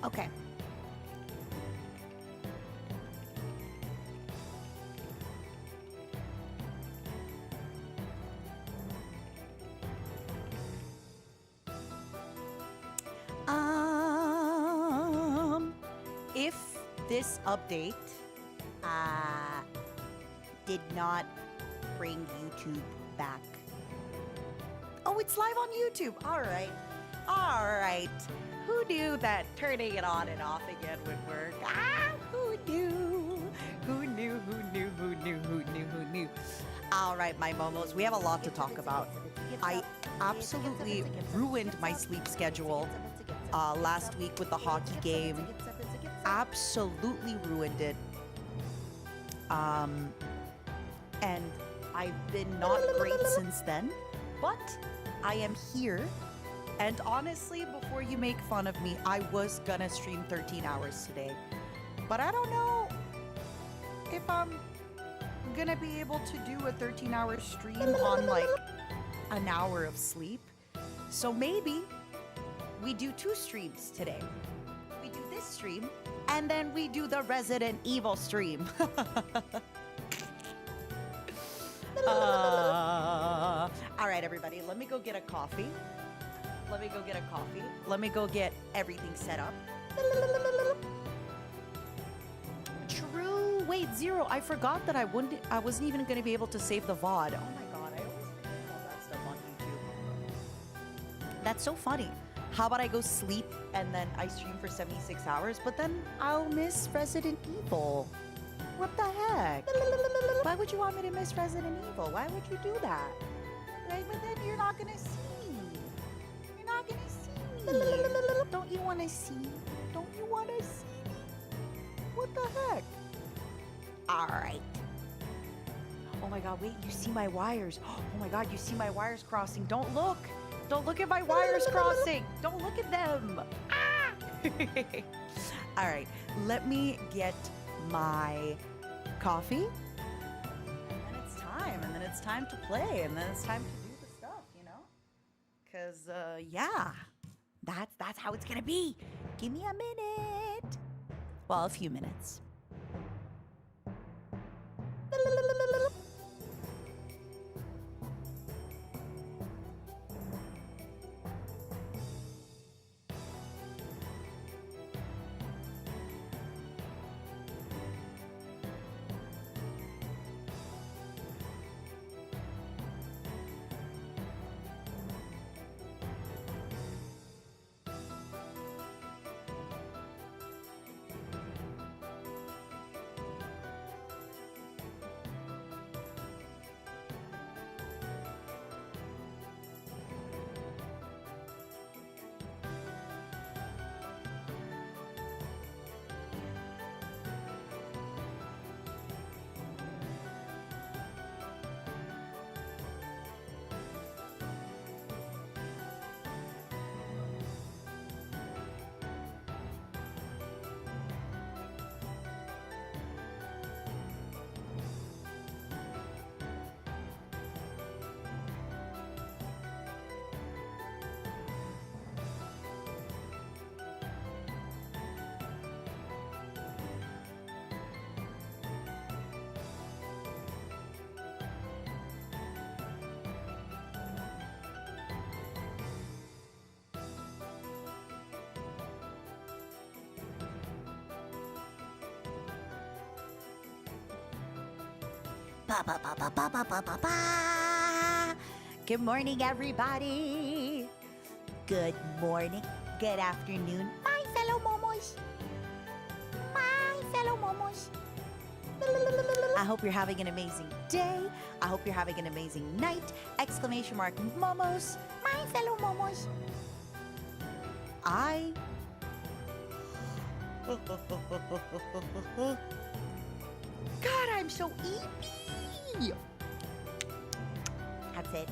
Okay. If this update did not bring YouTube back. Oh, it's live on YouTube. All right. All right. Who knew that turning it on and off again would work? Who knew? Who knew? Who knew? Who knew? Who knew? Who knew? All right, my momos, we have a lot to talk about. I absolutely ruined my sleep schedule last week with the hockey game. Absolutely ruined it. And I've been not great since then, but I am here. And honestly, before you make fun of me, I was gonna stream 13 hours today. But I don't know if I'm gonna be able to do a 13-hour stream on like an hour of sleep. So maybe we do 2 streams today. We do this stream, and then we do the Resident Evil stream. All right, everybody, let me go get a coffee. Let me go get a coffee. Let me go get everything set up. True. Wait, Zero, I forgot that I wasn't even going to be able to save the VOD. Oh my god, I always forget about that stuff on YouTube. That's so funny. How about I go sleep and then I stream for 76 hours, but then I'll miss Resident Evil. What the heck? Why would you want me to miss Resident Evil? Why would you do that? Right? But then you're not gonna see me. You're not gonna see me. Don't you wanna see? Don't you wanna see me? What the heck? Alright. Oh my god, wait, you see my wires. Oh my god, you see my wires crossing. Don't look. Don't look at my wires crossing. Don't look at them. Ah! Alright, let me get my coffee. And then it's time. And then it's time to play. And then it's time to do the stuff, you know? Because, yeah. That's how it's gonna be. Give me a minute. Well, a few minutes. Ba, ba, ba, ba, ba, ba, ba, ba, ba. Good morning, everybody. Good morning. Good afternoon, my fellow momos. My fellow momos. I hope you're having an amazing day. I hope you're having an amazing night. Exclamation mark momos. My fellow momos. God, I'm so eepy. That's it.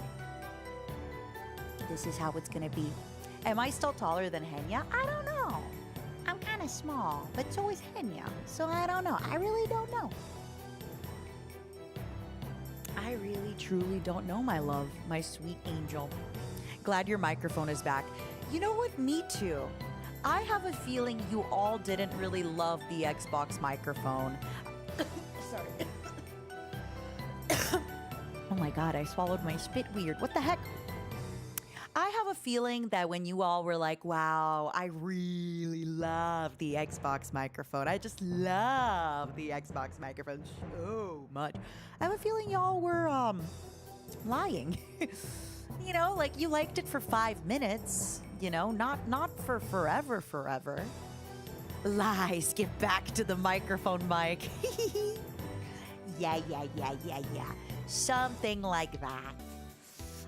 This is how it's gonna be. Am I still taller than Henya? I don't know. I'm kind of small, but so is Henya. So I don't know. I really don't know. I really, truly don't know, my love. My sweet angel. Glad your microphone is back. You know what? Me too. I have a feeling you all didn't really love the Xbox microphone. Sorry. Oh my god, I swallowed my spit weird. What the heck? I have a feeling that when you all were like, wow, I really love the Xbox microphone. I just love the Xbox microphone so much. I have a feeling y'all were lying. You know, like you liked it for 5 minutes, you know, not for forever. Lies, get back to the microphone mic. Yeah. Something like that.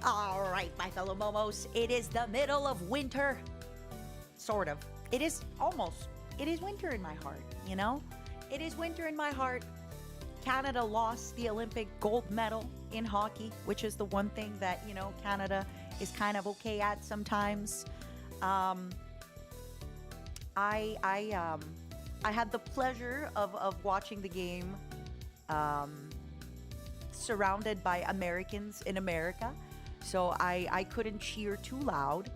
All right, my fellow Momos, it is the middle of winter. Sort of. It is almost. It is winter in my heart, you know? It is winter in my heart. Canada lost the Olympic gold medal in hockey, which is the one thing that, you know, Canada is kind of okay at sometimes. I had the pleasure of watching the game surrounded by Americans in America. So I couldn't cheer too loud.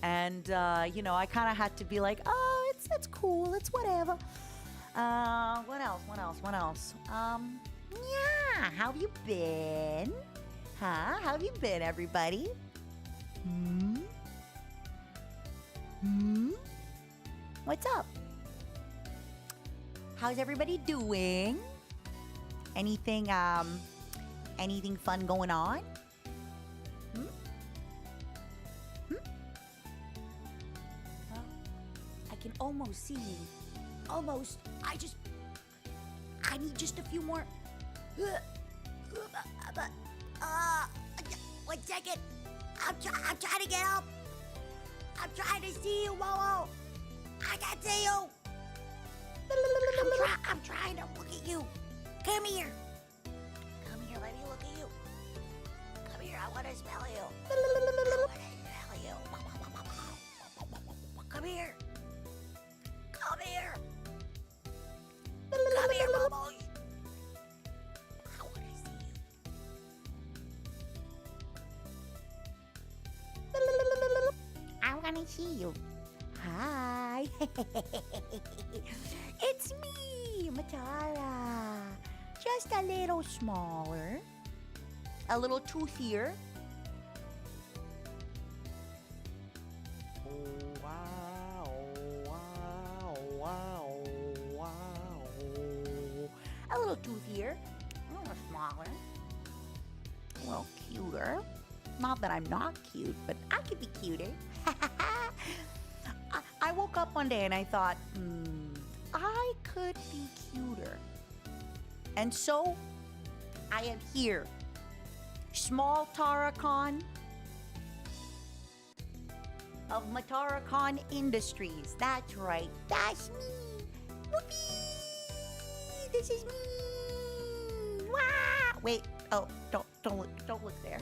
And, you know, I kind of had to be like, oh, it's cool. It's whatever. What else? Yeah, how have you been? Huh? How have you been, everybody? What's up? How's everybody doing? Anything fun going on? I can almost see you. Almost. I need just a few more. 1 second. I'm trying to get up. I'm trying to see you, Momo. I can't see you. I'm trying to look at you. Come here. Come here, let me look at you. Come here, I want to smell you. I want to smell you. Come here. Come here. Come here, Momo. I want to see you. I want to see you. Hi. It's me, Matara. Just a little smaller. A little toothier. A little toothier. A little smaller. A little cuter. Not that I'm not cute, but I could be cuter. I woke up one day and I thought, I could be cuter. And so, I am here. Small Tarakan of Matarakan Industries. That's right. That's me. Whoopee! This is me. Wah! Wait. Oh, don't look there.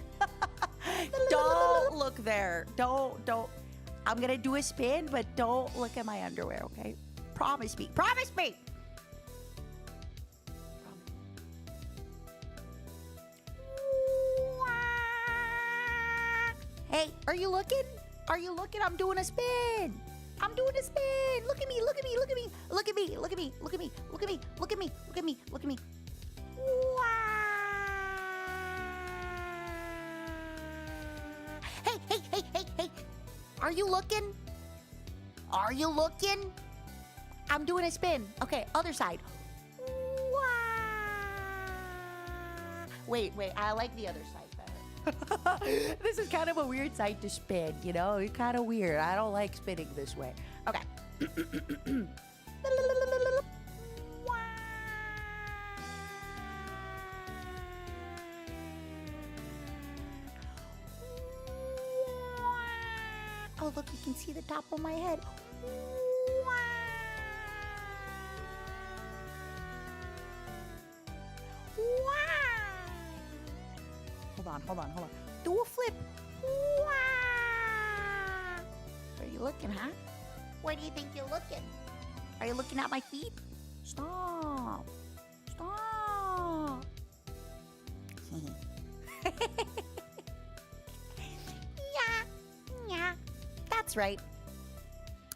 Don't look there. Don't. I'm gonna do a spin, but don't look at my underwear, okay? Promise me. Promise me. Hey, are you looking? Are you looking? I'm doing a spin. I'm doing a spin. Look at me. Look at me. Look at me. Look at me. Look at me. Look at me. Look at me. Look at me. Look at me. Look at me. Wow. Hey. Are you looking? Are you looking? I'm doing a spin. Okay, other side. Wow. Wait. I like the other side better. This is kind of a weird side to spin, you know? It's kind of weird. I don't like spinning this way. Okay. Oh, look, you can see the top of my head. Hold on. Do a flip. Are you looking, huh? Where do you think you're looking? Are you looking at my feet? Stop. Yeah. That's right.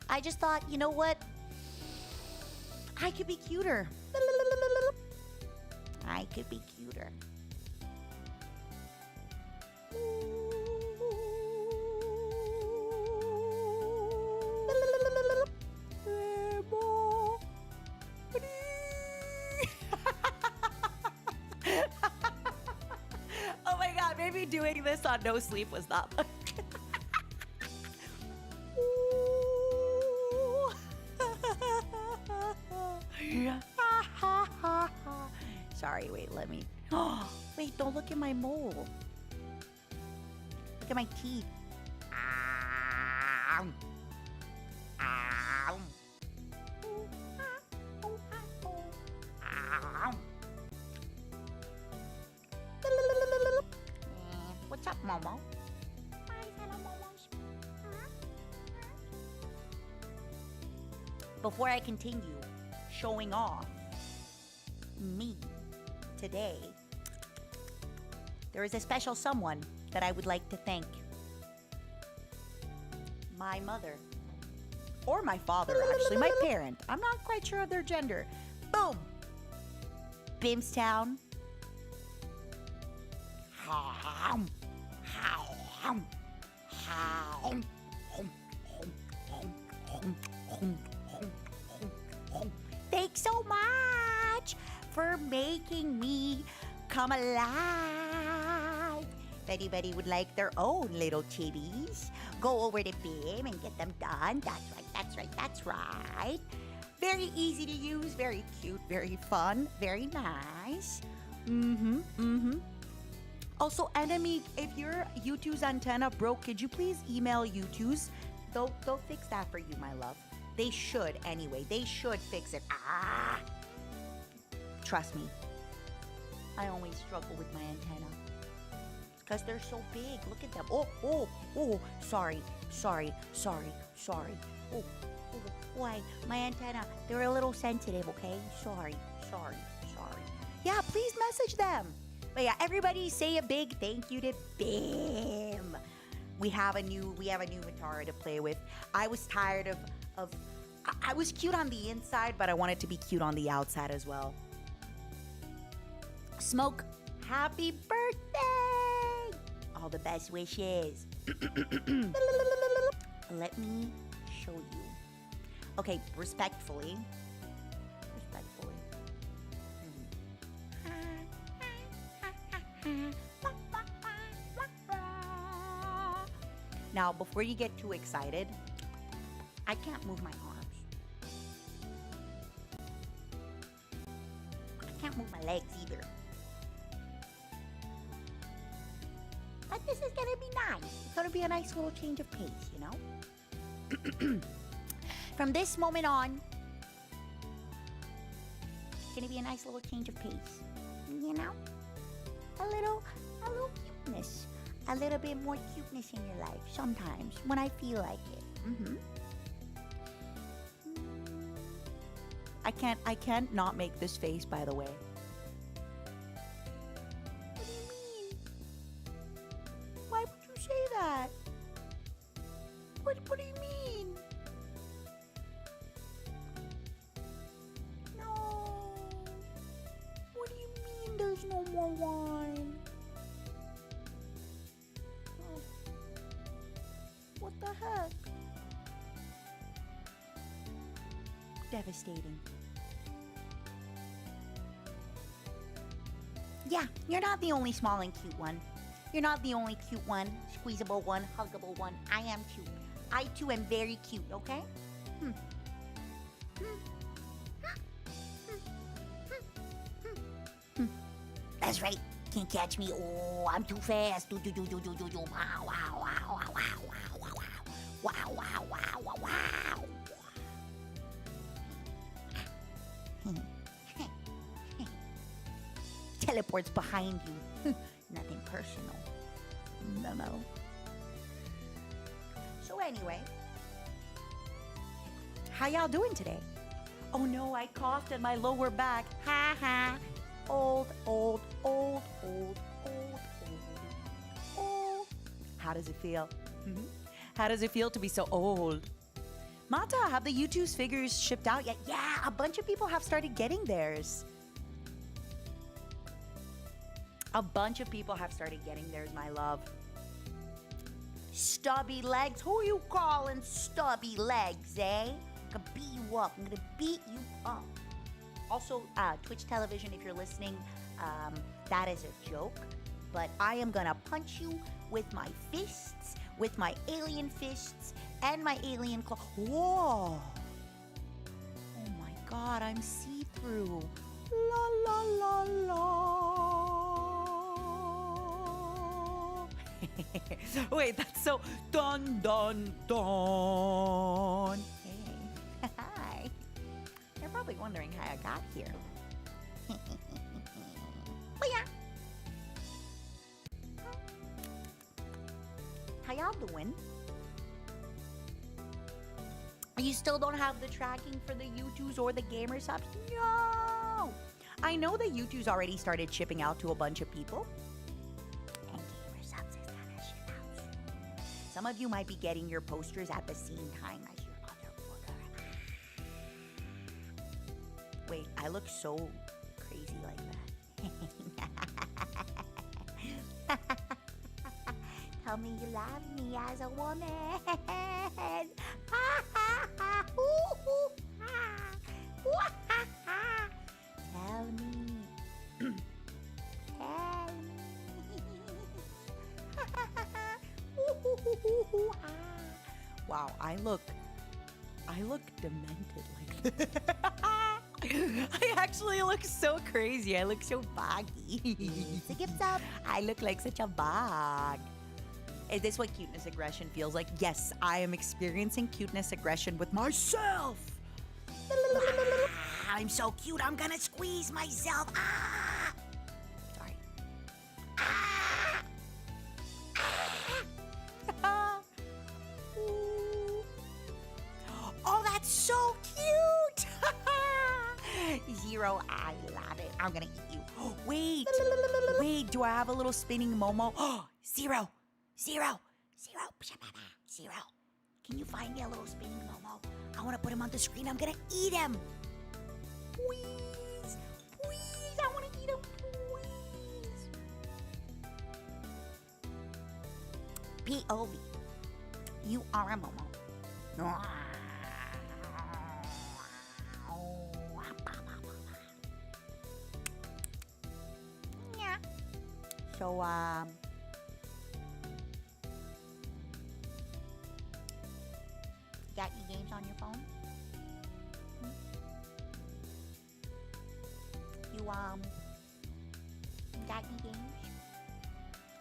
I just thought, you know what? I could be cuter. I could be cuter. Oh my god, maybe doing this on no sleep was not like Sorry, wait, let me. Oh, wait, don't look at my mole. Look at my teeth. Ow. Ow. Ow. What's up, Momo? Before I continue showing off me today, there is a special someone that I would like to thank. My mother. Or my father, actually. My parent. I'm not quite sure of their gender. Boom! Bimstown. Thanks so much for making me come alive. If anybody would like their own little chibis, go over to Bim and get them done. That's right, that's right, that's right. Very easy to use, very cute, very fun, very nice. Also, Enemy, if your YouTube's antenna broke, could you please email YouTube's? They'll fix that for you, my love. They should, anyway. They should fix it. Ah! Trust me. I always struggle with my antenna. It's because they're so big. Look at them. Oh. Sorry. Oh, why? My antenna, they're a little sensitive, okay? Sorry. Yeah, please message them. But yeah, everybody say a big thank you to Bim. We have a new Matara to play with. I was tired of I was cute on the inside, but I wanted to be cute on the outside as well. Smoke, happy birthday! All the best wishes. Let me show you. Okay, respectfully. Now, before you get too excited, I can't move my arms. I can't move my legs either. But this is gonna be nice. It's gonna be a nice little change of pace, you know? From this moment on, it's gonna be a nice little change of pace. You know? A little cuteness. A little bit more cuteness in your life sometimes when I feel like it. I can't not make this face, by the way. What do you mean? Why would you say that? What do you mean? No. What do you mean there's no more wine? What the heck? Devastating. Yeah, you're not the only small and cute one. You're not the only cute one, squeezable one, huggable one. I am too. I too am very cute, okay? That's right. Can't catch me. Oh, I'm too fast. Do. Wow. Teleports behind you. Nothing personal. No. So anyway, how y'all doing today? Oh no, I coughed in my lower back. Ha. Old. How does it feel? How does it feel to be so old? Mata, have the U2's figures shipped out yet? Yeah, a bunch of people have started getting theirs. A bunch of people have started getting theirs, my love. Stubby legs? Who you calling stubby legs, eh? I'm gonna beat you up. I'm gonna beat you up. Also, Twitch television, if you're listening, that is a joke. But I am gonna punch you with my fists, with my alien fists, and my alien claw. Whoa! Oh my god, I'm see-through. La la la la. Wait, that's so dun dun dun. Hey, hi. You're probably wondering how I got here. But yeah. How y'all doing? You still don't have the tracking for the U2s or the gamer subs? No! I know the U2s already started shipping out to a bunch of people. And gamer subs is gonna ship out soon. Some of you might be getting your posters at the same time as your other order. Wait, I look so crazy like that. Tell me you love me as a woman. Tell me. Tell me. Wow, I look demented like this. I actually look so crazy. I look so baggy. It's a gift up. I look like such a bag. Is this what cuteness aggression feels like? Yes, I am experiencing cuteness aggression with myself. I'm so cute, I'm gonna squeeze myself. Sorry. Oh, that's so cute. Zero, I love it. I'm gonna eat you. Wait, do I have a little spinning Momo? Zero. Can you find me a little spinning Momo? I want to put him on the screen. I'm gonna eat him. Please, I want to eat him. Please. POV. You are a Momo. Yeah. So, got any games on your phone? You got any games?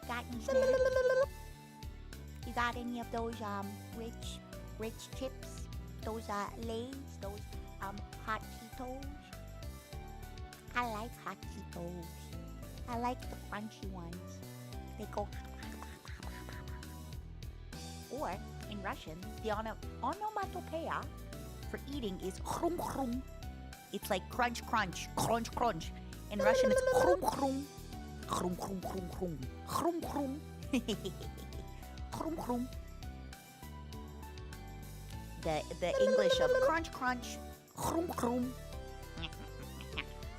Got any snacks? You got any of those rich chips? Those Lay's? Those hot Cheetos? I like hot Cheetos. I like the crunchy ones. They go. Or in Russian, the onomatopoeia for eating is khrum khrum. It's like crunch crunch, crunch crunch. In Russian, it's khrum khrum, khrum khrum khrum khrum, khrum khrum, khrum khrum. The English of crunch crunch, khrum khrum.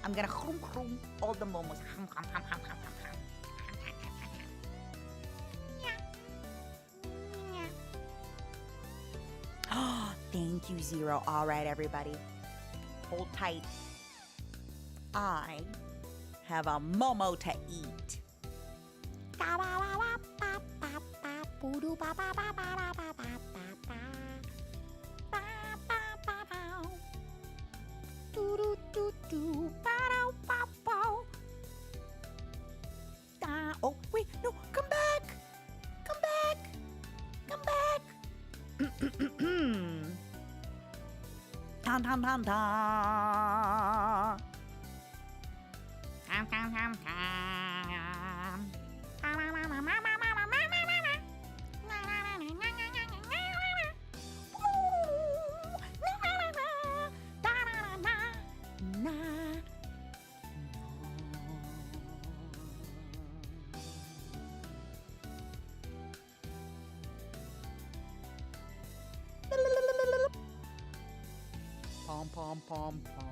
I'm gonna khrum khrum all the momos. Thank you, Zero. All right, everybody. Hold tight. I have a Momo to eat. Oh, wait, no, come back. Come back. Come back. Tam tam tam tam. Tam tam tam tam. pom pom pom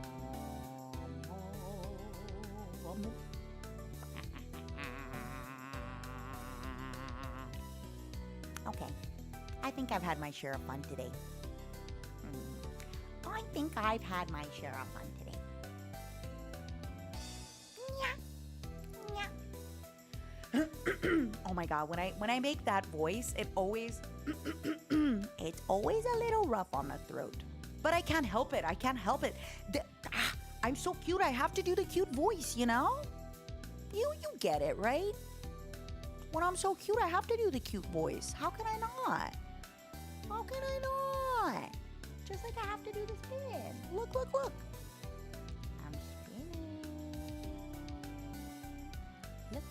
pom. Okay, I think I've had my share of fun today. I think I've had my share of fun today. Oh my god, when I make that voice, it always it's always a little rough on the throat. But I can't help it. I can't help it. I'm so cute. I have to do the cute voice, you know? You get it, right? When I'm so cute, I have to do the cute voice. How can I not? How can I not? Just like I have to do the spin. Look, look, look. I'm spinning. Look,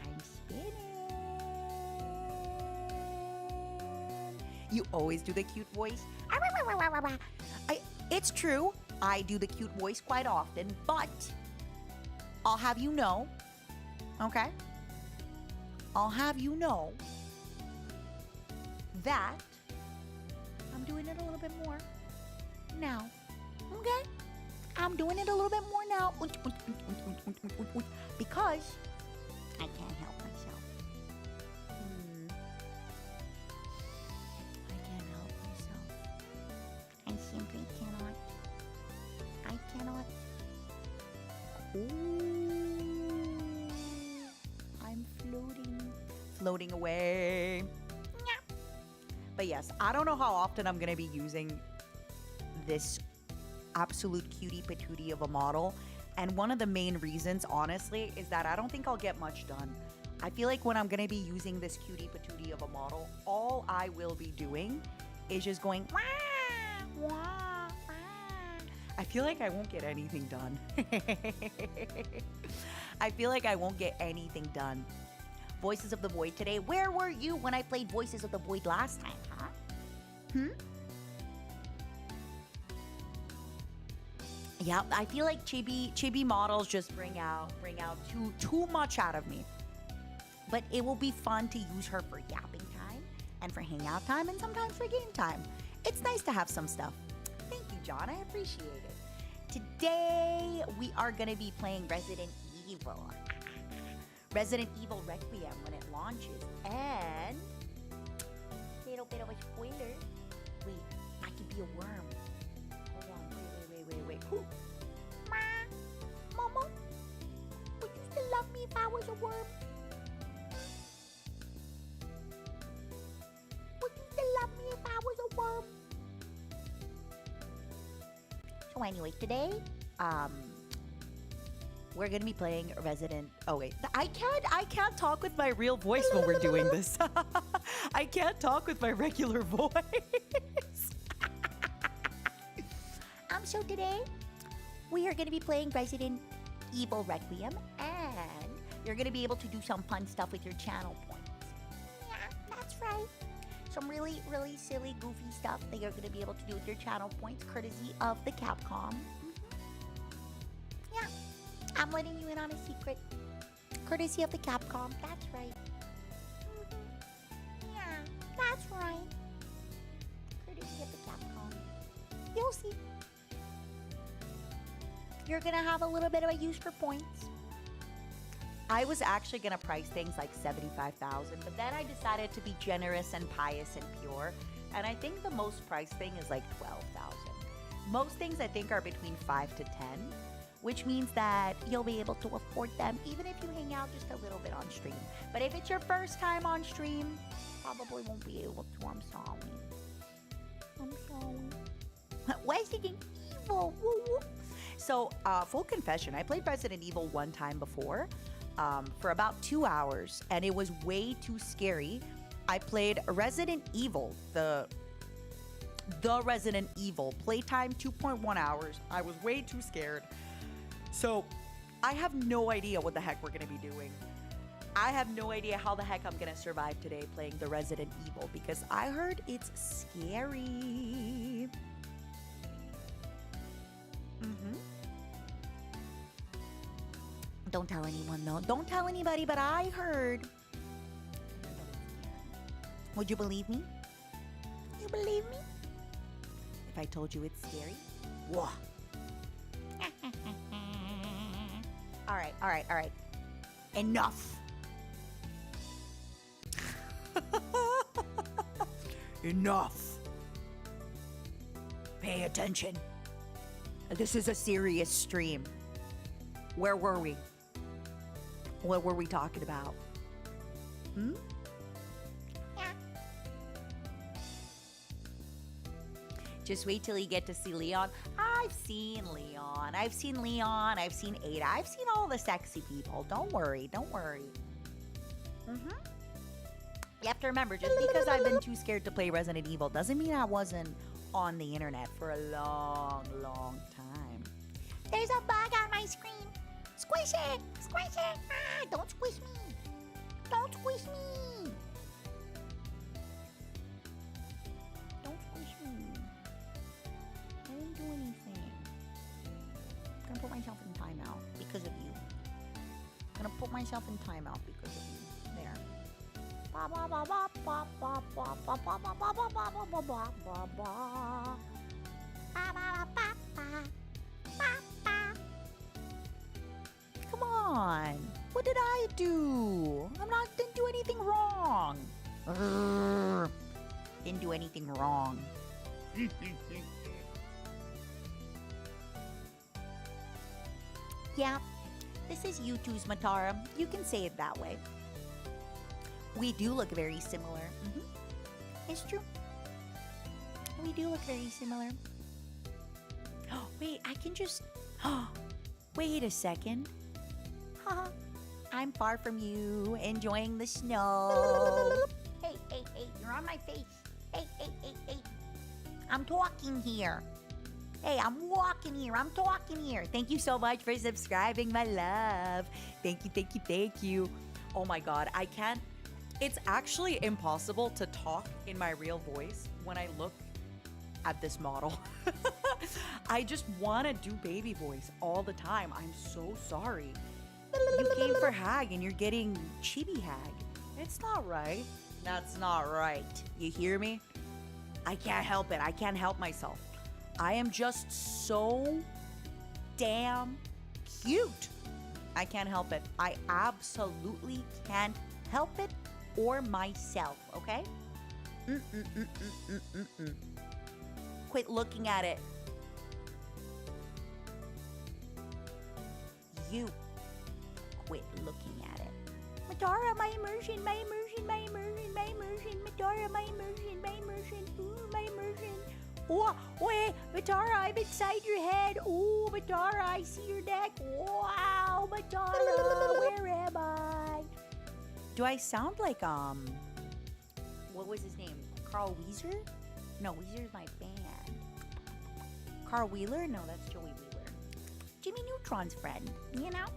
I'm spinning. You always do the cute voice. It's true. I do the cute voice quite often, but I'll have you know, okay? I'll have you know that I'm doing it a little bit more now, okay? I'm doing it a little bit more now because I can't help myself. I can't help myself. I simply cannot. I cannot. Ooh, I'm floating away. But yes, I don't know how often I'm gonna be using this absolute cutie patootie of a model. And one of the main reasons, honestly, is that I don't think I'll get much done. I feel like when I'm gonna be using this cutie patootie of a model, all I will be doing is just going wah, wah, wah. I feel like I won't get anything done. I feel like I won't get anything done. Voices of the Void today. Where were you when I played Voices of the Void last time, huh? Yeah, I feel like Chibi models just bring out too much out of me. But it will be fun to use her for yapping time and for hangout time and sometimes for game time. It's nice to have some stuff. Thank you, John. I appreciate it. Today we are gonna be playing Resident Evil. Resident Evil Requiem when it launches, and little bit of a spoiler. Wait, I could be a worm. Hold on, wait. Ooh. Mama, would you still love me if I was a worm? Would you still love me if I was a worm? So anyway, today, we're gonna be playing Resident. Oh wait, I can't talk with my real voice when we're doing this. I can't talk with my regular voice. So today we are gonna be playing Resident Evil Requiem, and you're gonna be able to do some fun stuff with your channel points. Yeah, that's right. Some really, really silly, goofy stuff that you're gonna be able to do with your channel points, courtesy of the Capcom. Yeah. I'm letting you in on a secret. Courtesy of the Capcom. That's right. Yeah, that's right. Courtesy of the Capcom. You'll see. You're gonna have a little bit of a use for points. I was actually gonna price things like 75,000, but then I decided to be generous and pious and pure, and I think the most priced thing is like 12,000. Most things I think are between 5 to 10. Which means that you'll be able to afford them even if you hang out just a little bit on stream. But if it's your first time on stream, probably won't be able to. I'm sorry. I'm sorry. Resident Evil. Woo woo. So, full confession, I played Resident Evil one time before for about 2 hours, and it was way too scary. I played Resident Evil, the Resident Evil, playtime 2.1 hours. I was way too scared. So, I have no idea what the heck we're going to be doing. I have no idea how the heck I'm going to survive today playing the Resident Evil, because I heard it's scary. Don't tell anyone, though. Don't tell anybody, but I heard. Would you believe me? You believe me? If I told you it's scary? Whoa. All right, all right, all right. Enough. Enough. Pay attention. This is a serious stream. Where were we? What were we talking about? Hmm? Yeah. Just wait till you get to see Leon. I've seen Leon. I've seen Leon. I've seen Ada. I've seen all the sexy people. Don't worry. Don't worry. Mm-hmm. You have to remember, just because I've been too scared to play Resident Evil doesn't mean I wasn't on the internet for a long, long time. There's a bug on my screen. Squish it! Squish it! Ah, don't squish me! Don't squish me! Don't squish me. I didn't do anything. I'm gonna put myself in timeout because of you. I'm gonna put myself in timeout because of you. There. Come on. What did I do? Didn't do anything wrong. Didn't do anything wrong. Yeah, this is you two's Matara. You can say it that way. We do look very similar. It's true. We do look very similar. Oh, wait, I can just... Wait a second. I'm far from you, enjoying the snow. Hey, hey, hey, you're on my face. Hey, hey, hey, hey. I'm talking here. Hey, I'm walking here. I'm talking here. Thank you so much for subscribing, my love. Thank you, thank you, thank you. Oh my God, I can't... It's actually impossible to talk in my real voice when I look at this model. I just want to do baby voice all the time. I'm so sorry. You came for Hag and you're getting Chibi Hag. It's not right. That's not right. You hear me? I can't help it. I can't help myself. I am just so damn cute. I can't help it. I absolutely can't help it or myself, okay? Quit looking at it. You quit looking at it. Matara, my immersion, my immersion, my immersion, my immersion. Matara, my immersion, my immersion. Ooh, my immersion. Oh, wait, Matara, I'm inside your head. Oh, Matara, I see your neck. Wow, Matara, where am I? Do I sound like, what was his name? Carl Weezer? No, Weezer's my band. Carl Wheeler? No, that's Joey Wheeler. Jimmy Neutron's friend, you know?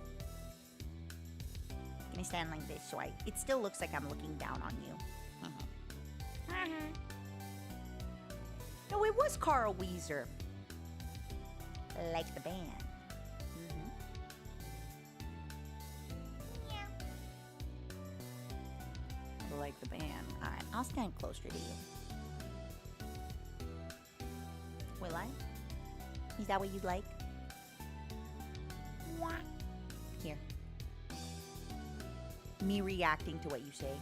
Gonna stand like this so it still looks like I'm looking down on you. No, it was Carl Weezer. Like the band. Like the band. Alright, I'll stand closer to you. Will I? Is that what you'd like? What? Here. Me reacting to what you say.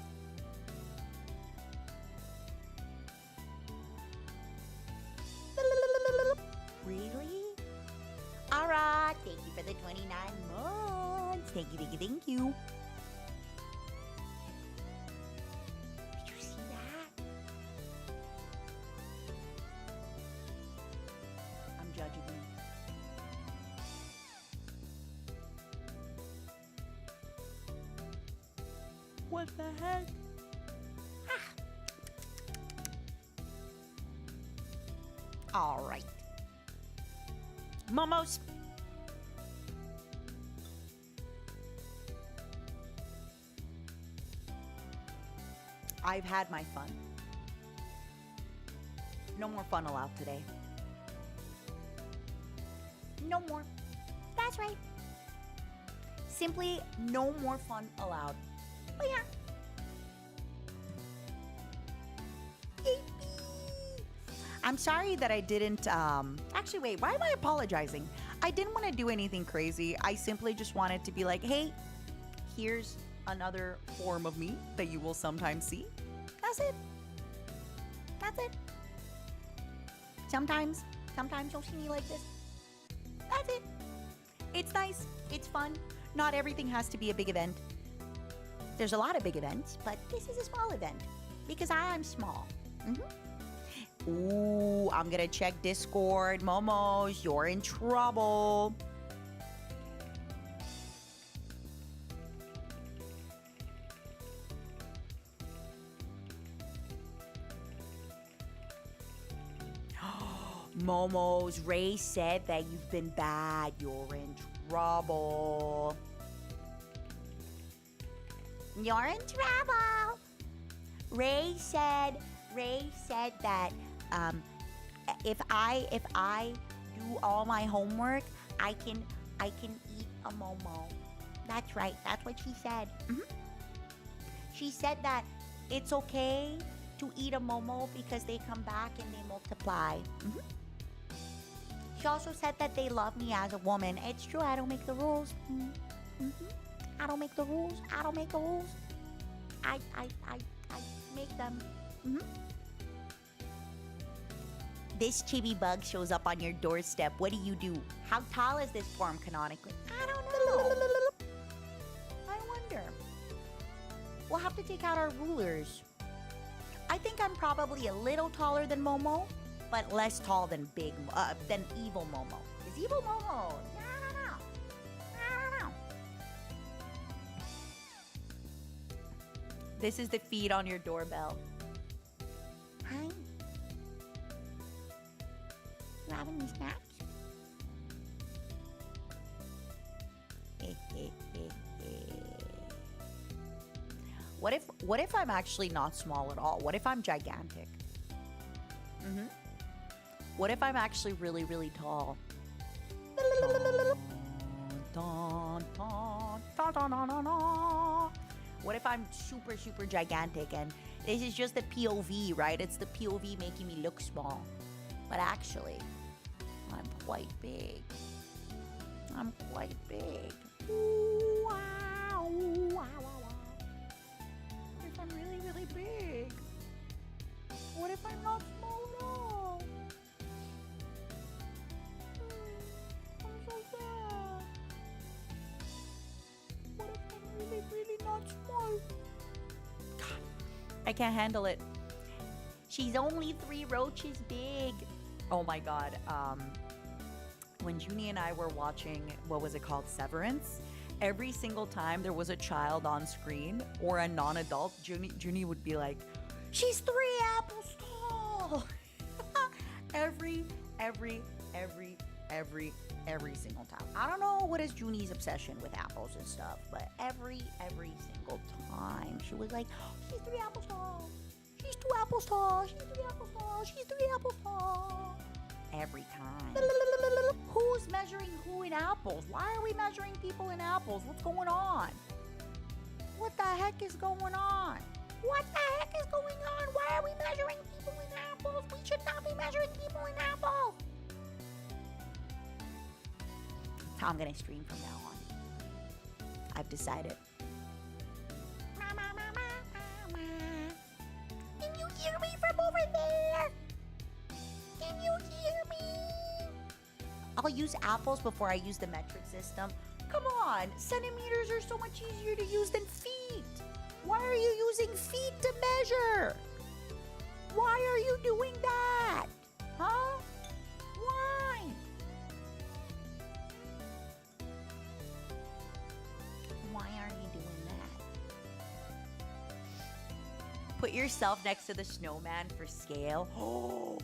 Really? Alright, thank you for the 29 months. Thank you, thank you, thank you. What the heck? All right. Momos. I've had my fun. No more fun allowed today. No more. That's right. Simply no more fun allowed. Oh yeah. I'm sorry that I didn't, I Actually, wait, why am I apologizing? I didn't want to do anything crazy. I simply just wanted to be like, hey, here's another form of me that you will sometimes see. That's it. That's it. Sometimes you'll see me like this. That's it. It's nice. It's fun. Not everything has to be a big event. There's a lot of big events, but this is a small event because I'm small. Ooh, I'm gonna check Discord. Momos, you're in trouble. Momos, Ray said that you've been bad. You're in trouble. You're in trouble. Ray said that if I do all my homework, I can eat a Momo. That's right. That's what she said. She said that it's okay to eat a Momo because they come back and they multiply. She also said that they love me as a woman. It's true. I don't make the rules. I don't make the rules. I don't make the rules. I make them. This chibi bug shows up on your doorstep. What do? How tall is this form canonically? I don't know. I wonder. We'll have to take out our rulers. I think I'm probably a little taller than Momo, but less tall than than evil Momo. Is evil Momo? I don't know. This is the feed on your doorbell. Hi. You having any snacks? What if I'm actually not small at all? What if I'm gigantic? What if I'm actually really, really tall? What if I'm super, super gigantic and this is just the POV, right? It's the POV making me look small. But actually, I'm quite big. I'm quite big. Ooh, wow, wow, wow, wow. What if I'm really, really big? What if I'm not small at all? I'm so sad. What if I'm really, really not small? God, I can't handle it. She's only 3 roaches big. Oh my God. When Junie and I were watching, what was it called? Severance. Every single time there was a child on screen or a non-adult, Junie would be like, she's 3 apples tall. every single time. I don't know what is Junie's obsession with apples and stuff, but every single time she was like, she's 3 apples tall. She's 2 apples tall. She's 3 apples tall. She's 3 apples tall. Every time. Who's measuring who in apples? Why are we measuring people in apples? What's going on? What the heck is going on? What the heck is going on? Why are we measuring people in apples? We should not be measuring people in apples. That's how I'm gonna stream from now on. I've decided. Can you hear me from over there? Can you hear me? I'll use apples before I use the metric system. Come on, centimeters are so much easier to use than feet. Why are you using feet to measure? Why are you doing that? Huh? Why? Why are you doing that? Put yourself next to the snowman for scale. Oh,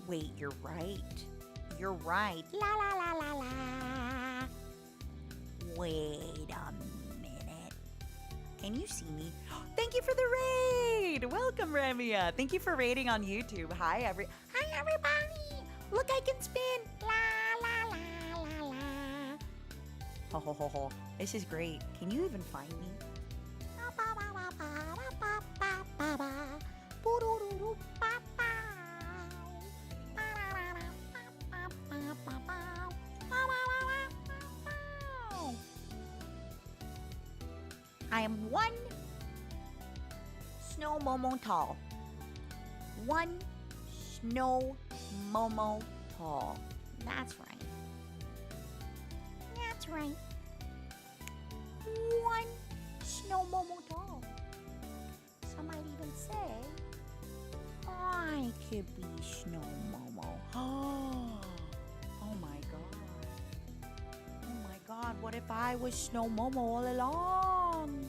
wait, you're right. You're right. La la la la la. Wait a minute. Can you see me? Thank you for the raid. Welcome, Remia. Thank you for raiding on YouTube. Hi, everybody. Look, I can spin. La la la la la. Ho ho ho ho. This is great. Can you even find me? I am 1 snow momo tall. 1 snow momo tall. That's right. That's right. 1 snow momo tall. Some might even say I could be snow momo. Oh my god. Oh my god, what if I was snow momo all along?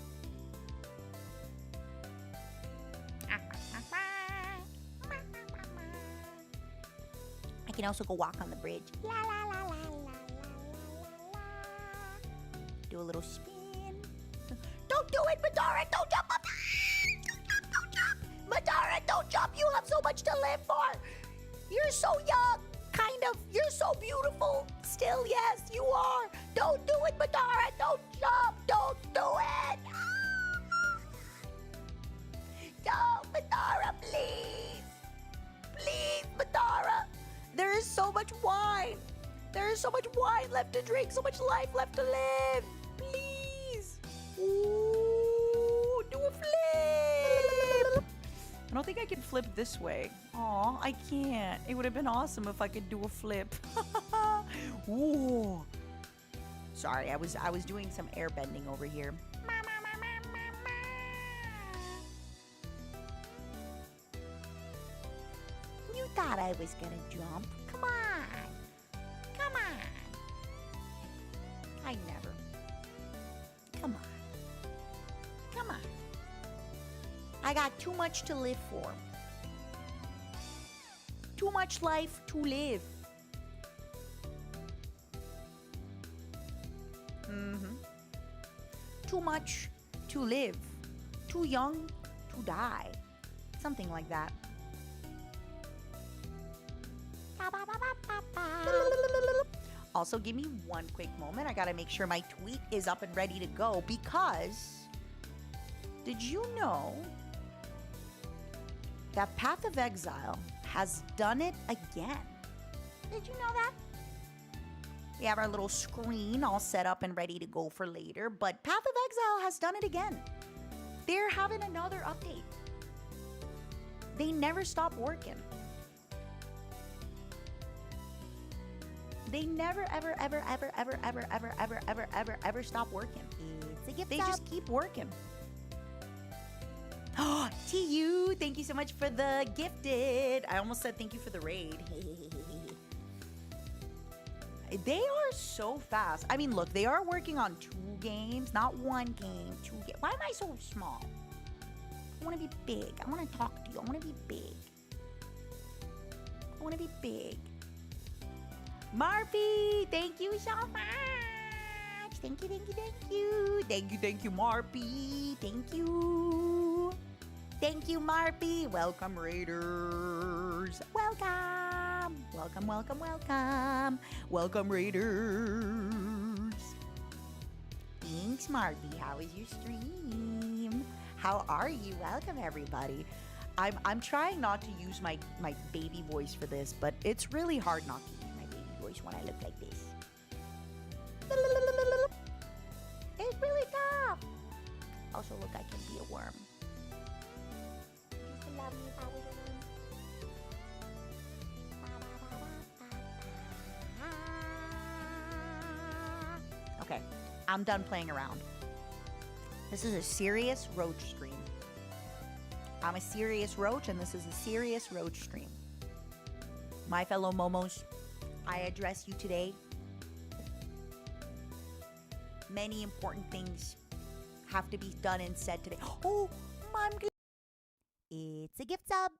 I can also go walk on the bridge. La la la la la la la la. Do a little spin. Don't do it, Madara! Don't jump up! Don't jump! Don't jump! Madara, don't jump! You have so much to live for! You're so young! Kind of. You're so beautiful. Still, yes, you are. Don't do it, Madara! Don't jump! Don't do it! Don't, Madara, please! Please, Madara! There is so much wine! There is so much wine left to drink, so much life left to live! Please! Ooh, do a flip! I don't think I can flip this way. Aw, I can't. It would have been awesome if I could do a flip. Ooh. Sorry, I was doing some air bending over here. You thought I was gonna jump. Come on. Come on. I never. Come on. Come on. I got too much to live for. Too much life to live. Too much to live. Too young to die. Something like that. Also, give me one quick moment. I gotta make sure my tweet is up and ready to go because did you know that Path of Exile has done it again? Did you know that? We have our little screen all set up and ready to go for later, but Path of Exile has done it again. They're having another update. They never stop working. They never, ever, ever, ever, ever, ever, ever, ever, ever, ever, ever stop working. It's a gift. They just keep working. Oh, TU, thank you so much for the gifted. I almost said thank you for the raid. They are so fast. I mean, look, they are working on 2 games, not 1 game, 2 games. Why am I so small? I want to be big. I want to talk to you. I want to be big. I want to be big. Marpy, thank you so much. Thank you, thank you, thank you. Thank you, Marpy. Thank you. Thank you, Marpy. Welcome, Raiders. Welcome. Welcome, welcome, welcome. Welcome, Raiders. Thanks, Marpy. How was your stream? How are you? Welcome, everybody. I'm trying not to use my baby voice for this, but it's really hard not to use my baby voice when I look like this. It's really tough. Also, look, I can be a worm. Just love me if I was a worm. Okay, I'm done playing around. This is a serious roach stream. I'm a serious roach, and this is a serious roach stream. My fellow Momos, I address you today. Many important things have to be done and said today. Oh, Mom, it's a gift sub.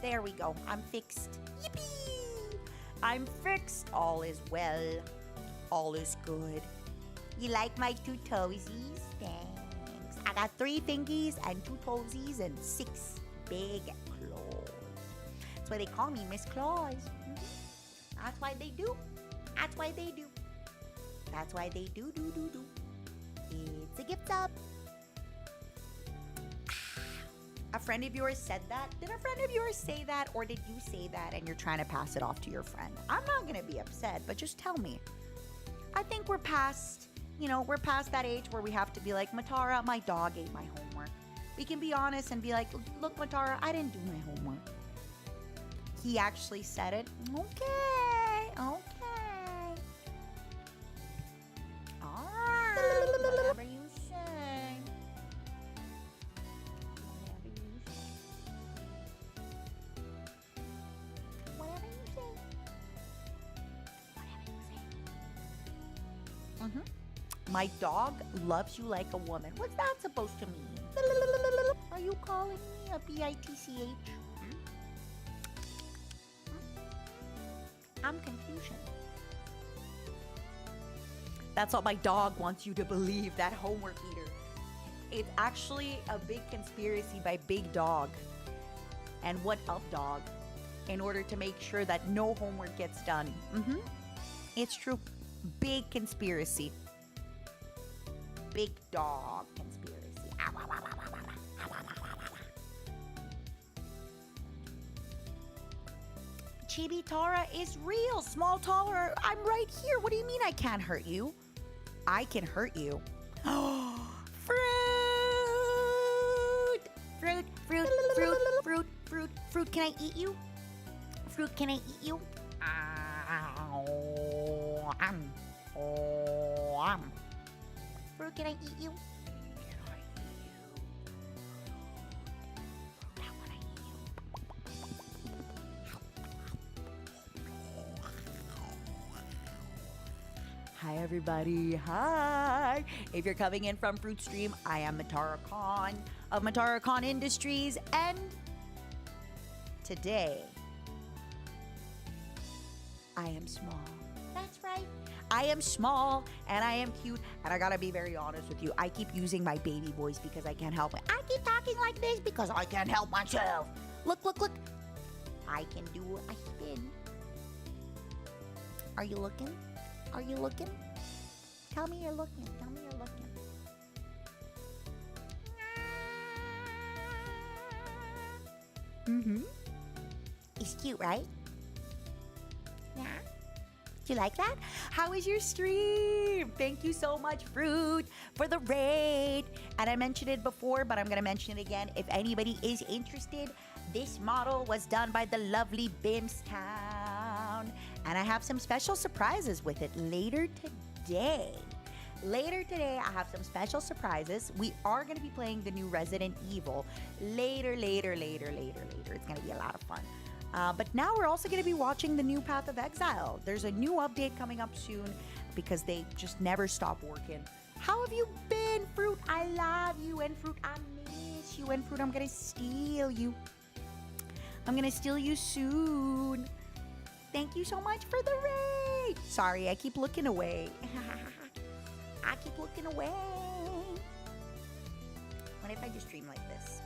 There we go. I'm fixed. Yippee! I'm fixed. All is well. All is good. You like my 2 toesies? Thanks. I got 3 fingies and 2 toesies and 6 big claws. That's why they call me Miss Claus. That's why they do. That's why they do. That's why they do. It's a gift sub. I friend of yours said that? Did a friend of yours say that? Or did you say that and you're trying to pass it off to your friend? I'm not going to be upset, but just tell me. I think we're past, we're past that age where we have to be like, Matara, my dog ate my homework. We can be honest and be like, look, Matara, I didn't do my homework. He actually said it. Okay. All right. Whatever you say. Whatever you say. My dog loves you like a woman. What's that supposed to mean? Are you calling me a bitch? I'm confusion. That's what my dog wants you to believe, that homework eater. It's actually a big conspiracy by Big Dog and What Up Dog in order to make sure that no homework gets done. It's true. Big conspiracy. Big Dog conspiracy. Chibi Tara is real. Small Tara, I'm right here. What do you mean I can't hurt you? I can hurt you. Fruit! Fruit, can I eat you? Fruit, can I eat you? Fruit, can I eat you? Hi everybody, hi! If you're coming in from Fruit Stream, I am Matara Khan of Matara Khan Industries, and today, I am small. That's right. I am small, and I am cute, and I gotta be very honest with you, I keep using my baby voice because I can't help it. I keep talking like this because I can't help myself. Look. I can do a spin. Are you looking? Are you looking? Tell me you're looking. Tell me you're looking. It's cute, right? Yeah? Do you like that? How is your stream? Thank you so much, Fruit, for the raid. And I mentioned it before, but I'm going to mention it again. If anybody is interested, this model was done by the lovely Bimstown. And I have some special surprises with it later today. Later today, I have some special surprises. We are going to be playing the new Resident Evil later. It's going to be a lot of fun. But now we're also going to be watching the new Path of Exile. There's a new update coming up soon because they just never stop working. How have you been, Fruit? I love you. And Fruit, I miss you. And Fruit, I'm going to steal you. I'm going to steal you soon. Thank you so much for the raid. Sorry, I keep looking away. I keep looking away. What if I just stream like this?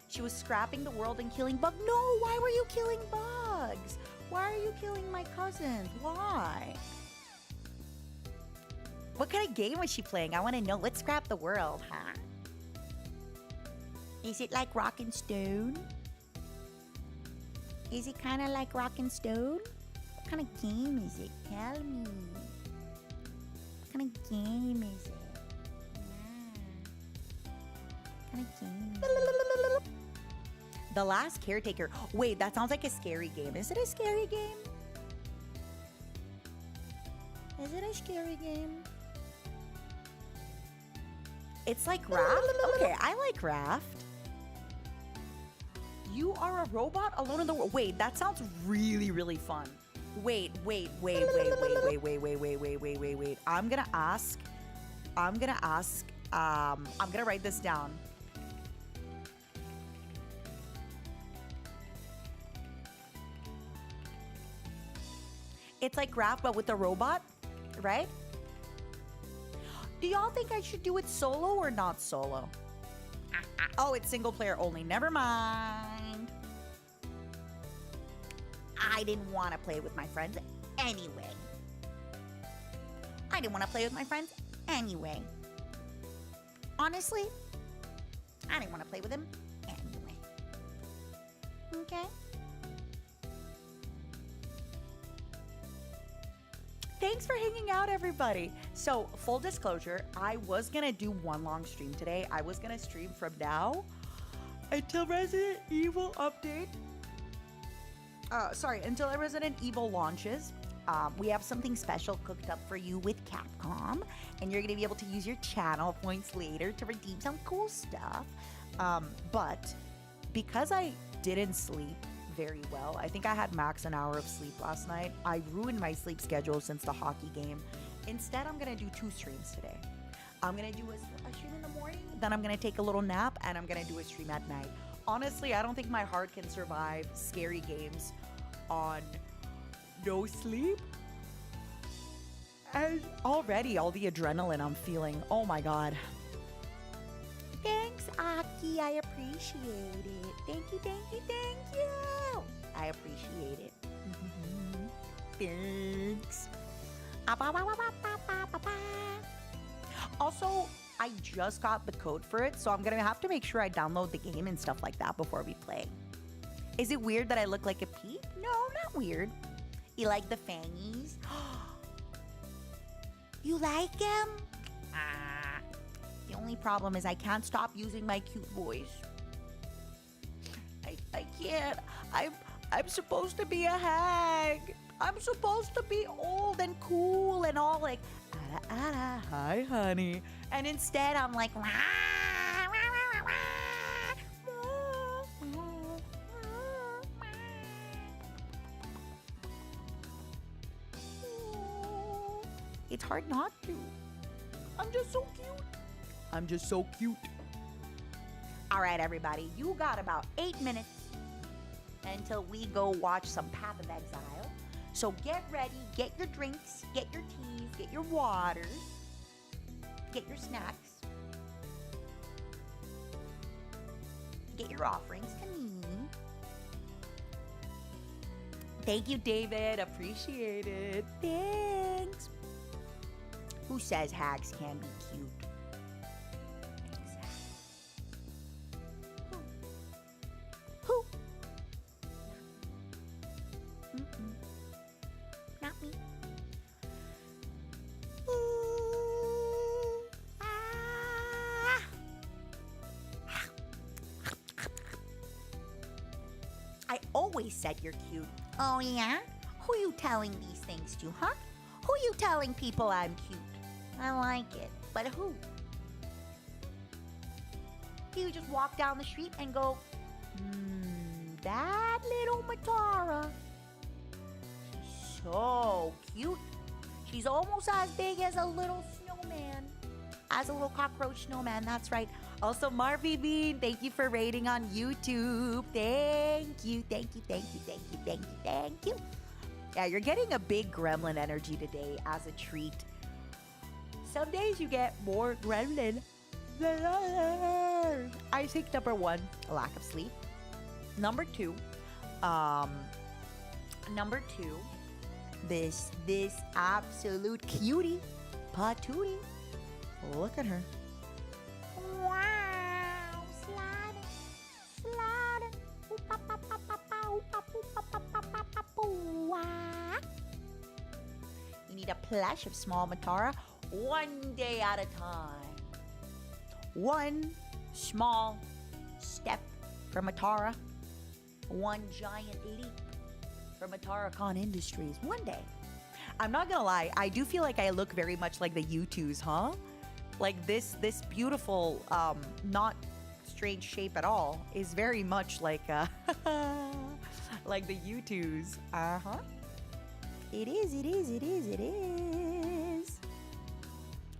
She was scrapping the world and killing bugs. No, why were you killing bugs? Why are you killing my cousins? Why? What kind of game was she playing? I want to know. Let's scrap the world, huh? Is it like Rock and Stone? Is it kind of like Rock and Stone? What kind of game is it? Tell me. What kind of game is it? What kind of game is it? The Last Caretaker. Wait, that sounds like a scary game. Is it a scary game? Is it a scary game? It's like Raft? Okay, I like Raft. You are a robot alone in the world. Wait, that sounds really, really fun. Wait. I'm gonna write this down. It's like Raft, but with a robot, right? Do y'all think I should do it solo or not solo? Oh, it's single player only. Never mind. I didn't want to play with my friends anyway. honestly, I didn't want to play with him anyway. Okay? Thanks for hanging out, everybody. So, full disclosure, I was going to do one long stream today. I was going to stream from now until Resident Evil update. Until Resident Evil launches. We have something special cooked up for you with Capcom, and you're going to be able to use your channel points later to redeem some cool stuff. But because I didn't sleep very well, I think I had max an hour of sleep last night. I ruined my sleep schedule since the hockey game. Instead, I'm going to do 2 streams today. I'm going to do a stream in the morning, then I'm going to take a little nap, and I'm going to do a stream at night. Honestly, I don't think my heart can survive scary games on no sleep. And already all the adrenaline I'm feeling, oh my god. Thanks, Aki, I appreciate it. Thank you, thank you, thank you. I appreciate it. Thanks. Also, I just got the code for it, so I'm gonna have to make sure I download the game and stuff like that before we play. Is it weird that I look like a Pete? No, not weird. You like the fangies? You like them? The only problem is I can't stop using my cute voice. I can't. I'm supposed to be a hag. I'm supposed to be old and cool and all like, hi, honey. And instead, I'm like, it's hard not to. I'm just so cute. I'm just so cute. All right, everybody, you got about 8 minutes until we go watch some Path of Exile. So get ready, get your drinks, get your teas, get your waters, get your snacks, get your offerings to me. Thank you, David. Appreciate it. Thanks. Who says hags can be cute? Who? Not me. Ooh, ah. I always said you're cute. Oh yeah? Who you telling these things to, huh? Who you telling people I'm cute? I like it. But who? You just walk down the street and go, that little Matara. She's so cute. She's almost as big as a little snowman. As a little cockroach snowman, that's right. Also, Marvy Bean, thank you for rating on YouTube. Thank you, thank you, thank you, thank you, thank you, thank you. Yeah, you're getting a big gremlin energy today as a treat. Some days you get more gremlin than others. I think number 1, a lack of sleep. Number 2, this absolute cutie, patootie. Look at her. Wow, sliding, sliding. You need a plush of small Matara, one day at a time. One small step for Matara, one giant leap for Matara Khan Industries. One day. I'm not gonna lie, I do feel like I look very much like the U2s, huh? Like this beautiful, not strange shape at all is very much like like the U2s. Uh-huh. It is, it is, it is, it is.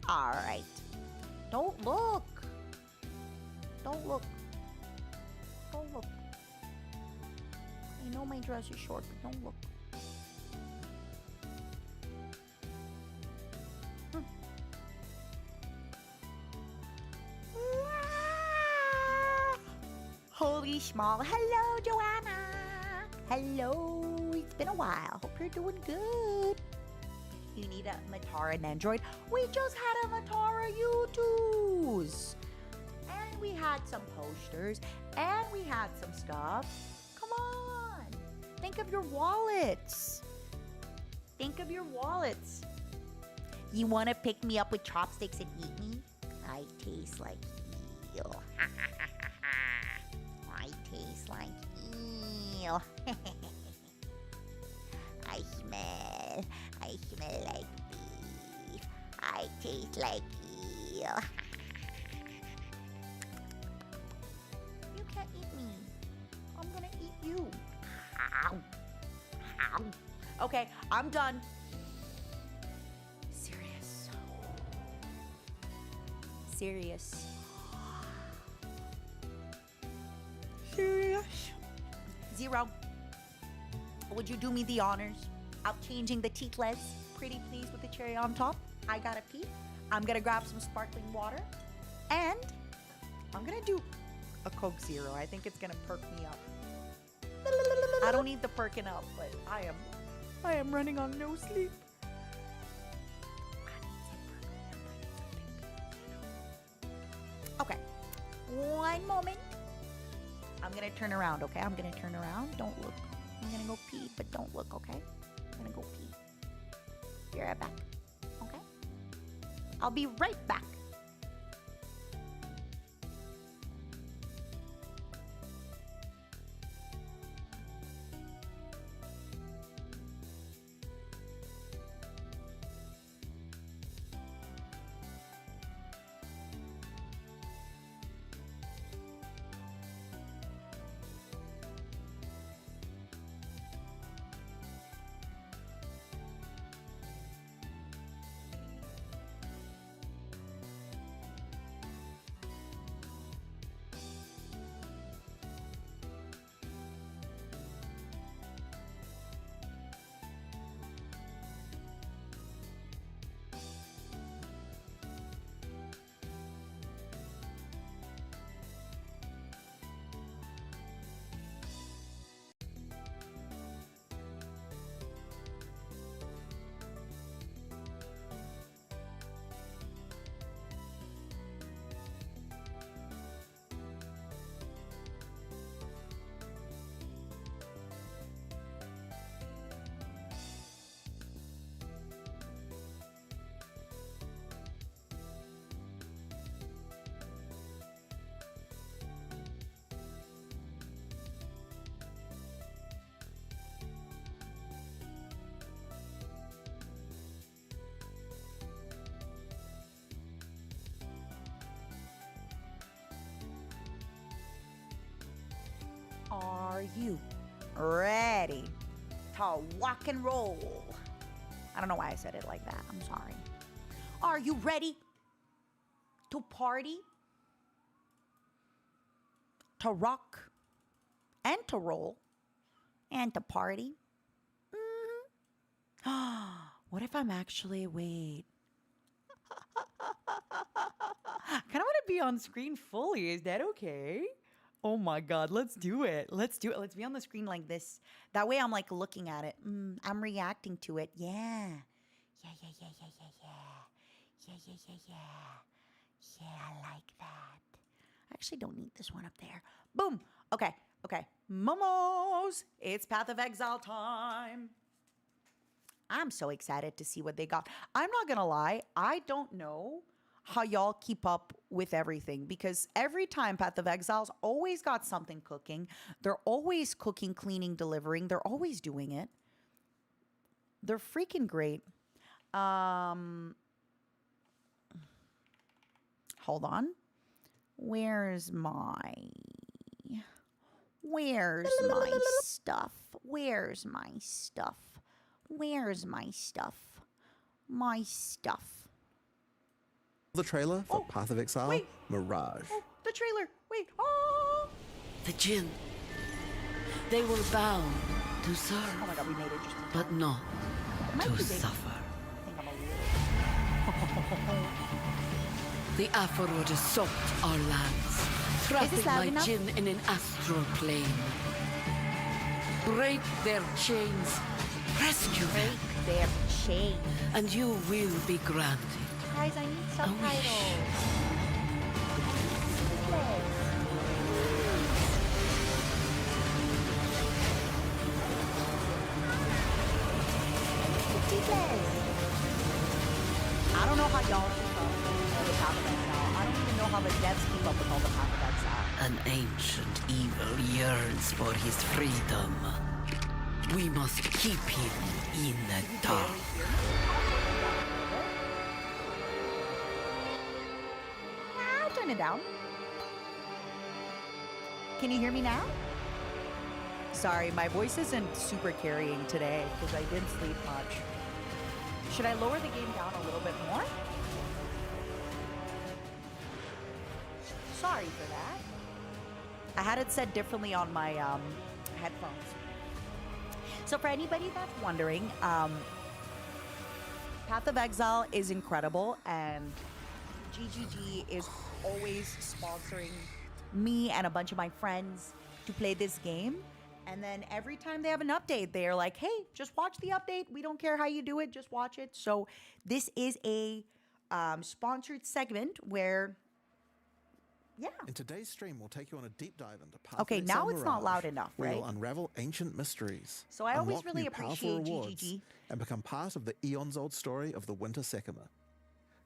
All right. Don't look. Don't look. Don't look. I know my dress is short, but don't look. Holy small. Hello, Joanna. Hello. It's been a while. Hope you're doing good. You need a Matara and Android. We just had a Matara U2s. some posters, and we had some stuff. Come on. Think of your wallets. Think of your wallets. You want to pick me up with chopsticks and eat me? I taste like eel. I taste like eel. I smell like beef. I taste like eel. You can't eat me. I'm gonna eat you. Ow. Ow. Okay, I'm done. Serious. Zero. Would you do me the honors of changing the teatless? Pretty please with the cherry on top. I gotta pee. I'm gonna grab some sparkling water. And I'm gonna do a Coke Zero. I think it's gonna perk me up. I don't need the perking up, but I am running on no sleep. Okay, one moment. I'm gonna turn around, okay? I'm gonna turn around. Don't look. I'm gonna go pee, but don't look, okay? I'm gonna go pee. Be right back, okay? I'll be right back. Are you ready to walk and roll? I don't know why I said it like that. I'm sorry. Are you ready to party, to rock, and to roll, and to party? What if I'm actually, wait. I kind of want to be on screen fully. Is that okay? Oh my God, let's do it. Let's do it. Let's be on the screen like this. That way I'm like looking at it. I'm reacting to it. Yeah. Yeah. Yeah, I like that. I actually don't need this one up there. Boom. Okay. Momos. It's Path of Exile time. I'm so excited to see what they got. I'm not going to lie. I don't know how y'all keep up with everything, because every time Path of Exile's always got something cooking. They're always cooking, cleaning, delivering. They're always doing it. They're freaking great. Hold on. Where's my stuff? Where's my stuff? My stuff. The trailer for Path of Exile, wait. Mirage. Oh, the trailer. Wait. Oh. The Jinn. They were bound to serve, Oh my God, we made it just in time. but not Might to be big. suffer. I think I'm a little. The Aphrodite assault our lands, trapping loud my enough? Jinn in an astral plane. Break their chains, rescue them, Their chain. and you will be granted Guys, I need a subtitles. wish. An ancient evil yearns for his freedom. We must keep him in the dark. I'll turn it down. Can you hear me now? Sorry, my voice isn't super carrying today because I didn't sleep much. Should I lower the game down a little bit more? Sorry for that. I had it set differently on my headphones. So for anybody that's wondering, Path of Exile is incredible, and GGG is always sponsoring me and a bunch of my friends to play this game. And then every time they have an update, they're like, hey, just watch the update. We don't care how you do it, just watch it. So this is a sponsored segment where, yeah. In today's stream, we'll take you on a deep dive into Path Okay, of Exile now it's not Mirage, loud enough, where right? you'll unravel ancient mysteries. So I always unlock really new powerful appreciate rewards, GGG. and become part of the eons-old story of the Winter Sekima.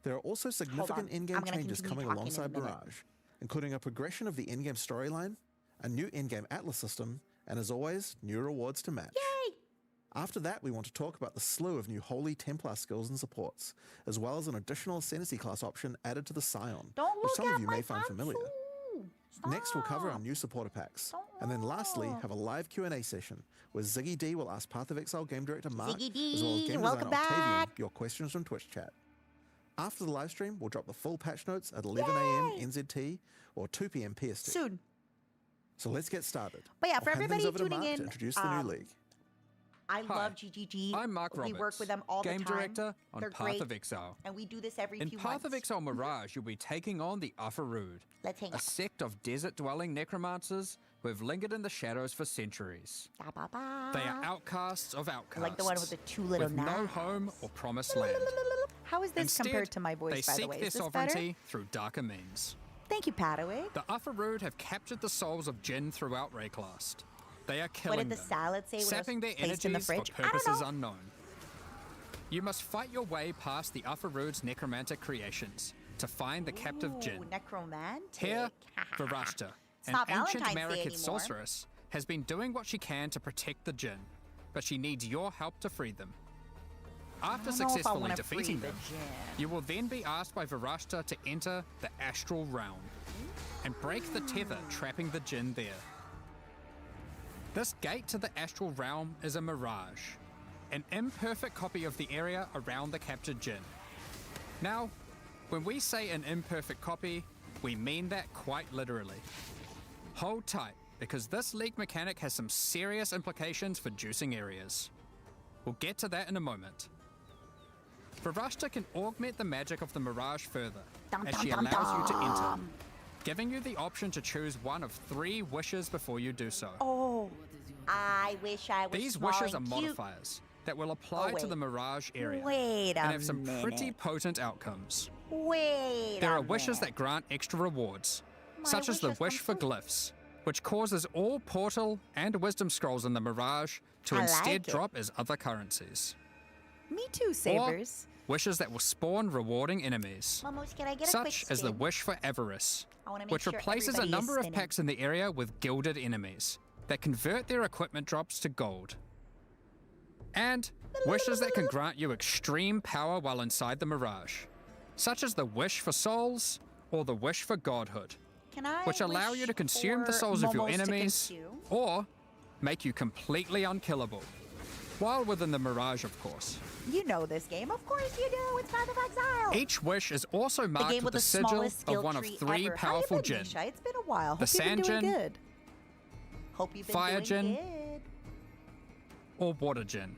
There are also significant in-game I'm gonna changes continue coming talking in a alongside minute. Mirage, including a progression of the in-game storyline, a new in-game atlas system, and as always, new rewards to match. Yay! After that, we want to talk about the slew of new Holy Templar skills and supports, as well as an additional Ascendancy class option added to the Scion, Don't which look some at of you my may find familiar. tattoo. Next, we'll cover our Stop. new supporter packs. Don't And then lastly, look. have a live Q&A session where Ziggy D will ask Path of Exile game director Mark, Ziggy as well as D, game welcome designer Octavian, back. your questions from Twitch chat. After the live stream, we'll drop the full patch notes at 11 a.m. Yay. NZT or 2 p.m. PST. Soon. So let's get started. But yeah, I'll for hand things everybody over to tuning Mark in, to introduce the new league. I Hi, love GGG. I'm Mark We Roberts, work with them all game the time. director on They're Path great, of Exile. and we do this every In few Path months. of Exile Mirage, you'll be taking on the Ufarood, Let's hang a out. sect of desert-dwelling necromancers who have lingered in the shadows for centuries. Ba, ba, ba. They are outcasts of outcasts. Like the one with the two little with no knives. home or promised land. How is this Instead, compared to my voice, they by the seek way? their Is this sovereignty better? through darker means. Thank you, Padaway. The Ufarood have captured the souls of Jinn throughout Rayclast. They are What killing did the them, salad say when it was sapping their placed in the energies for fridge? I don't purposes know. unknown. You must fight your way past the Ufarood's necromantic creations to find the captive Jinn. Ooh, necromantic. Here, Varashta, It's an not ancient Valentine's Day Marikid anymore. sorceress, has been doing what she can to protect the Jinn, but she needs your help to free them. After I don't know if I successfully wanna defeating free the them, Jinn. you will then be asked by Varashta to enter the Astral Realm and break the tether trapping the Jinn there. This gate to the Astral Realm is a mirage, an imperfect copy of the area around the captured Jinn. Now, when we say an imperfect copy, we mean that quite literally. Hold tight, because this leak mechanic has some serious implications for juicing areas. We'll get to that in a moment. Varashta can augment the magic of the Mirage further, Dum, as dum, she dum, allows you to enter, dum. giving you the option to choose one of 3 wishes before you do so. Oh, I wish I was These small wishes are and cute. modifiers that will apply to wait. the Mirage area Wait a and have some pretty minute. potent outcomes. Wait There a are wishes minute. that grant extra rewards, My such as the wishes wish for come true. glyphs, which causes all portal and wisdom scrolls in the Mirage to I instead like it. drop as other currencies. Me too, Sabers. Or wishes that will spawn rewarding enemies, Mamos, can I get a quick such as the spin? wish for avarice, I wanna make which sure replaces a everybody is number of spinning. packs in the area with gilded enemies that convert their equipment drops to gold. And wishes that can grant you extreme power while inside the Mirage, such as the wish for souls or the wish for godhood, Can I which allow you wish to consume the for souls of your Momos to enemies consume? or make you completely unkillable, while within the Mirage, of course. You know this game. Of course you do. It's Path of Exile. Each wish is also the marked game with with the the sigil smallest skill of one of tree 3 ever. powerful How you been, Jinn. Misha? It's been a while. The Hope you've been Sand doing Jinn, good. Hope you've been Fire doing Jinn, good. or Water Jinn.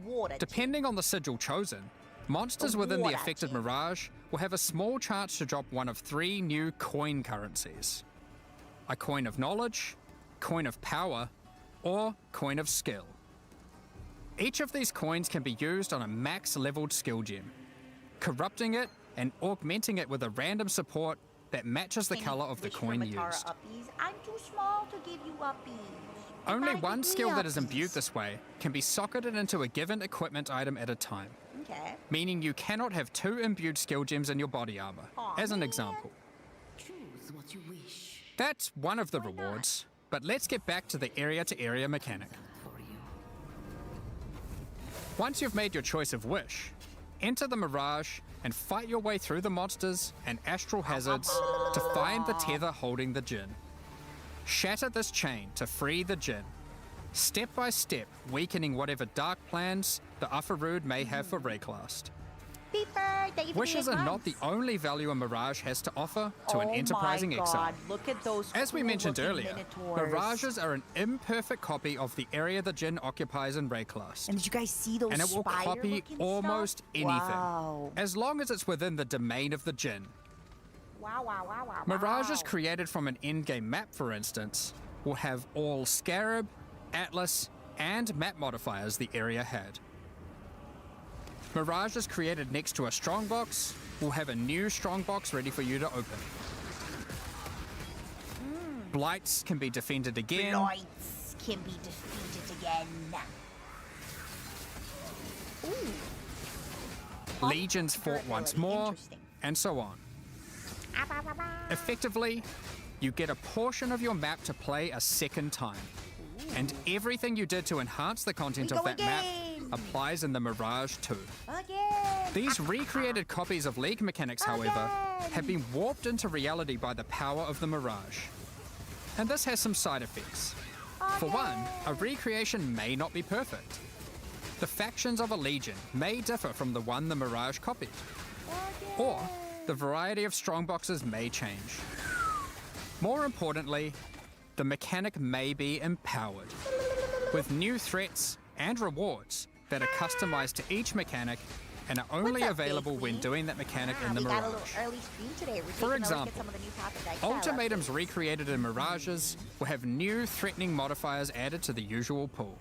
Water. Depending on the sigil chosen, monsters The within the water affected Jinn. Mirage will have a small chance to drop one of 3 new coin currencies: a coin of knowledge, coin of power, or coin of skill. Each of these coins can be used on a max leveled skill gem, corrupting it and augmenting it with a random support that matches the Can you color of the wish for coin Matara used. uppies? I'm too small to give you uppies. You Only gotta one give me skill that is uppies. imbued this way can be socketed into a given equipment item at a time, Okay. meaning you cannot have 2 imbued skill gems in your body armor, Aw, as an man. example. Choose what you wish. That's one of the rewards, but let's get back to the area-to-area mechanic. Once you've made your choice of wish, enter the Mirage and fight your way through the monsters and astral hazards to find the tether holding the Djinn. Shatter this chain to free the Djinn, step by step weakening whatever dark plans the Ufarud may have for Rayclast. Beeper, thank you for Wishes the are not months. the only value a Mirage has to offer to an enterprising Oh my exile. God, look at those As we mentioned cool-looking earlier, Minotaurs. Mirages are an imperfect copy of the area the Djinn occupies in Rayclast. And did you guys see those And it will copy spider-looking almost stuff? anything, Wow. as long as it's within the domain of the Djinn. Wow. Mirages created from an in-game map, for instance, will have all Scarab, Atlas, and map modifiers the area had. Mirages created next to a strongbox will have a new strongbox ready for you to open. Blights can be defended again. Blights can be defeated again. Ooh. Legions fought once more, Interesting. and so on. Effectively, you get a portion of your map to play a second time. And everything you did to enhance the content We of go that map again. applies in the Mirage too. Again. These recreated copies of League mechanics, however, have been warped into reality by the power of the Mirage. And this has some side effects. For one, a recreation may not be perfect. The factions of a Legion may differ from the one the Mirage copied. Or, the variety of strongboxes may change. More importantly, the mechanic may be empowered, with new threats and rewards that are customized to each mechanic and are only What's up, available Big when Queen? doing that mechanic in the We got a little Mirage. early stream today. We're For taking a look at example, some of the new topics. Exile Ultimatums updates. recreated in Mirages will have new threatening modifiers added to the usual pool.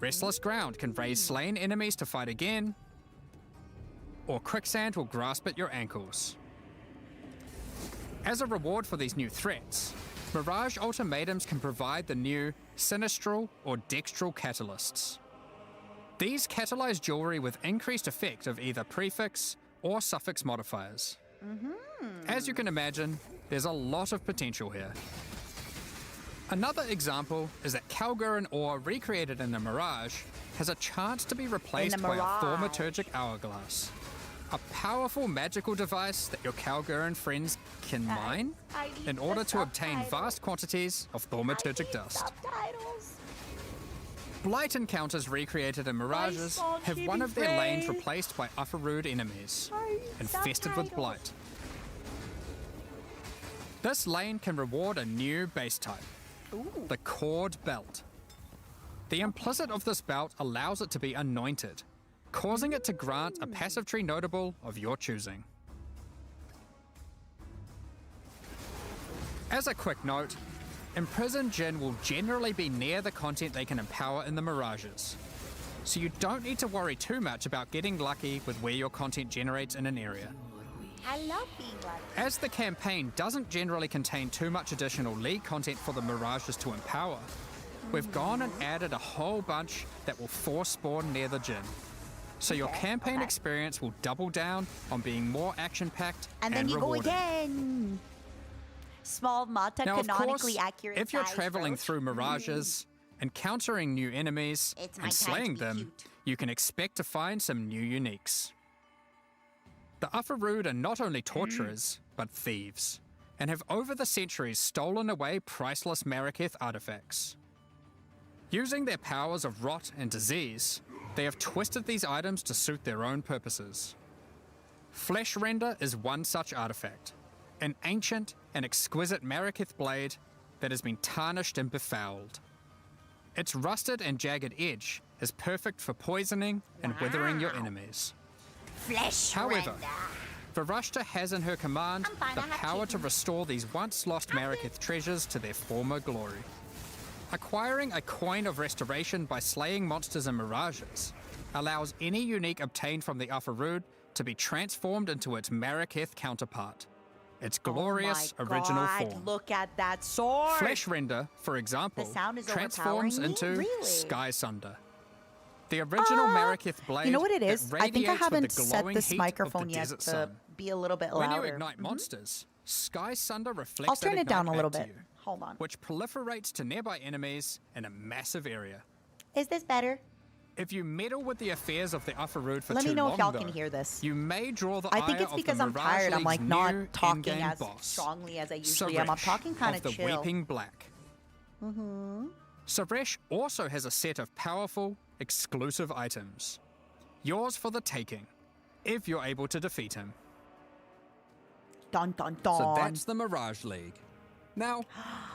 Restless Ground can raise slain enemies to fight again, or Quicksand will grasp at your ankles. As a reward for these new threats, Mirage Ultimatums can provide the new Sinistral or Dextral Catalysts. These catalyze jewelry with increased effect of either prefix or suffix modifiers. As you can imagine, there's a lot of potential here. Another example is that Kalgurin ore recreated in the Mirage has a chance to be replaced by a Mirage. Thaumaturgic Hourglass. A powerful magical device that your Kalgurin friends can mine I need in the order to obtain subtitles. vast quantities of Thaumaturgic dust. Subtitles. Blight encounters recreated in Mirages saw have Chibi one of their lanes Frey. replaced by Ufarud enemies, I need infested with subtitles. blight. This lane can reward a new base type, the Cord Belt. The implicit of this belt allows it to be anointed, causing it to grant a passive tree notable of your choosing. As a quick note, Imprisoned Djinn will generally be near the content they can empower in the Mirages, so you don't need to worry too much about getting lucky with where your content generates in an area. I love being like As the campaign doesn't generally contain too much additional League content for the Mirages to empower, we've gone and added a whole bunch that will force spawn near the Djinn. So your campaign experience will double down on being more action-packed And then you rewarding. go again. Small mata Now, of canonically course, accurate. if you're size traveling roach. through Mirages, encountering new enemies, It's my and time to slaying be them, cute. you can expect to find some new uniques. The Ufarud are not only torturers, but thieves, and have over the centuries stolen away priceless Marraketh artifacts. Using their powers of rot and disease, they have twisted these items to suit their own purposes. Flesh Render is one such artifact, an ancient and exquisite Marraketh blade that has been tarnished and befouled. Its rusted and jagged edge is perfect for poisoning and withering your enemies. Flesh However, render. Varashta has in her command I'm fine, the I have power to chicken. restore these once lost Marraketh treasures to their former glory. Acquiring a coin of restoration by slaying monsters in Mirages allows any unique obtained from the Ufarud to be transformed into its Marraketh counterpart, its glorious Oh my original God, form. Look at that sword. Flesh Render, for example, The sound is transforms overpowering me? into Really? Sky Sunder. The original Marraketh blade You know what it that is? I think I radiates with haven't the set glowing this heat of microphone the yet desert to sun. be a little bit When louder. you ignite monsters, Sky Sunder reflects I'll turn that it down ignite a little back to bit. you, Hold on. which proliferates to nearby enemies in a massive area. Is this better? If you meddle with the affairs of the Upper Road for Let too me know long, if y'all though, can hear this. you may draw the I think ire it's of because the I'm Mirage tired. I'm League's like new not talking endgame as boss, strongly as I usually am. I'm Suresh talking kind of the chill. Weeping Black. Suresh also has a set of powerful, exclusive items. Yours for the taking, if you're able to defeat him. Dun dun dun. So that's the Mirage League. Now,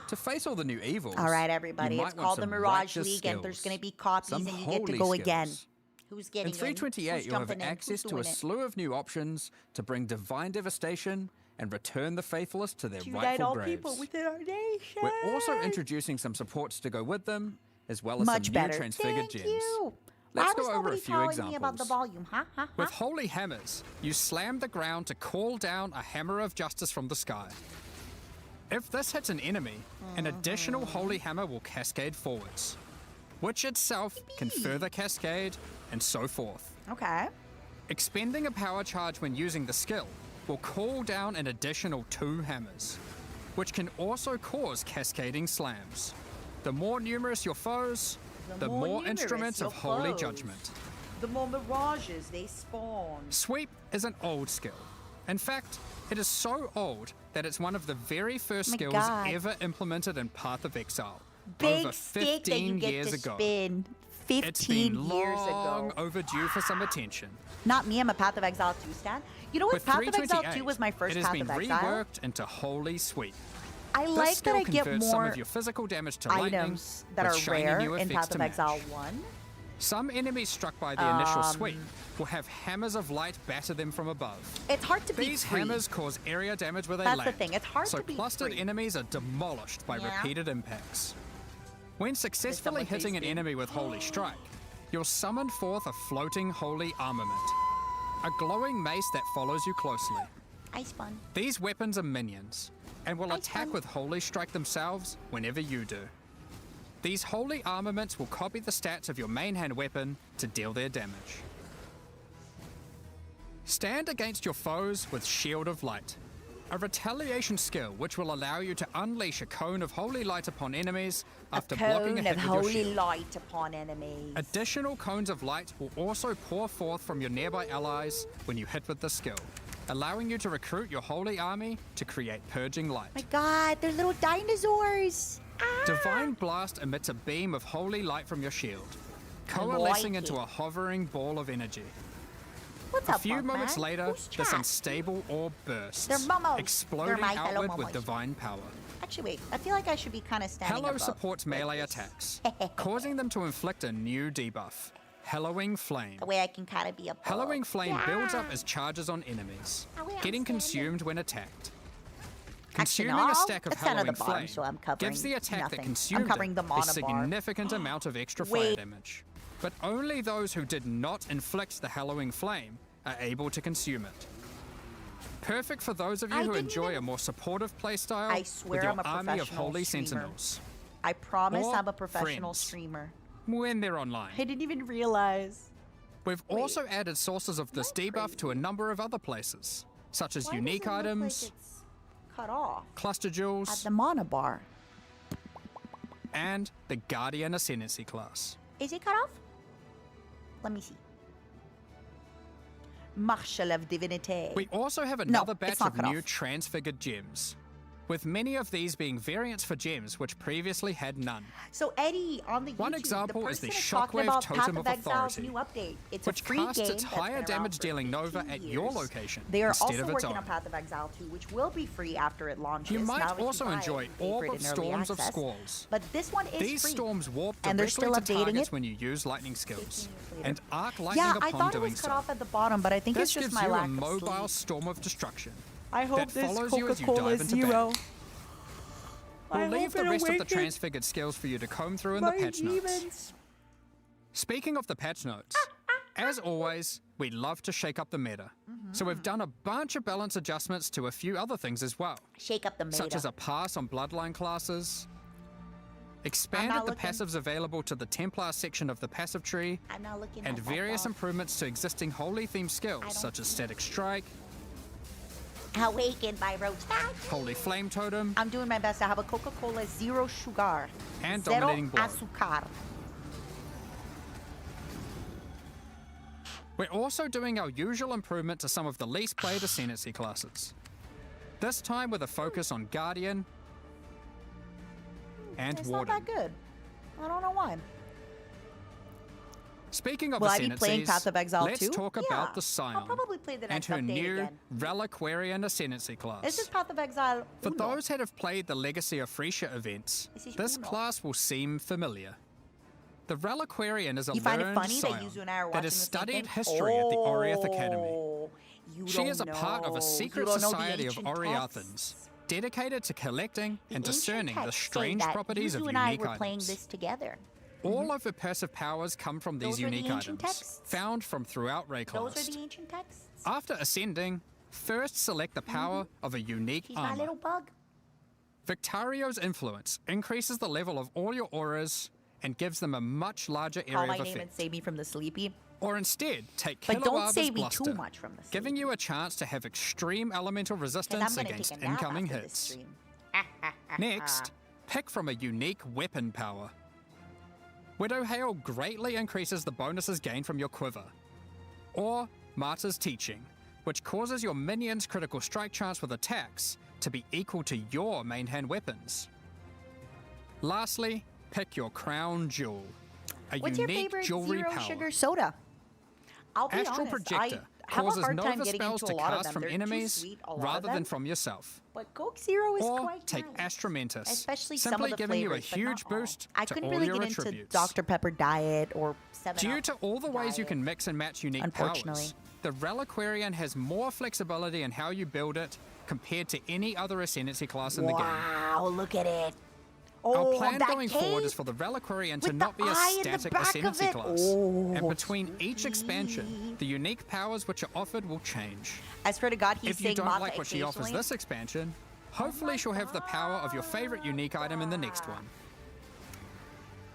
to face all the new evils, All right, everybody. you It's might want called the some Mirage righteous League, and there's skills, going to be copies, some and you get to holy go again. skills. Who's getting In 328, Who's you'll have jumping in? access Who's to a doing it? slew of new options to bring divine devastation and return the faithless to their To unite rightful all graves. people within our nation. We're also introducing some supports to go with them, as well as Much some better. new transfigured Thank gems. you. Let's Why go was over nobody a few telling examples. me about the volume? Huh? With holy hammers, you slam the ground to call down a hammer of justice from the sky. If this hits an enemy, an additional holy hammer will cascade forwards, which itself can further cascade, and so forth. Okay. Expending a power charge when using the skill will call down an additional 2 hammers, which can also cause cascading slams. The more numerous your foes, the more numerous instruments your of holy foes. judgment. The more mirages they spawn. Sweep is an old skill. In fact, it is so old that it's one of the very first My skills God. ever implemented in Path of Exile. Big over stick 15 that you get years to ago. spin. It's 15 been years long ago. overdue for some attention. Not me, I'm a Path of Exile 2 stan. You know what? With Path of Exile 2 328, was my first it has Path been of Exile. reworked into Holy Sweep. I This like that skill I get converts some more of your physical damage to lightning items that with are shiny rare new in effects Path to of match. Exile 1. Some enemies struck by the initial sweep will have hammers of light batter them from above. It's hard to beat These free. hammers cause area damage where they That's the land. thing, it's hard so to beat clustered free. enemies are demolished by Yeah. repeated impacts. When successfully someone hitting an face me? enemy with Holy Strike, you'll summon forth a floating holy armament, a glowing mace that follows you closely. I spun. These weapons are minions, and will I attack spun. with Holy Strike themselves whenever you do. These holy armaments will copy the stats of your main hand weapon to deal their damage. Stand against your foes with Shield of Light, a retaliation skill which will allow you to unleash a cone of holy light upon enemies after a blocking a cone hit of with your holy shield. light upon enemies. Additional cones of light will also pour forth from your nearby allies when you hit with the skill, allowing you to recruit your holy army to create purging light. My God, they're little dinosaurs. Ah! Divine Blast emits a beam of holy light from your shield, coalescing like into it. a hovering ball of energy. What's A up, few Bug moments Man? later, Who's this chat? unstable orb bursts, They're momos. exploding They're my fellow outward with momos. divine power. Actually, wait. I feel like I should be kind of standing Hello above supports like melee this. attacks, causing them to inflict a new debuff, Hellowing Flame. The way I can kind of be above. Hellowing Flame Yeah. builds up as charges on enemies, Oh, wait, I'm getting standing. consumed when attacked. Actually, Consuming no, a stack of it's down at Hellowing the bottom, Flame so I'm covering gives the attack nothing. that I'm consumed covering the it a mana bar. significant amount of extra fire Wait. damage. But only those who did not inflict the Hellowing Flame are able to consume it. Perfect for those of you I who didn't enjoy even- a more supportive playstyle I swear with your I'm a army of professional holy streamer. sentinels. I promise Or I'm a professional friends. streamer. When they're online. I didn't even realize. We've also added sources of this Am I debuff to a number of other places, such as Why unique does it look items, like it's cut off cluster at jewels, the mana bar? and the Guardian Ascendancy class. Is it cut off? Let me see. Marshal of Divinity. We also have another it's batch not of cut new off. transfigured gems, with many of these being variants for gems which previously had none, So Eddie on the One YouTube, example the is the person talking Shockwave about Totem Path of Exile's Authority, new update. It's which a free casts game its that's higher been around damage for dealing Nova 15 at your years. location They are instead also of its working own. on Path of Exile 2, which will be free after it launches. You might Now if also buy it, enjoy you pay for Orb it of in early Storms of access. Squalls. But this one is These free. storms warp And they're directly still to updating targets it when you use lightning skills, 15 years later. and arc lightning Yeah, I upon thought it doing was cut so. off at the bottom, but I think This it's just gives my you lack a of mobile sleep. storm of destruction I hope that this follows you as you Coca-Cola dive into Zero. battle. We'll leave the rest of the transfigured skills for you to comb through in the patch notes. Speaking of the patch notes, as always, we love to shake up the meta. So we've done a bunch of balance adjustments to a few other things as well, Shake up the meta. such as a pass on bloodline classes, expanded not the looking. passives available to the Templar section of the passive tree, I'm not looking and at that various dog. improvements to existing holy themed skills don't such as see Static Strike, Awakened by Roach. Holy Flame Totem, I'm doing my best. I have a Coca-Cola Zero Sugar. and Zero Dominating Blow. Azúcar. We're also doing our usual improvement to some of the least played Ascendancy classes. This time with a focus on Guardian and It's Warden. not that good. I don't know why. Speaking of Will I be playing Ascendancies, Path of Exile let's too? talk Yeah. about the Scion I'll probably play the and next her update new again. Reliquarian Ascendancy class. This is Path of Exile. For Uno. those that have played the Legacy of Freesia events, This is this Uno. class will seem familiar. The Reliquarian is a You find it learned funny that scion Yuzu and I are watching that has the same studied thing? history at the Oriath Academy. Oh, you She don't is a part of know. a secret You don't know the society of ancient Oriathans, texts. dedicated to collecting The and ancient discerning the texts say strange that properties of Yuzu and I unique were playing items. this together. All of her passive powers come from these Those are the unique ancient items, texts? found from throughout Those are Rayclast. the ancient texts. After ascending, first select the power of a unique He's my armor. little bug. Victario's influence increases the level of all your auras and gives them a much larger Call area my of name and effect. save me from the sleepy. Or instead, take But don't Kilowaba's save me Bluster, too much from the sleepy. giving you a chance to have extreme elemental 'Cause I'm resistance gonna against take a nap incoming after this hits. stream. Next, pick from a unique weapon power. Widow Hail greatly increases the bonuses gained from your quiver. Or Martyr's Teaching, which causes your minions' critical strike chance with attacks to be equal to your main hand weapons. Lastly, pick your crown jewel, a What's your unique favorite jewelry zero power. sugar soda? I'll be Astral honest, Projector I have a causes hard time Nova getting spells into to a lot of cast them. from They're too enemies sweet, a lot of rather than them. from yourself. But Coke Zero is Or quite take nice. Astromentus, Especially some simply of the giving you a flavors, but not huge all. boost I to couldn't all really your get into attributes. Dr. Pepper Diet or 7 Due to all the ways you can mix and match unique Unfortunately. powers, the Reliquarian has more flexibility in how you build it compared to any other Ascendancy class in the game. Wow, look at it. Our Oh, plan that going forward cave is for the Reliquarian to with not the be a eye in the static back of Ascendancy it. class. Oh, And between each expansion, the unique powers which are offered will change. I swear to God, he's If you saying don't Mata like what she offers occasionally. this expansion, hopefully she'll have the power of your favorite unique item in the next one.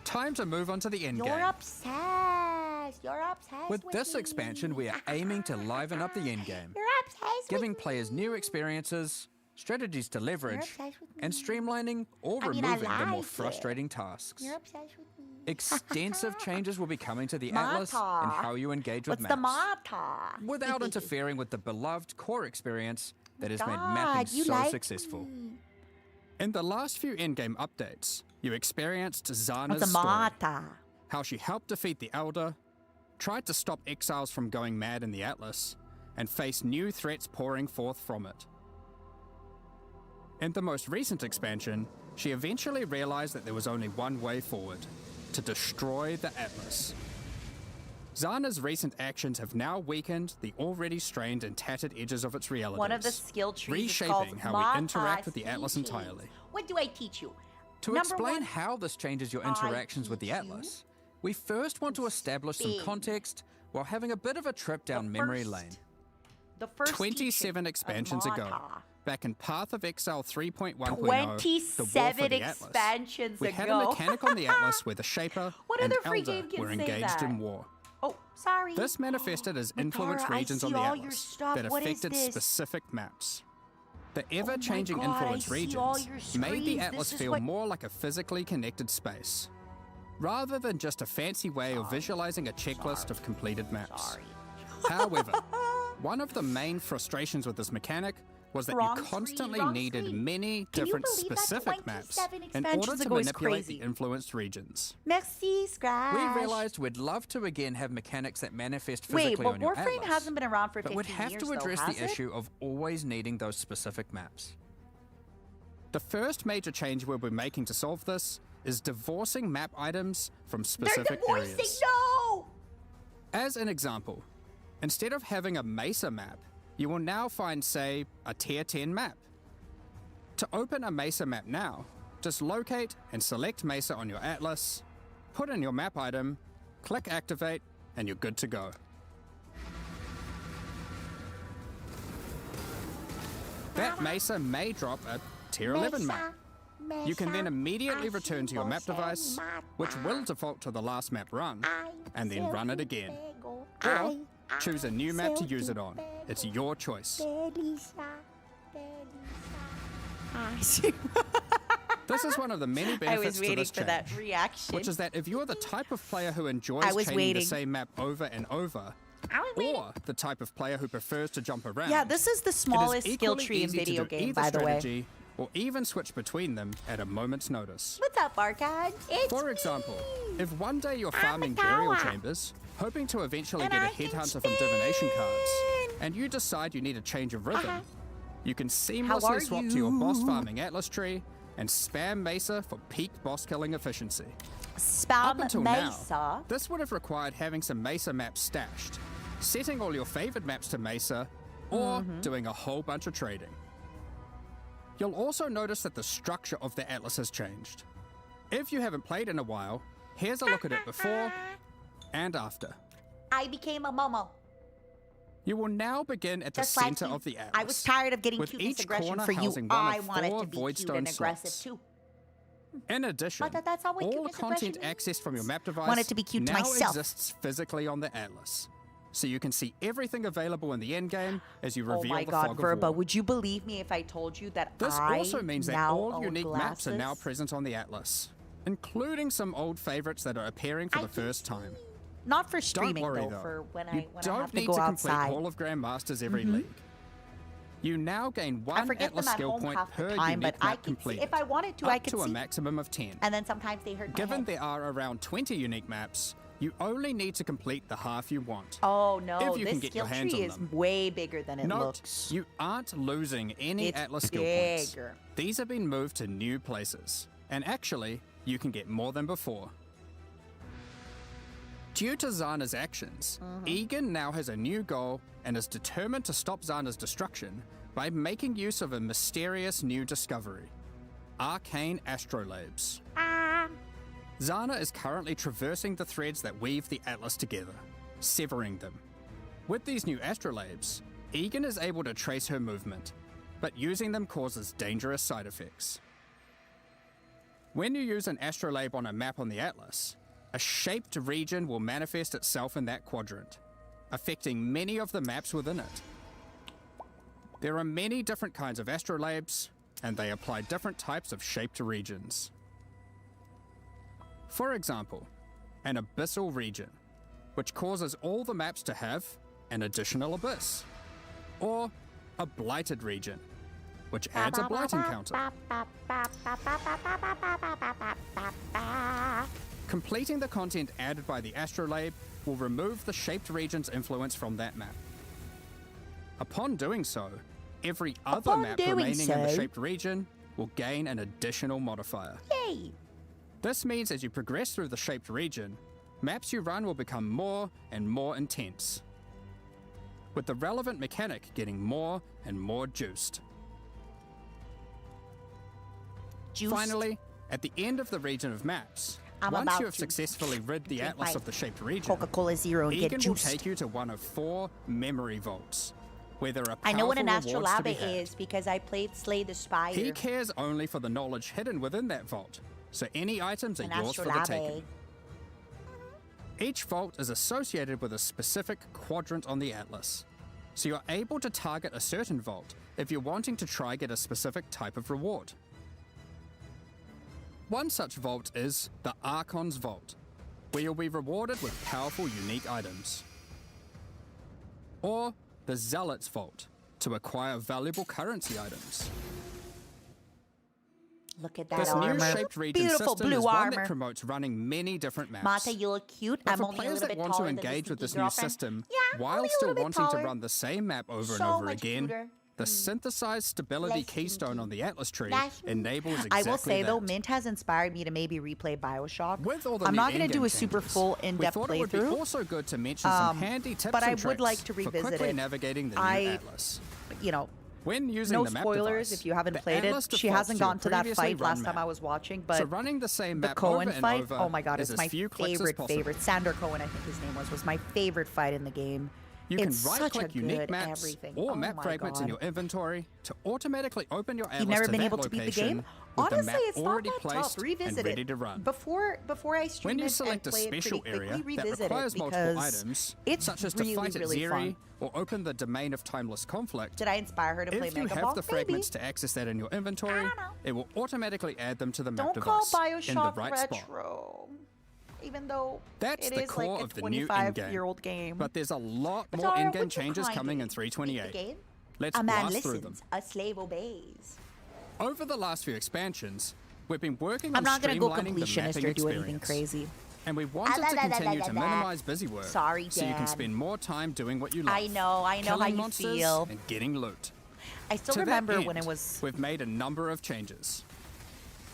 Time to move on to the end You're game. obsessed. You're obsessed With this me. expansion, we are aiming to liven up the endgame, You're obsessed giving with players new experiences, strategies to leverage, obsessed with and streamlining or I mean, I removing the more like it. frustrating tasks. You're obsessed with me. Extensive changes will be coming to the Atlas Mata. and how you engage with What's the maps, Mata? without interfering with the beloved core experience that has made God, mapping you so like successful. me. In the last few endgame updates, you experienced Zana's What's a story, Mata? how she helped defeat the Elder, tried to stop exiles from going mad in the Atlas, and faced new threats pouring forth from it. In the most recent expansion, she eventually realized that there was only one way forward: to destroy the Atlas. Zana's recent actions have now weakened the already strained and tattered edges of its realities, One of the skill trees is called reshaping how Mata we interact with the Atlas species. entirely. What do I teach you? To Number explain one, how this changes your I interactions with the teach you Atlas, we first want to establish some spin. context while having a bit of a trip down memory lane. The first 27 teaching expansions of ago, Mata. back in Path of Exile 3.1.0, the War for 27 the Atlas, expansions we ago. had a mechanic on the Atlas where the Shaper What and other free Elder game can were say engaged that? in war. Oh, sorry. This manifested as Madara, influence I regions see on the all your Atlas stuff. that What is affected this? specific maps. The ever-changing God, I influence see all regions your made the screens. Atlas This is feel what- more like a physically connected space, rather than just a fancy way of visualizing a checklist of completed maps. Sorry. However, one of the main frustrations with this mechanic was that Wrong you constantly screen, wrong needed screen. many Can you different believe that specific maps 27 in order expansions to ago is manipulate crazy. the influenced regions. Merci, Scratch. We realized we'd love to again have mechanics that manifest Wait, physically but on your Warframe Atlas, hasn't been around for 15 but would have years, to address though, has the it? issue of always needing those specific maps. The first major change we'll be making to solve this is divorcing map items from They're specific divorcing. areas. No! As an example, instead of having a Mesa map, you will now find, say, a Tier 10 map. To open a Mesa map now, just locate and select Mesa on your Atlas, put in your map item, click Activate, and you're good to go. That Mesa may drop a Tier 11 map. You can then immediately return to your map device, which will default to the last map run, and then run it again. Or choose a new map to use it on. It's your choice. This is one of the many I benefits was to waiting this for that change, reaction. which is that if you're the type of player who enjoys I was chaining waiting. the same map over and over, or the type of player who prefers to jump around, Yeah, this is the smallest it is skill equally tree in easy to video do game, either by the way. strategy, or even switch between them at a moment's notice. What's up, Arcad? It's For me. example, if one day you're I'm farming the burial tower. chambers, hoping to eventually And get a I can headhunter from divination cards, spin. and you decide you need a change of rhythm, Uh-huh. you can are seamlessly swap to your boss you? farming atlas tree and spam Mesa for peak boss killing efficiency. Up Spam until Mesa. now, this would have required having some Mesa maps stashed, setting all your favored maps to Mesa, or doing a whole bunch of trading. You'll also notice that the structure of the atlas has changed. If you haven't played in a while, here's a look at it before and after. I became a momo. You will now begin at the Just like center you. of the atlas. I was tired of getting with cuteness each aggression corner for you. housing one I of wanted 4 to be cute voidstone and aggressive slots. too. In addition, But that's not what all cuteness content aggression accessed from your map device Wanted to be cute to now myself. exists physically on the atlas. So you can see everything available in the endgame as you reveal Oh my the god, fog Verba, of war. would you believe me if I told you that This I also means that now all own unique maps are now glasses? present on the atlas, including some old favorites that are appearing for the first time. Not for Don't streaming worry though, though, for when you I don't have to need go to complete outside. Hall of Grandmasters every league. You now gain I one forget atlas them at skill home point half the per time, unique but I map can see, completed, if I wanted to, up I could to a see. maximum of 10. And then sometimes they hurt my Given head. there are around 20 unique maps, you only need to complete the half you want. Oh no, if you this can get skill your hands tree on is them. way bigger than it Note, looks. you aren't losing any It's atlas skill points. bigger. These have been moved to new places, and actually, you can get more than before. Due to Zana's actions, Egan now has a new goal and is determined to stop Zana's destruction by making use of a mysterious new discovery: arcane astrolabes. Zana is currently traversing the threads that weave the atlas together, severing them. With these new astrolabes, Egan is able to trace her movement, but using them causes dangerous side effects. When you use an astrolabe on a map on the atlas, a shaped region will manifest itself in that quadrant, affecting many of the maps within it. There are many different kinds of astrolabes, and they apply different types of shaped regions. For example, an abyssal region, which causes all the maps to have an additional abyss. Or a blighted region, which adds a blighting counter. Completing the content added by the astrolabe will remove the shaped region's influence from that map. Upon doing so, every other Upon map doing remaining in the so- shaped region will gain an additional modifier. Yay! This means as you progress through the shaped region, maps you run will become more and more intense, with the relevant mechanic getting more and more juiced. Juiced. Finally, at the end of the region of maps, I'm once about you have to successfully rid the drink atlas my of the shaped region, Coca-Cola Zero and Egan get will juiced. take you to one of 4 memory vaults, where there are I know what an powerful rewards to be astrolabe had. is because I played Slay the Spire. He cares only for the knowledge hidden within that vault, so any items are An yours for the astrolabe. taking. Each vault is associated with a specific quadrant on the atlas, so you're able to target a certain vault if you're wanting to try get a specific type of reward. One such vault is the Archon's Vault, where you'll be rewarded with powerful unique items. Or the Zealot's Vault, to acquire valuable currency items. Look at that This armor. new shaped region Beautiful system blue is one armor. that promotes running many different maps. Mata, you look cute. But I'm for only a players little that bit want to taller than engage the with this sneaky new girlfriend. system, Yeah, while only a still little bit wanting to taller. run the same map over and So over much again, cuter. the synthesized stability Less keystone sneaky. on the Atlas tree Less sneaky. enables exactly I will say though, that. Mint has inspired me to maybe replay Bioshock. With all the I'm new not going to in-game do a super changes, full we in-depth thought it would be playthrough, also good to mention some handy tips but I and would tricks like to for revisit quickly it. navigating the I- new Atlas. you know, When using no the map spoilers device, if you haven't the played Atlas it. She defaults hasn't to your gone to that previously fight run last time map. I was watching, So but running the same the map Cohen over and fight, over oh my god, is it's as my few clicks as favorite possible. Sander Cohen, I think his name was my favorite fight in the game. You can It's such a right-click unique good maps everything. or Oh map my fragments in God. your inventory to automatically open your atlas You've never to been that able to beat the location game? with Honestly, the map it's not already that placed tough. Revisit and ready it. to run. Before I stream When you it select and a play it special pretty area quickly, that revisit requires it multiple because items, it's such as really, to fight at really Zeri fun. or open the domain of timeless conflict, Did I inspire her to play if you Mega have Ball? the fragments to access that in your inventory, don't know. it will automatically add them to the map Don't call device in the Bioshock right spot. retro. Even though That's it the is core like a of the new 25-year-old game. But there's a lot But more Zara, in-game would you changes coming in kindly 328. beat the game? Let's A man blast through them. listens, a slave obeys. Over the last few expansions, we've been working I'm on not gonna go streamlining the completionist mapping or do anything experience. crazy. And we wanted to continue to minimize busy work Sorry, so you can Dad. spend more time doing what you love. I know how killing you monsters feel. and getting loot. I still To that remember when end, it was. We've made a number of changes.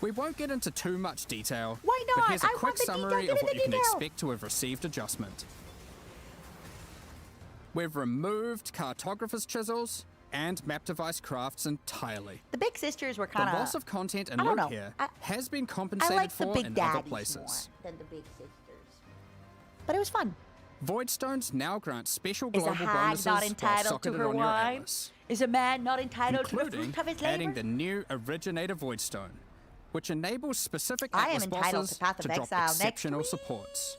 We won't get into too much detail, Why but not? here's a I quick want the detail. summary Give of me what the you can detail. expect to have received adjustment. We've removed cartographer's chisels and map device crafts entirely. The big sisters were The kind loss of content and I don't loot know. here I- has been I compensated like the for big in daddies other places. more than the big sisters. But it was fun. Voidstones now grant special Is a global hag bonuses not while entitled to socketed her on your wine? atlas, Is a man not entitled to the including fruit of his adding labor? the new Originator Voidstone, which enables specific I am atlas entitled bosses to Path of to drop Exile next exceptional week. supports.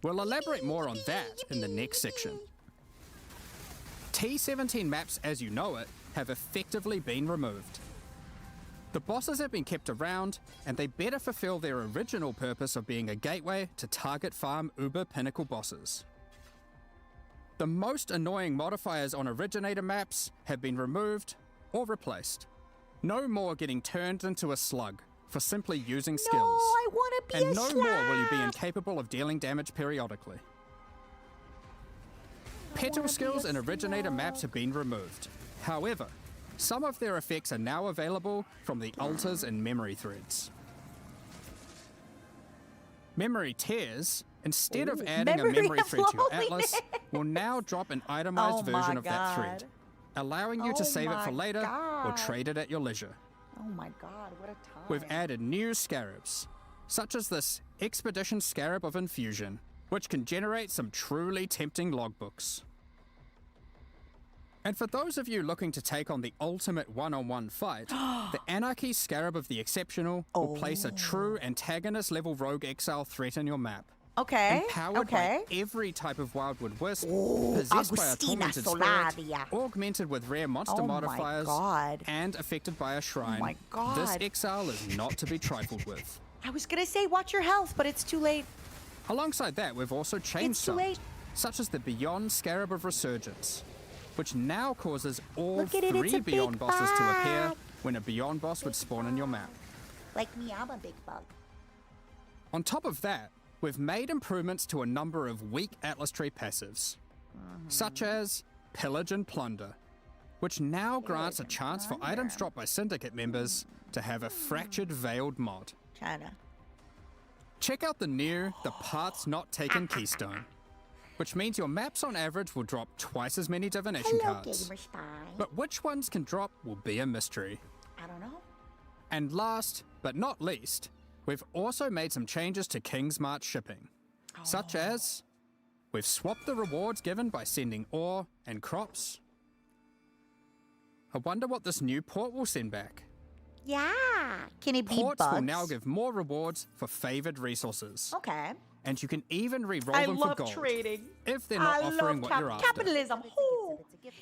We'll elaborate more on that in the next section. T17 maps as you know it have effectively been removed. The bosses have been kept around, and they better fulfill their original purpose of being a gateway to target farm uber pinnacle bosses. The most annoying modifiers on Originator maps have been removed or replaced. No more getting turned into a slug for simply using No, skills. I want to be And a no slab. more will you be incapable of dealing damage periodically. Petal skills in Originator maps have been removed. However, some of their effects are now available from the altars and memory threads. Memory tears, instead of adding a Memory memory of thread to your loneliness. atlas, will now drop an itemized Oh version my of that thread, God. allowing you to Oh save it for my later or God. trade it at your leisure. Oh my god, what a time. We've added new scarabs, such as this Expedition Scarab of Infusion, which can generate some truly tempting logbooks. And for those of you looking to take on the ultimate one-on-one fight, the Anarchy Scarab of the Exceptional will place a true antagonist-level rogue exile threat in your map. Okay, Empowered okay. by every type of wildwood wisp, possessed by a Agustina tormented spirit, Solaria. augmented with rare monster Oh my modifiers, God. and affected by a shrine. my This God. exile is not to be trifled with. I was gonna say watch your health, but it's too late. Alongside that, we've also changed It's too some, late. such as the Beyond Scarab of Resurgence, which now causes all Look at it, it's three a big Beyond bosses to appear bug. when a Beyond boss would spawn in your map. Like me, I'm a big bug. On top of that, we've made improvements to a number of weak Atlas Tree passives, such as Pillage and Plunder, which now grants a chance for items dropped by Syndicate members to have a Fractured Veiled mod. China. Check out the new The Paths Not Taken Keystone, which means your maps on average will drop twice as many divination cards. Spy. But which ones can drop will be a mystery. I don't know. And last, but not least, we've also made some changes to King's March shipping, such as we've swapped the rewards given by sending ore and crops. I wonder what this new port will send back. Yeah. Can it be Ports bugs? will now give more rewards for favored resources, Okay. and you can even re-roll I them love for gold trading. if they're not I offering love what you're after. capitalism. Ooh.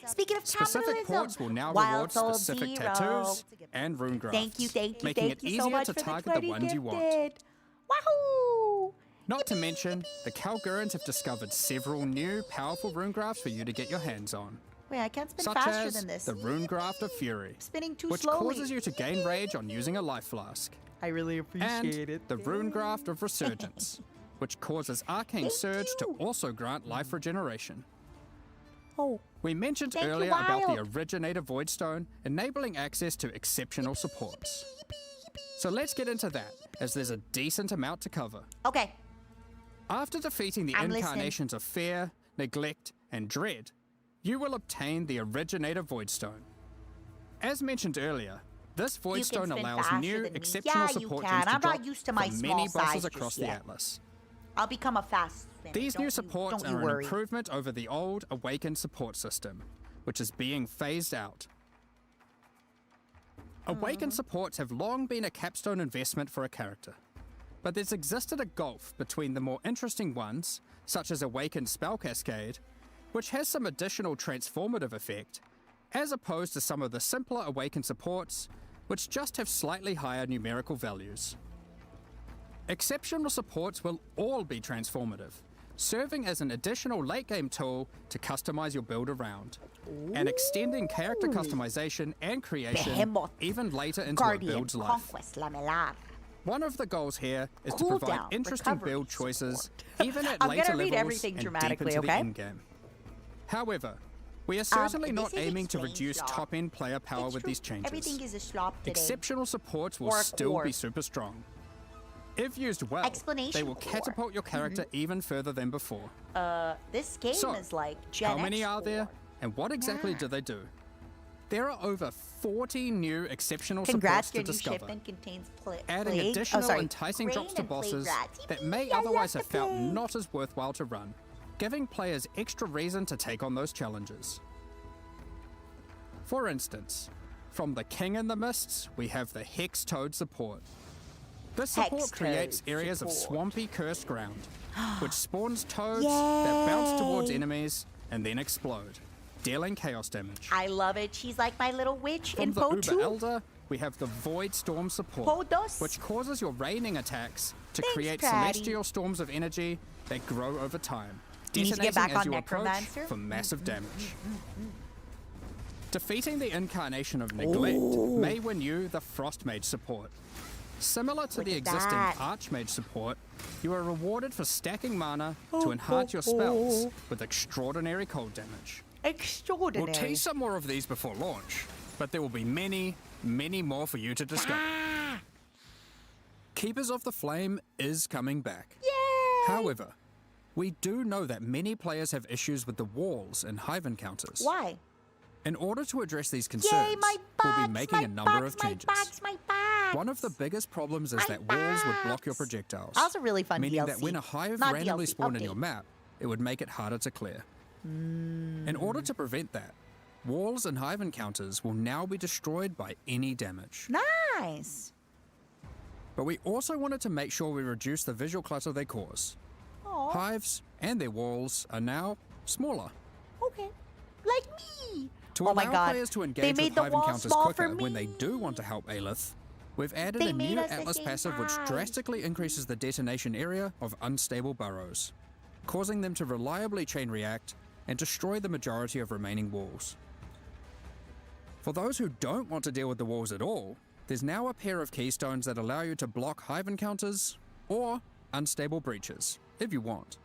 Speaking of Specific capitalism, ports will now Wild reward Soul specific Zero. tattoos and rune grafts, Thank you, making it thank you easier so much to for target the the 20 ones you want. gifted. Wahoo! Not to mention, the Kalgurans have discovered several new, powerful rune grafts for you to get your hands on, Wait, I can't spin such faster as than this. the Rune Graft of Fury, Spinning too which slowly. causes you to gain rage on using a life flask, I really appreciate and the Rune Graft of Resurgence, which causes Arcane Thank Surge to you. also grant life regeneration. Oh, We mentioned Thank you, earlier about the Wild. Originator Voidstone enabling access to exceptional supports. So let's get into that, as there's a decent amount to cover. okay. After defeating the I'm listening. incarnations of Fear, Neglect, and Dread, you will obtain the Originator Voidstone. As mentioned earlier, this You can Voidstone spin allows faster new than me. exceptional Yeah, you support can. gems to I'm drop not used to my for small many bosses size across just the yet. Atlas. I'll become a fast spinner. These Don't new you- supports don't you are an worry. improvement over the old Awakened support system, which is being phased out. Awakened supports have long been a capstone investment for a character, but there's existed a gulf between the more interesting ones, such as Awakened Spell Cascade, which has some additional transformative effect, as opposed to some of the simpler Awakened supports, which just have slightly higher numerical values. Exceptional supports will all be transformative, serving as an additional late-game tool to customize your build around, and extending character customization and creation Behemoth. even later into Guardian, a build's life. Conquest, Lamellar. One of the goals here is to Cooldown, provide interesting recovery, build choices, support. even at I'm later gonna read levels everything and deep dramatically, into the okay? endgame. However, we are certainly this not is aiming to explained reduce slop. top-end player power It's with true. these changes. Everything is a slop today. Exceptional supports will Or a still core. be super strong. If used well, Explanation they will core. catapult your character even further than before. This game So, is like Gen how many X are there, core. and what exactly do they do? There are over 40 new exceptional Congrats, supports your to new discover, shipment contains adding plague. additional enticing Grain drops to and plague bosses rats. that Yippee, may I love otherwise the have felt plague. not as worthwhile to run, giving players extra reason to take on those challenges. For instance, from the King in the Mists, we have the Hex Toad support. This support Hex creates Toad areas of support. swampy cursed ground, which spawns toads that bounce towards Yay. enemies and then explode, dealing chaos damage. I love it. She's like my little witch From in the Poe Uber 2. Elder, we have the Void Storm support, Poe dos. which causes your raining attacks to Thanks, create Patty. celestial storms of energy that grow over time, You need to get detonating back as on you approach Necromancer? for massive damage. Defeating the Incarnation of Neglect may win you the Frost Mage support. Similar to Look the at existing that. Archmage support, you are rewarded for stacking mana to enhance your spells with extraordinary cold damage. Extraordinary. We'll tease some more of these before launch, but there will be many, many more for you to discover. Keepers of the Flame is coming back. Yay! However, we do know that many players have issues with the walls in Hive encounters. Why? In order to address these concerns, Yay, my bugs, we'll be making my a number bugs, of changes. My bugs, my bugs. One of the biggest problems is My that walls would block your bugs. projectiles. That was a really fun meaning DLC. that when a hive Not randomly DLC, spawned in your update. map, it would make it harder to clear. In order to prevent that, walls and hive encounters will now be destroyed by any damage. Nice. But we also wanted to make sure we reduce the visual clutter they cause. Aw, Hives and their walls are now smaller. okay. Like me. To Oh allow my God. players to They engage made with the hive wall encounters small for quicker when they me. do want to help Aelith, we've added They a made new us the Atlas same passive which size. drastically increases the detonation area of unstable burrows, causing them to reliably chain react and destroy the majority of remaining walls. For those who don't want to deal with the walls at all, there's now a pair of keystones that allow you to block hive encounters or unstable breaches, if you want.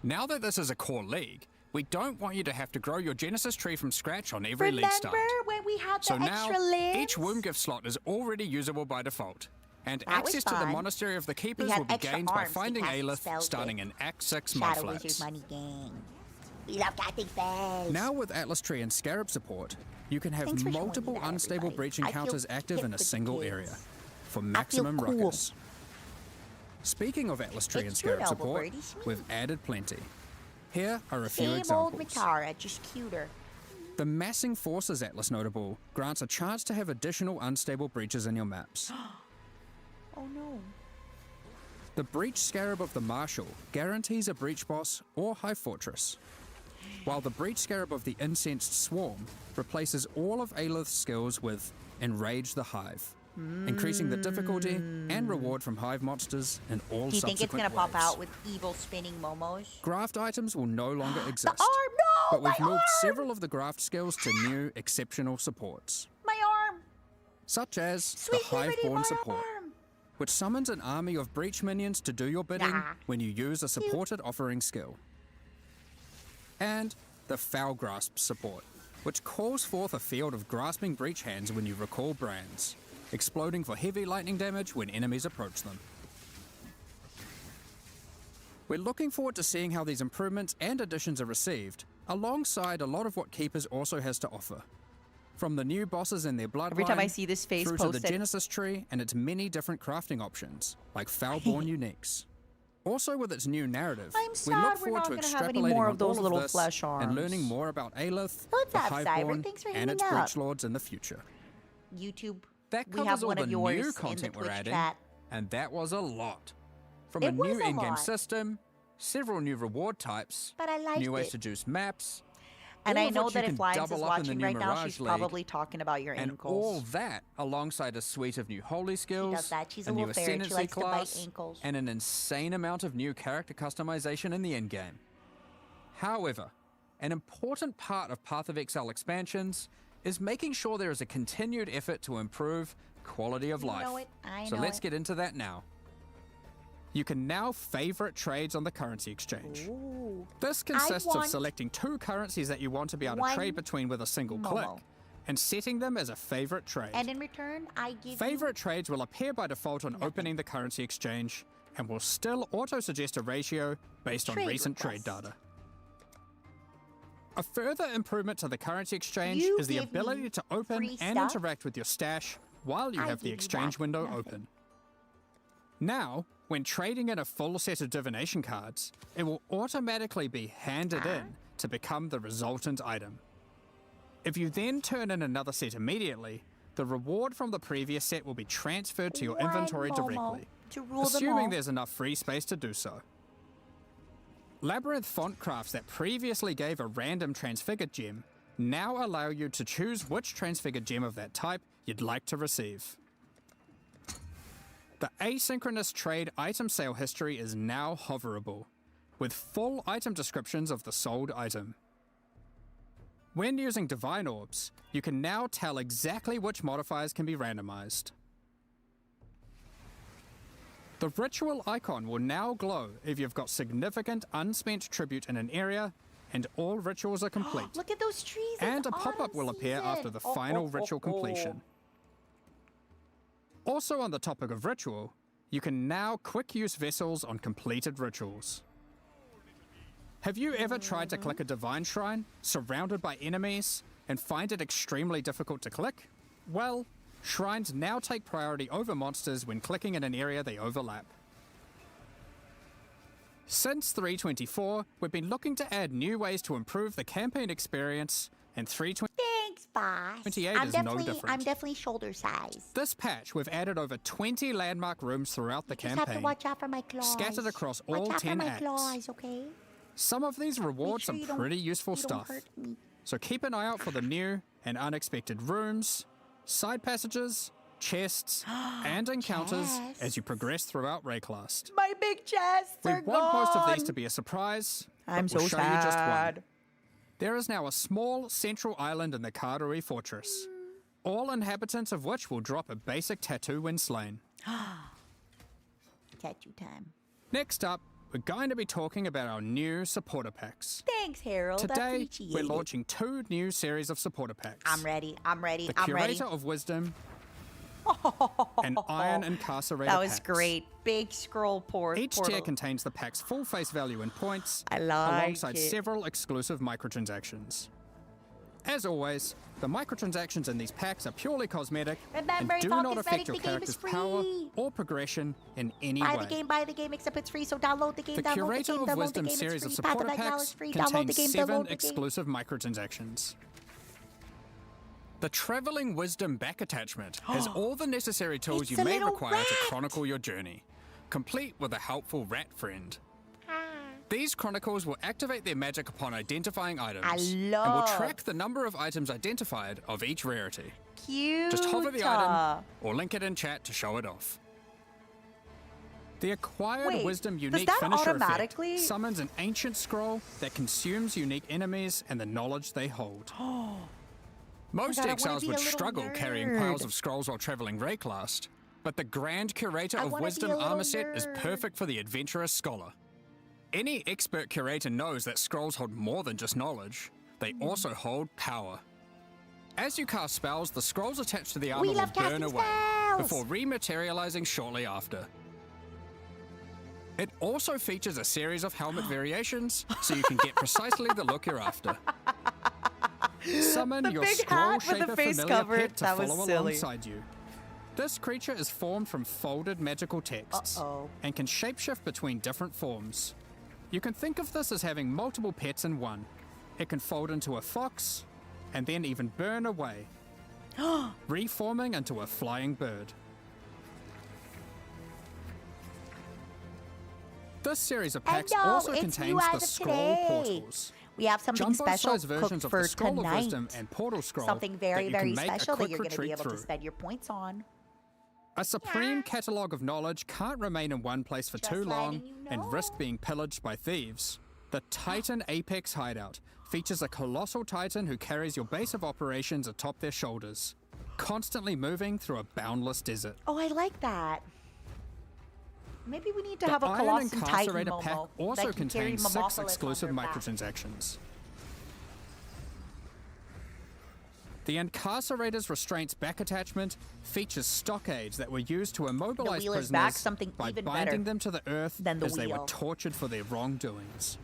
Now that this is a core league, we don't want you to have to grow your Genesis tree from scratch on every league start. Remember when we had the So now, extra limbs? each womb gift slot is already usable by default, and That was access to the fun. Monastery of the Keepers had will be extra gained by arms to finding cast Aelith spells starting with. in Act 6 Shadow Wizard Mudflats. money game. We love casting spells. Now with Atlas Tree and Scarab support, you can have Thanks for showing me multiple that, unstable everybody. breach I feel encounters active hip in a with the single kids. area, for maximum cool. ruckus. Speaking of Atlas Tree and It's true, Scarab Noble support, Birdie, sweet. we've added plenty. Here are a few Same old examples. Matara, just cuter. The Massing Forces Atlas notable grants a chance to have additional unstable breaches in your maps. Oh no. The Breach Scarab of the Marshal guarantees a breach boss or high fortress, while the Breach Scarab of the Incensed Swarm replaces all of Aelith's skills with Enrage the Hive, increasing the difficulty and reward from Hive monsters in all Do you think it's subsequent gonna pop waves. out with evil spinning momos? Graft items will no longer The exist, arm, no! but we've my moved arm! several of the graft skills to new exceptional supports, My arm! such as Sweet the liberty, Hiveborn my support, arm! which summons an army of breach minions to do your bidding Nah. when you use a supported offering skill. And the Foul Grasp support, which calls forth a field of grasping breach hands when you recall brands, exploding for heavy lightning damage when enemies approach them. We're looking forward to seeing how these improvements and additions are received, alongside a lot of what Keepers also has to offer. From the new bosses and their bloodline, Every time I see this face through to the posted. Genesis tree and its many different crafting options, like Foulborn Uniques. Also with its new narrative, I'm we sad look we're forward not to gonna have any extrapolating more on of those all little this flesh and arms. learning more about Aelith, What's the up, Cyber? Hiveborn, Thanks for and hanging its out. Breach Lords in the future. YouTube. That We have covers all one the of yours new in content the we're Twitch adding, chat. and that was a lot. From It a was new a in-game lot. system, several new reward types, But I liked new ways it. to juice maps, And all I of know which that you if can Lions is double up in the watching new right now, Mirage she's League, probably talking about your and ankles. all that alongside a suite of new holy skills, does that. She's a a new little ferret. She ascendancy likes to bite class, ankles. and an insane amount of new character customization in the endgame. However, an important part of Path of Exile expansions is making sure there is a continued effort to improve quality of life. know it. I So know let's it. get into that now. You can now favorite trades on the currency exchange. Ooh. This consists of want selecting 2 currencies that you want to be able to one trade between with a single click, Momo. and setting them as a favorite trade. And in return, I give Favorite trades will appear by default on opening the currency exchange and will still auto-suggest a ratio based on Trade recent request. trade data. A further improvement to the currency exchange You is the give ability me to open free and stuff. interact with your stash while you I have the give you exchange back window nothing. open. Now, when trading in a full set of divination cards, it will automatically be handed in to become the resultant item. If you then turn in another set immediately, the reward from the previous set will be transferred to your One inventory Momo directly, to rule them assuming all. there's enough free space to do so. Labyrinth font crafts that previously gave a random transfigured gem now allow you to choose which transfigured gem of that type you'd like to receive. The asynchronous trade item sale history is now hoverable, with full item descriptions of the sold item. When using Divine Orbs, you can now tell exactly which modifiers can be randomized. The ritual icon will now glow if you've got significant unspent tribute in an area and all rituals are complete. Look at those trees. And it's a pop-up autumn will appear after season. the final ritual completion. Also on the topic of ritual, you can now quick use vessels on completed rituals. Have you ever tried to click a divine shrine, surrounded by enemies, and find it extremely difficult to click? Well, shrines now take priority over monsters when clicking in an area they overlap. Since 3.24, we've been looking to add new ways to improve the campaign experience, and 3.28 Thanks, boss. 28 I'm is no definitely, different. I'm definitely shoulder size. This patch, we've added over 20 landmark rooms throughout the Just have to campaign, watch out for my claws. scattered across all watch out 10 for my acts. claws, okay? Some of these reward Make sure some you don't- pretty useful you don't stuff, hurt me. so keep an eye out for the new and unexpected rooms, side passages, chests, and encounters as you progress throughout Rayclast. My big chests We are want most of these gone. to be a surprise, I'm but we'll so show you just sad. one. There is now a small central island in the Karui Fortress, all inhabitants of which will drop a basic tattoo when slain. Tattoo time. Next up, we're going to be talking about our new supporter packs. Thanks, Harold. I Today, appreciate we're it. launching 2 new series of supporter packs. I'm ready. I'm ready. The I'm ready. Curator of Wisdom and Iron Incarcerator That was packs. great. Big scroll port. Each portal. tier contains the pack's full face value in points, I like alongside it. several exclusive microtransactions. As always, the microtransactions in these packs are purely cosmetic Remember, and do it's all not affect cosmetic, your the game is character's power free. or progression in any Buy way. the game, except it's free, so download the game, The download Curator the game, of download Wisdom the game, series of it's free. Path supporter of Exile packs is free, download the contains game, 7 download the game. exclusive microtransactions. The Traveling Wisdom back attachment has all the necessary tools It's you a may little require to rat. chronicle your journey, complete with a helpful rat friend. Ah. These chronicles will activate their magic upon identifying items I and will love- track the number of items identified of each rarity. Cute. Just hover the item or link it in chat to show it off. The acquired Wait, wisdom does unique that finisher automatically- effect summons an ancient scroll that consumes unique enemies and the knowledge they hold. Most God, I wanna exiles be would a little struggle carrying nerd. piles of scrolls while traveling Rayclast, but the Grand Curator I of wanna be Wisdom a little armor set is nerd. perfect for the adventurous scholar. Any expert curator knows that scrolls hold more than just knowledge, they Hmm. also hold power. As you cast spells, the scrolls attached to the armor We will love burn casting away spells! before rematerializing shortly after. It also features a series of helmet variations, so you can get precisely the look you're after. Summon The your big scroll hat with the shaper face familiar covered, pet to that was follow silly. alongside you. This creature is formed from folded magical texts Uh-oh. and can shapeshift between different forms. You can think of this as having multiple pets in one. It can fold into a fox and then even burn away. reforming into a flying bird. This series of packs Hello, also it's contains you the as of Scroll today. Portals. We have something special Jumbo-sized versions cooked of for the Scroll tonight. of Wisdom and Portal Scroll Something that very, you very can make a special that quick you're going to be retreat able to through. spend your points on. A supreme catalogue of knowledge can't remain in one place for Just too long letting you and know. risk being pillaged by thieves. The Titan Apex Hideout features a colossal titan who carries your base of operations atop their shoulders, constantly moving through a boundless desert. Oh, I like that. Maybe we need to The have a Iron Colossal Titan Incarcerator pack Momo also that can carry contains 6 Momopolis on exclusive their back. microtransactions. The Incarcerator's Restraints back attachment features stockades that were used to immobilize wheel is prisoners back, something by even binding better them to the earth than the as they were wheel. tortured for their wrongdoings.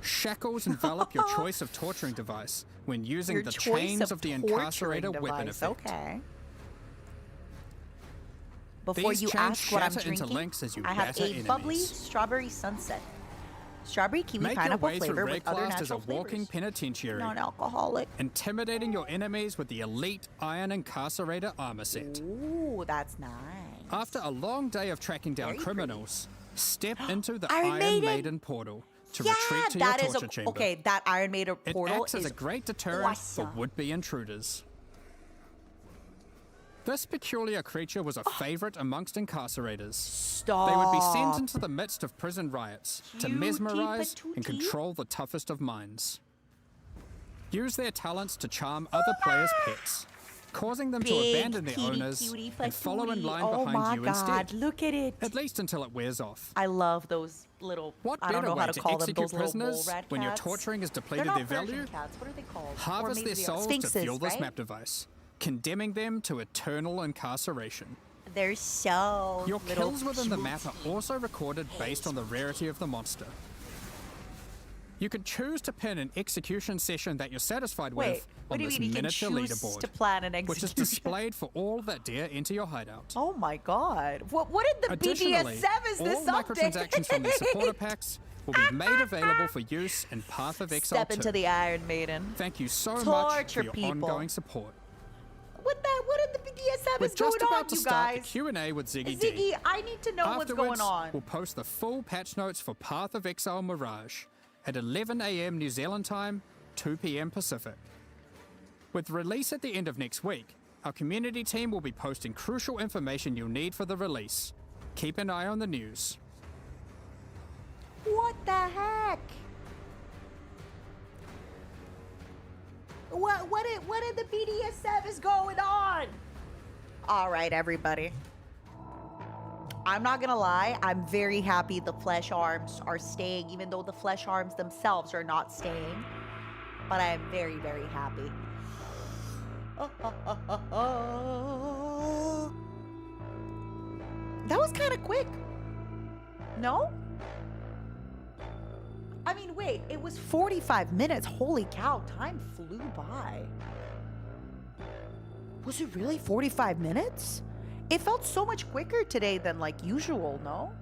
Shackles envelop your choice of torturing device when using Your the choice chains of the torturing Incarcerator weapon device. effect. Okay. Before These you chains ask what I'm shatter into drinking, links as you I have batter a bubbly enemies. strawberry sunset. Strawberry, kiwi, Make your pineapple way through flavor with other Redclast as a natural walking flavors. penitentiary, Non-alcoholic. intimidating your enemies with the elite Iron Incarcerator armor set. Ooh, that's nice. After a long day of tracking down Very criminals, step into the Iron Iron Maiden! Maiden portal to Yeah, retreat to that your is torture chamber. okay. That Iron Maiden It portal acts as is a great deterrent for awesome. would-be intruders. This peculiar creature was a favorite amongst incarcerators. Stop. They would be sent into the midst of prison riots to Cutie mesmerize and patootie. control the toughest of minds. Use their talents to charm other players' pets, causing them to Big abandon their kitty owners cutie and follow in patootie. line Oh behind my you God, instead. look at it. At least until it wears off. I love those little. What I don't better know way how to to call them. execute Those little mole prisoners rat when your cats. torturing has They're depleted not their Persian value? cats. What are they called? Or Harvest maybe their they are souls Sphinxes, to fuel this right? map device, condemning them to eternal incarceration. They're so Your little kills within the map are cutie. also recorded based on the rarity of the monster. You can choose to pin an execution session that you're satisfied Wait, with what on do you this mean you can miniature choose leaderboard, to plan an which is execution? displayed for all that dare enter your hideout. Oh my God! What did the Additionally, BDSM is all this microtransactions from the supporter update? packs will be made available for use in Path of Exile Step 2. into the Iron Maiden. Thank you so much Torture for your people. ongoing support. What did the BDSM We're is going just about on, to you start guys? the Q&A with Ziggy Ziggy, D. I need to know what's Afterwards, going on. we'll post the full patch notes for Path of Exile Mirage at 11 a.m. New Zealand time, 2 p.m. Pacific. With release at the end of next week, our community team will be posting crucial information you'll need for the release. Keep an eye on the news. What the heck? What did the BDSM is going on? All right, everybody. I'm not gonna lie, I'm very happy the flesh arms are staying, even though the flesh arms themselves are not staying. But I am very, very happy. That was kind of quick. No? I mean, wait, it was 45 minutes. Holy cow, time flew by. Was it really 45 minutes? It felt so much quicker today than like usual, no?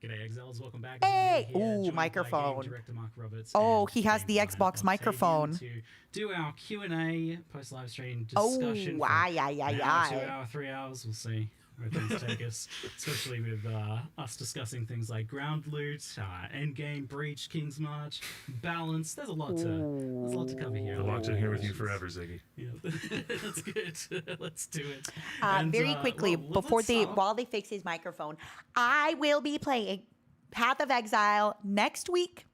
G'day Exiles, welcome back. Hey! Here, Ooh, joined by microphone. Game Director Mark Roberts Oh, and he has the Game Xbox Octavian microphone. to do our Q&A post-live stream Oh, discussion. for aye. an hour, 2 hour, 3 hours. We'll see where things take us, especially with us discussing things like ground loot, endgame, breach, King's March, balance. There's a lot to cover here. I locked in here with you forever, Ziggy. Yeah, that's good. Let's do it. Very quickly, well, while they fix his microphone, I will be playing Path of Exile next week.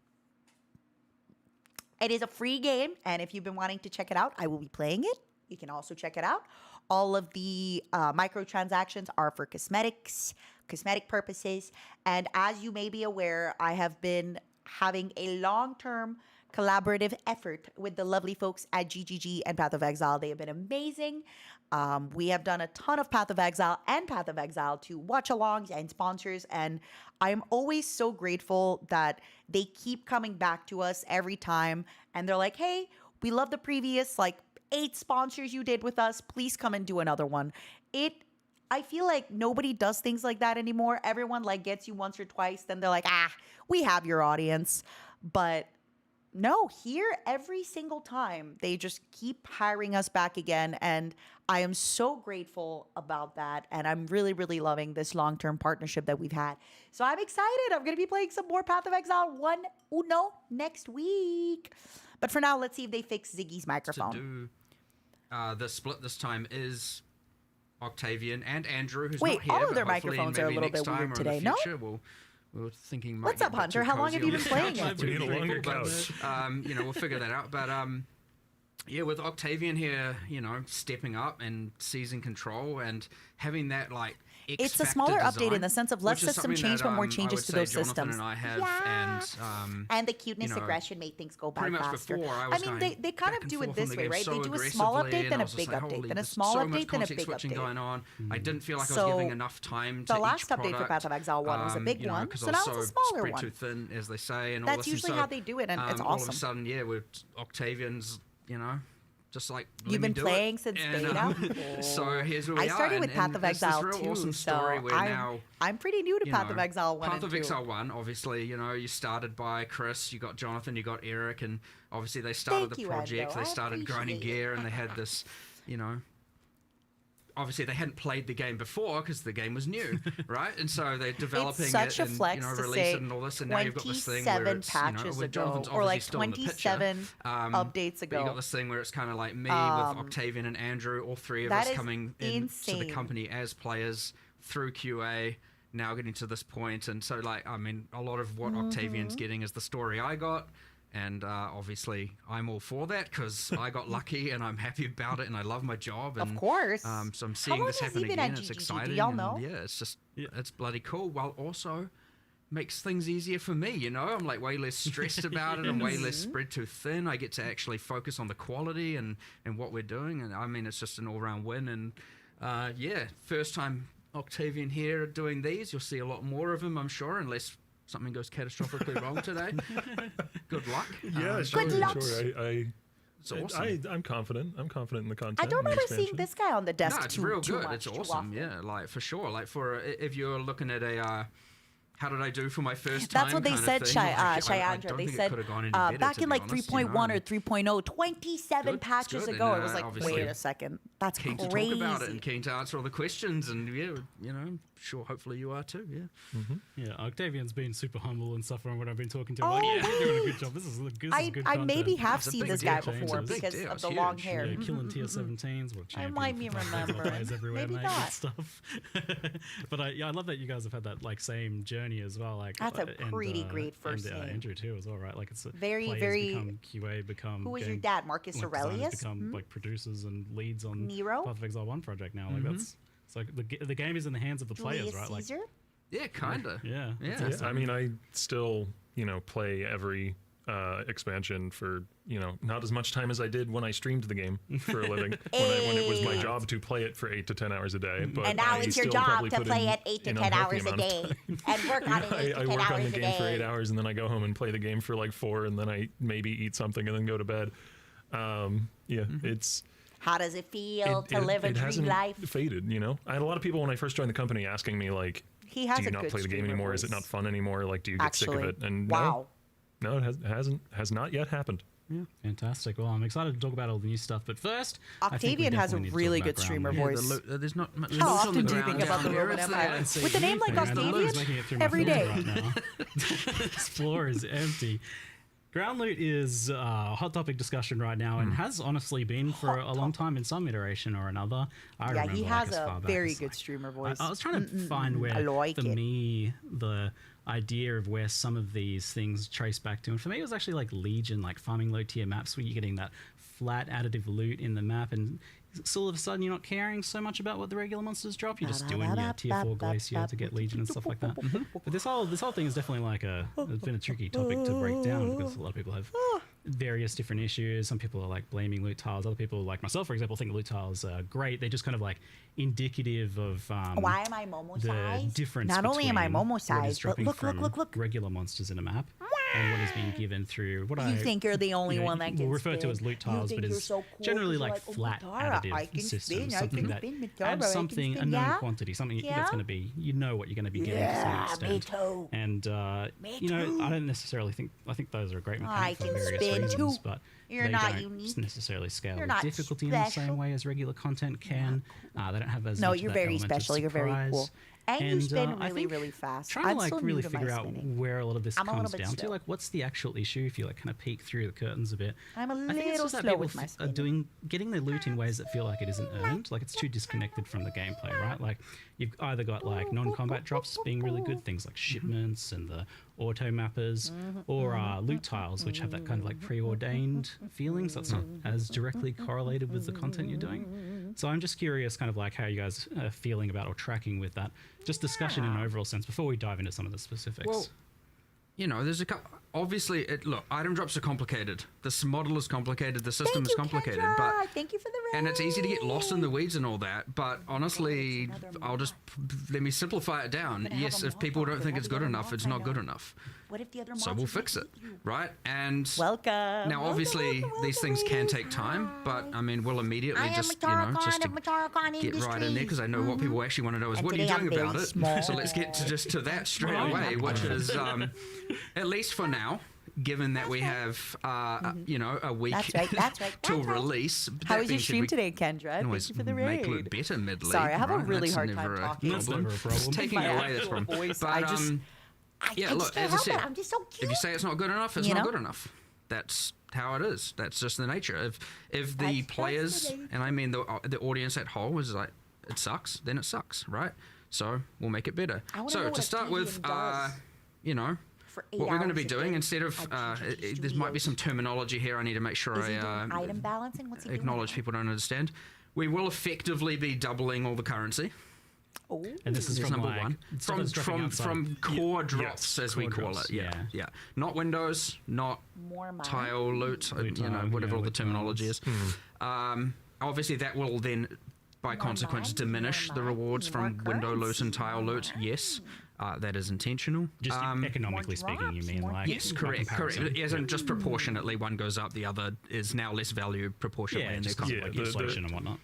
It is a free game, and if you've been wanting to check it out, I will be playing it. You can also check it out. All of the microtransactions are for cosmetic purposes, and as you may be aware, I have been having a long-term collaborative effort with the lovely folks at GGG and Path of Exile. They have been amazing. We have done a ton of Path of Exile and Path of Exile to watch-alongs and sponsors, and I'm always so grateful that they keep coming back to us every time, and they're like, hey, we love the previous 8 sponsors you did with us. Please come and do another one. It I feel like nobody does things like that anymore. Everyone like gets you once or twice, then they're like, we have your audience. But no, here every single time they just keep hiring us back again, and I am so grateful about that. And I'm really, really loving this long-term partnership that we've had. So I'm excited. I'm gonna be playing some more Path of Exile 1.1 next week. But for now, let's see if they fix Ziggy's microphone. To do the split this time is Octavian and Andrew, who's Wait, not here. all of but their hopefully microphones are a maybe little next bit weird time or in today, the no? future, we were thinking. What's up, Hunter? How long have you been playing it? It's been a longer we'll figure that out. But yeah, with Octavian here, stepping up and seizing control and having that like It's a smaller update in design, the sense of less which is system something change, that, but more I would changes to say those Jonathan systems. and I have, And the cuteness you know, aggression made things go by pretty much faster. before I I was mean, going they kind back of and do it forth this on the way, game right? so They do a small aggressively, update, and then I a was just big like, update, holy, then a there's small so much update, then a context big switching update. going on. I didn't feel like I So, was giving enough time to the last each update product, for Path of Exile 1 was a big one, 'cause so I now was it's a so smaller spread one. too thin, as they say, and all That's this. usually and so, how they do it, and it's all of a awesome. sudden, yeah, with Octavian's, just like let You've me been do playing it. since And, beta? So here's where we I are. started with and Path of it's this Exile real 2, awesome so story where now, I'm pretty new to Path of Exile 1 Path and of 2. Exile 1, obviously, you started by Chris, you got Jonathan, you got Eric, and obviously they started Thank the you, project, Endo. they I started grinding appreciate it. gear, and they had this, obviously they hadn't played the game before because the game was new, right? And so they're developing such it a and flex to release say it and all this, and now you've got this thing where 27 it's patches where ago, Jonathan's or like obviously still in the picture, 27 updates but ago. you got this thing where it's kind of like me with Octavian and Andrew, all three of That us is coming into the insane. company as players through QA, now getting to this point. And so, like, I mean, a lot of what Octavian's getting is the story I got. And obviously, I'm all for that because I got lucky and I'm happy about it and I love my job. And, Of course. So I'm How seeing long this has he happen been again. at It's GGG? Do exciting. y'all and know? yeah, it's just, it's bloody cool. While also makes things easier for me, I'm like way less stressed about it. I'm way less spread too thin. I get to actually focus on the quality and what we're doing. And I mean, it's just an all-round win. And yeah, first time Octavian here doing these. You'll see a lot more of him, I'm sure, unless something goes catastrophically wrong today. Good luck. Yeah, sure, Good luck. sure. It's awesome. I'm confident. I'm confident in the content. I don't and the remember seeing expansion. this guy on the desk No, it's too, real too good. much, It's too awesome. often. Yeah, like for sure. Like if you're looking at a how did I do for my first That's time what they kind of said, thing, like, I Cheyandra. don't They think it said could have gone any better, back to in be like honest, 3.1 or 3.0, 27 Good, patches it's good, ago. and, It was like, obviously wait a second. That's keen to crazy. talk about it and keen to answer all the questions, and yeah, I'm sure hopefully you are too. Yeah. Yeah, Octavian's been super humble and stuff when I've been talking to him. Like, yeah, you're doing a good job. This is good I content. maybe have It's a seen big this deal. guy Changes. before It's a big because deal. of It's the long huge. hair. Yeah, killing tier 17s. What I champion might be for remembering. players everywhere, Maybe mate, not. and stuff. But I love that you guys have had that like same journey as well. Like That's a pretty great first and, name. Andrew too as well, right? Like it's Very, players very- become QA, become Who was your game- dad? Marcus like, designers Aurelius? become like producers and leads on Nero? Path of Exile 1 project now. Like that's it's like the game is in the hands of the players, Julius right? Like Caesar? Yeah, kinda. yeah, Yeah. that's Yeah, I mean, I still, play every expansion for, not as much time as I did when I streamed the game for a living, when it was my job to play it for 8 to 10 hours a day. But And now I it's your still job probably to put play in it 8 to an 10 unhealthy hours a amount of day time. and work on it 8 to I 10 work on hours the a game for 8 day. hours, and then I go home and play the game for like 4, and then I maybe eat something and then go to bed. It's How does it feel to live a dream hasn't life? faded. I had a lot of people when I first joined the company asking me like, He has do you a not good play the game streamer anymore? Is it voice. not fun anymore? Like, do you get sick of Actually, it? And wow. no, it has not yet happened. Yeah, fantastic. Well, I'm excited to talk about all the new stuff, but first, I think we Octavian has a definitely need to talk really about good Ground streamer Loop. voice. There's not much. How loot on often the do you ground think about down the here, Roman is Empire? there? Let's see With a name like anything, and the loot's Octavian, making it through my every filter day. right now. This floor is empty. Ground loot is a hot topic discussion right now and has honestly been for a long time in some iteration or another. I Yeah, remember he like, has as far a back very as, good like, streamer voice. I was trying to find where, I like for it. me, the idea of where some of these things trace back to. And for me, it was actually like Legion, like farming low tier maps where you're getting that flat additive loot in the map and so all of a sudden you're not caring so much about what the regular monsters drop. You're just doing your tier 4 glacier to get Legion and stuff like that. But this whole thing is definitely like it's been a tricky topic to break down because a lot of people have various different issues. Some people are like blaming loot tiles. Other people, like myself, for example, think loot tiles are great. They're just kind of like indicative of Why am I Momo the sized? difference. Not only am I between Momo what is sized, but dropping look, from look. regular monsters in a map and what is being given through what You think you're the only one that we'll can refer to spin. as loot You tiles, think but you're is so cool generally 'cause you're like like, "Oh, flat Matara, I additive can systems, spin, I something can that spin, Matara, I adds can something, a spin, known yeah? quantity, something Yeah? that's going to be, you know what you're going to be getting to some Yeah, me extent. too. And you know, I don't necessarily think those are a great I mechanic for can various spin reasons, too. but You're they not don't unique. necessarily scale You're with not difficulty in the same special. way as regular content can. They don't have as No, much of you're that very element of special. You're very surprise. cool. And you spin I really, think really fast. Trying to I'm like still really new to my figure out spinning. where a lot of this I'm a little comes bit down to, slow. like what's the actual issue if you like kind of peek through the curtains a bit. I'm a I think it's little just that slow people with my are spinning. getting their loot in ways that feel like it isn't earned, like it's too disconnected from the gameplay, right? Like you've either got like non-combat drops being really good, things like shipments and the auto mappers, or loot tiles, which have that kind of like preordained feeling, so it's not as directly correlated with the content you're doing. So I'm just curious kind of like how you guys are feeling about or tracking with that, just discussion in an overall sense before we dive into some of the specifics. Well, you know, there's a couple. Obviously, look, item drops are complicated. This model is complicated. The system is complicated, but thank you for the and it's easy to get lost in the weeds and all that. But honestly, let me simplify it down. Yes, if people don't think it's good enough, it's not good enough. What if the other So we'll fix it, right? And Welcome. now, obviously, these things can take time, but I mean, we'll immediately just get right in there because I know what people actually want to know is And what are you today doing I'm about very it. small. So let's get to that straight away, which is at least for now. Given that we have, you know, a week That's right. till release. How that was your being said, stream we today, Kendra? can Thank always you for the make it raid. look better mid-league. Sorry, I have a right? really That's hard time never a talking. That's problem. never a problem. Taking My it away, that's actual a problem. voice, But I just- yeah, I look, just can't as I help it. said, I'm just so cute. if you say it's not good enough, it's You not know? good enough. That's how it is. That's just the nature. If the That's players, just the and I mean the audience at whole, is like, it sucks, then it sucks, right? So we'll make it better. I wanna know So what to a start with, deviant does. you know, For 8 what we're going to hours be a doing day. instead of there might be some terminology here I need to make sure Is he doing I item balancing? What's he doing? acknowledge people don't understand. We will effectively be doubling all the currency. Oh. And this is Is from number like, one stuff that's dropping outside from of- core Yes, drops as we core call drops, it. Yeah, not windows, not More money. tile loot, Loot you know, tile, whatever yeah, all the loot terminology is. tiles. Obviously, that will then, by consequence, money, diminish more the rewards money, from more window loot and currency, tile more loot. Yes, that is intentional. Just economically more speaking, you drops, mean more like Yes, by correct. comparison. As in just proportionately, one goes up, the other is now less value proportionately Yeah, in the just 'cause of, economy. like inflation and whatnot.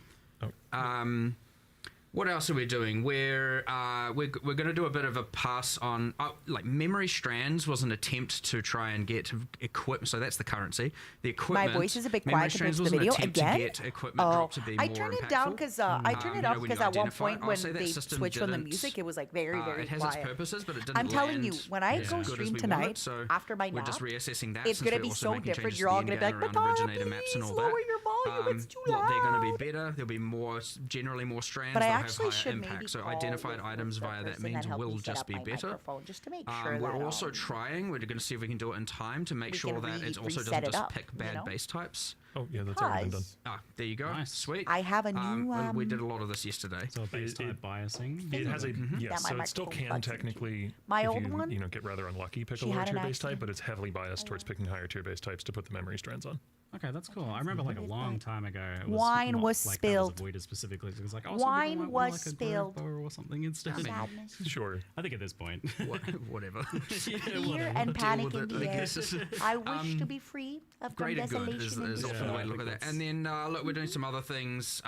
What else are we doing? We're going to do a bit of a pass on like memory strands was an attempt to try and get equipment. So that's the currency. The equipment. voice is a bit memory quiet compared strands to was the an video. attempt Again? to get equipment drop to be I more turned it down impactful. because I turned You it know, off when because you at one identify- point I'll when say that they system switched from the didn't, music, it was like very it has quiet. its purposes, but it didn't. I'm telling you, land when I as go good as stream we tonight wanted, so after my we're nap, just reassessing that. it's since gonna we're be also so making different. changes You're to all the gonna be like, in-game around Matara, originator maps and please all lower that. your volume. It's too Look, they're going to loud. be better. There'll be more, generally more strands. But I they'll actually have higher should maybe impact. So call identified with items the via that person means helped will me set just up be my better. microphone, just to make sure We're that, also trying. We're going to see if we can do it in time to make we sure can that it also reset doesn't it just up, pick you bad know? base types. Oh yeah, that's already been done. Because There you go. Nice. Sweet. I have a new and we did a lot of this yesterday. So base type biasing. It has a that yes, my so it still microphone can plugs into. technically, My if old you, one, you know, get rather unlucky, pick a she lower had an tier base type, accident. but it's heavily biased towards picking higher tier base types to put the memory strands on. Okay, that's cool. I remember like a long time ago. It was Wine not was like spilled. That was avoided specifically. It was like, oh, Wine some people might was want like a spilled. bow or something instead. sadness. Sure. I think at this point, Whatever. Fear and panic with in it, the I air. guess. I wish to be free of gun Greater good is desolation and often the way to Yeah, look I at think that. And then look, we're doing some other things.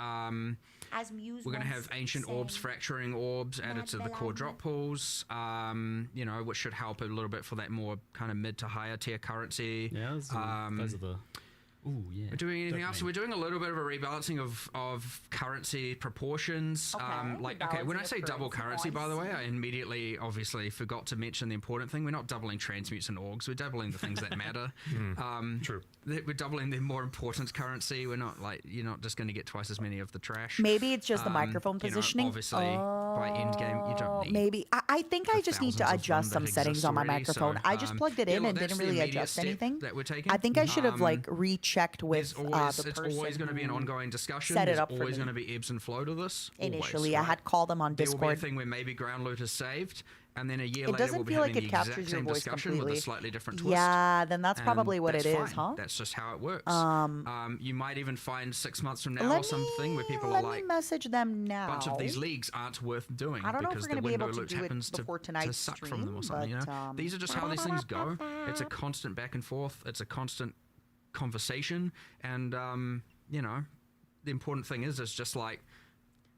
As Muse We're going to once have ancient orbs, sang, fracturing orbs added to the core drop pools, you know, which should help a little bit for that more kind of mid to higher tier currency. yeah, those are the. Ooh, yeah. We're doing anything else? So Dopamine. we're doing a little bit of a rebalancing of currency proportions. Okay, When I rebalancing say of double currency, currency, by the way, I I immediately obviously forgot to mention the important thing. We're not doubling transmutes and orgs. We're doubling the things that matter. True. We're doubling the more important currency. We're not like, you're not just going to get twice as many of the trash. Maybe it's just the microphone You know, positioning. obviously, by end game, you don't need Maybe. I think I just need to thousands of them adjust that some settings exist on my already, microphone. so, I just plugged it yeah, in look, and that's didn't the really immediate adjust step anything. that we're taking. I think I should have like rechecked with There's always, the it's person always going to be an who ongoing discussion. set it There's up for always me. going to be ebbs and flow to this. Initially, always, I right? had called them on There will be a Discord. thing where maybe ground loot is saved, and then a year It later doesn't we'll be feel like having it the captures exact your same voice discussion with completely. a slightly different twist. Yeah, then that's probably And what it that's is, fine. huh? That's just how it works. You might even find 6 months from now or Let something where people let are like, me message them now. a bunch of these leagues aren't worth doing I don't know if because we're the gonna be able window to loop do it happens before to tonight's suck stream, from them or something. You but, know, these are just how these things go. It's a constant back and forth. It's a constant conversation, and you know, the important thing is just like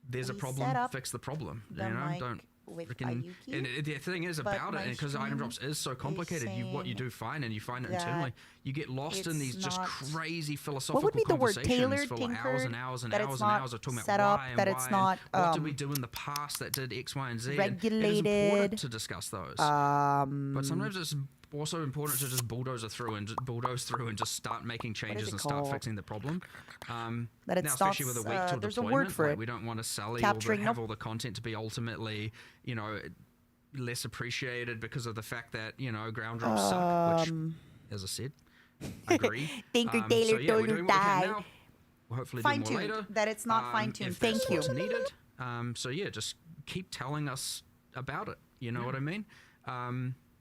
there's a We problem, set up fix the problem. the You know, mic don't with freaking. Ayuki, And the thing is but about it, my because item stream drops is so complicated. What you saying do find, and you find it that internally, you get lost in it's these just not- crazy philosophical What would be the word? conversations Tailored, for like hours and tinkered, hours and that hours it's and not hours of talking set about up, why and that why it's and not, what did we do in the past that did X, Y, and Z. And it is regulated, important to discuss those, but sometimes it's also important to just bulldoze through and just start making changes it and start called? fixing the problem. That it's now, not especially with a week till there's a deployment, word for like, it. we don't want to sally Capturing, or have nope. all the content to be ultimately, you know, less appreciated because of the fact that, you know, ground drops suck, which, as I said, I agree. Tinker, so Tailor, yeah, we're Toiler, doing what we can Die. now. We'll hopefully do more Fine-tuned, later. that it's not fine-tuned. If Thank that's you. what's needed. So yeah, just keep telling us about it. You know what I mean?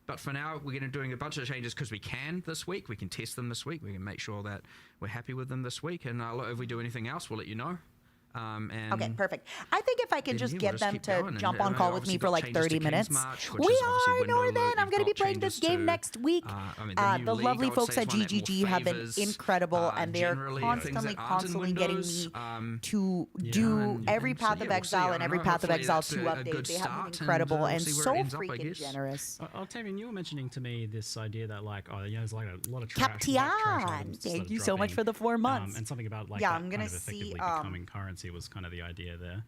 But for now, we're going to doing a bunch of changes because we can this week. We can test them this week. We can make sure that we're happy with them this week. And if we do anything else, we'll let you know. And Okay, perfect. I think if I could then, just yeah, get we'll them keep to going. And, jump on call with obviously me for got like changes 30 to minutes. King's March, We which is obviously are window Northern. loop. I'm You've going to be got playing this changes game to, next week. I mean, The new lovely league, I would folks say, at is one that more GGG have been favours, incredible, and they're generally constantly, things that aren't in constantly getting Windows. me to do and every so, Path yeah, of we'll Exile see. and I every don't know. Path of Hopefully Exile that's 2 a update. good They have been start, incredible we'll and see where so it ends up, I freaking guess. generous. Octavian, you were mentioning to me this idea that like, oh, you know, there's like a lot of trash, like, trash Captain, items that thank are you so much dropping. for the 4 months. And something about like Yeah, that I'm gonna kind of effectively see, becoming currency was kind of the idea there.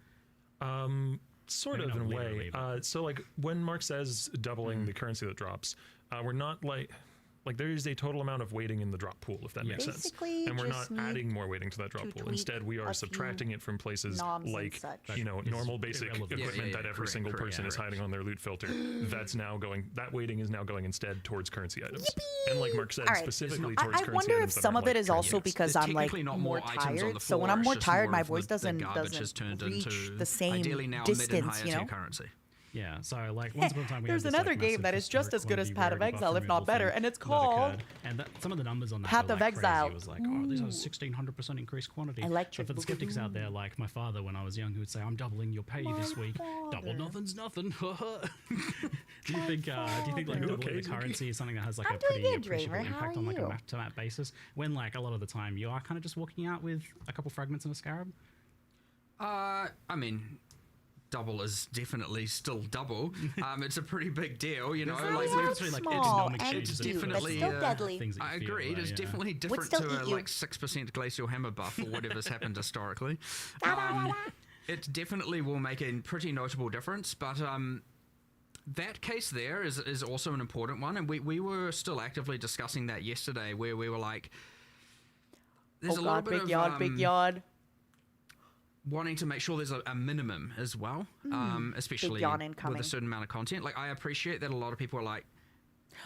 Sort Maybe of not in a way. literally, but- So like when Mark says doubling the currency that drops, we're not like there is a total amount of weighting in the drop pool, if that makes sense. Basically, And we're not just need adding more weighting to that drop to pool. tweak Instead, we a are few subtracting it from places knobs and like, such. you know, It's normal basic irrelevant. equipment Yeah, that every correct, single correct, person is correct. hiding on their loot filter. That's now going, that weighting is now going instead towards currency items. And like Mark said, All right. specifically I towards currency wonder if items that some aren't, of it like, is also transient. because There's I'm like technically not more more items on tired. the So when floor, I'm more it's just tired, more my of voice the garbage doesn't has turned reach into the same ideally now distance, mid and higher you tier know? currency. Yeah, so like once upon a time we There's had this, another like, game massive that is just as good as historic Path of rarity buff Exile, if not removal better, thing and it's that called occurred. And some of the numbers on that Path were, of like, Exile. Crazy. It was like, oh, these are 1,600% increased quantity. Electric So for the skeptics out there, like my father, when I was young, who would say, "I'm doubling your pay this week. Double nothing's nothing." do you think like doubling okay, the Zuki? currency is something that has like I'm a doing pretty good, Dreamer. appreciable How impact are on like a you? map-to-map basis? When like a lot of the time you are kind of just walking out with a couple fragments and a scarab. I mean, double is definitely still double. It's a pretty big deal, you know. There's Like a difference between, like, small economic and changes and cute, but definitely, still deadly. things that you I feel, agree. It is yeah. definitely Would different still to eat you. like 6% glacial hammer buff or whatever's happened historically. It definitely will make a pretty notable difference, but that case there is also an important one, and we were still actively discussing that yesterday, where we were like, there's Oh a little god, bit big of yard, big yard. wanting to make sure there's a minimum as well, especially yawn with incoming. a certain amount of content. Like, I appreciate that a lot of people are like,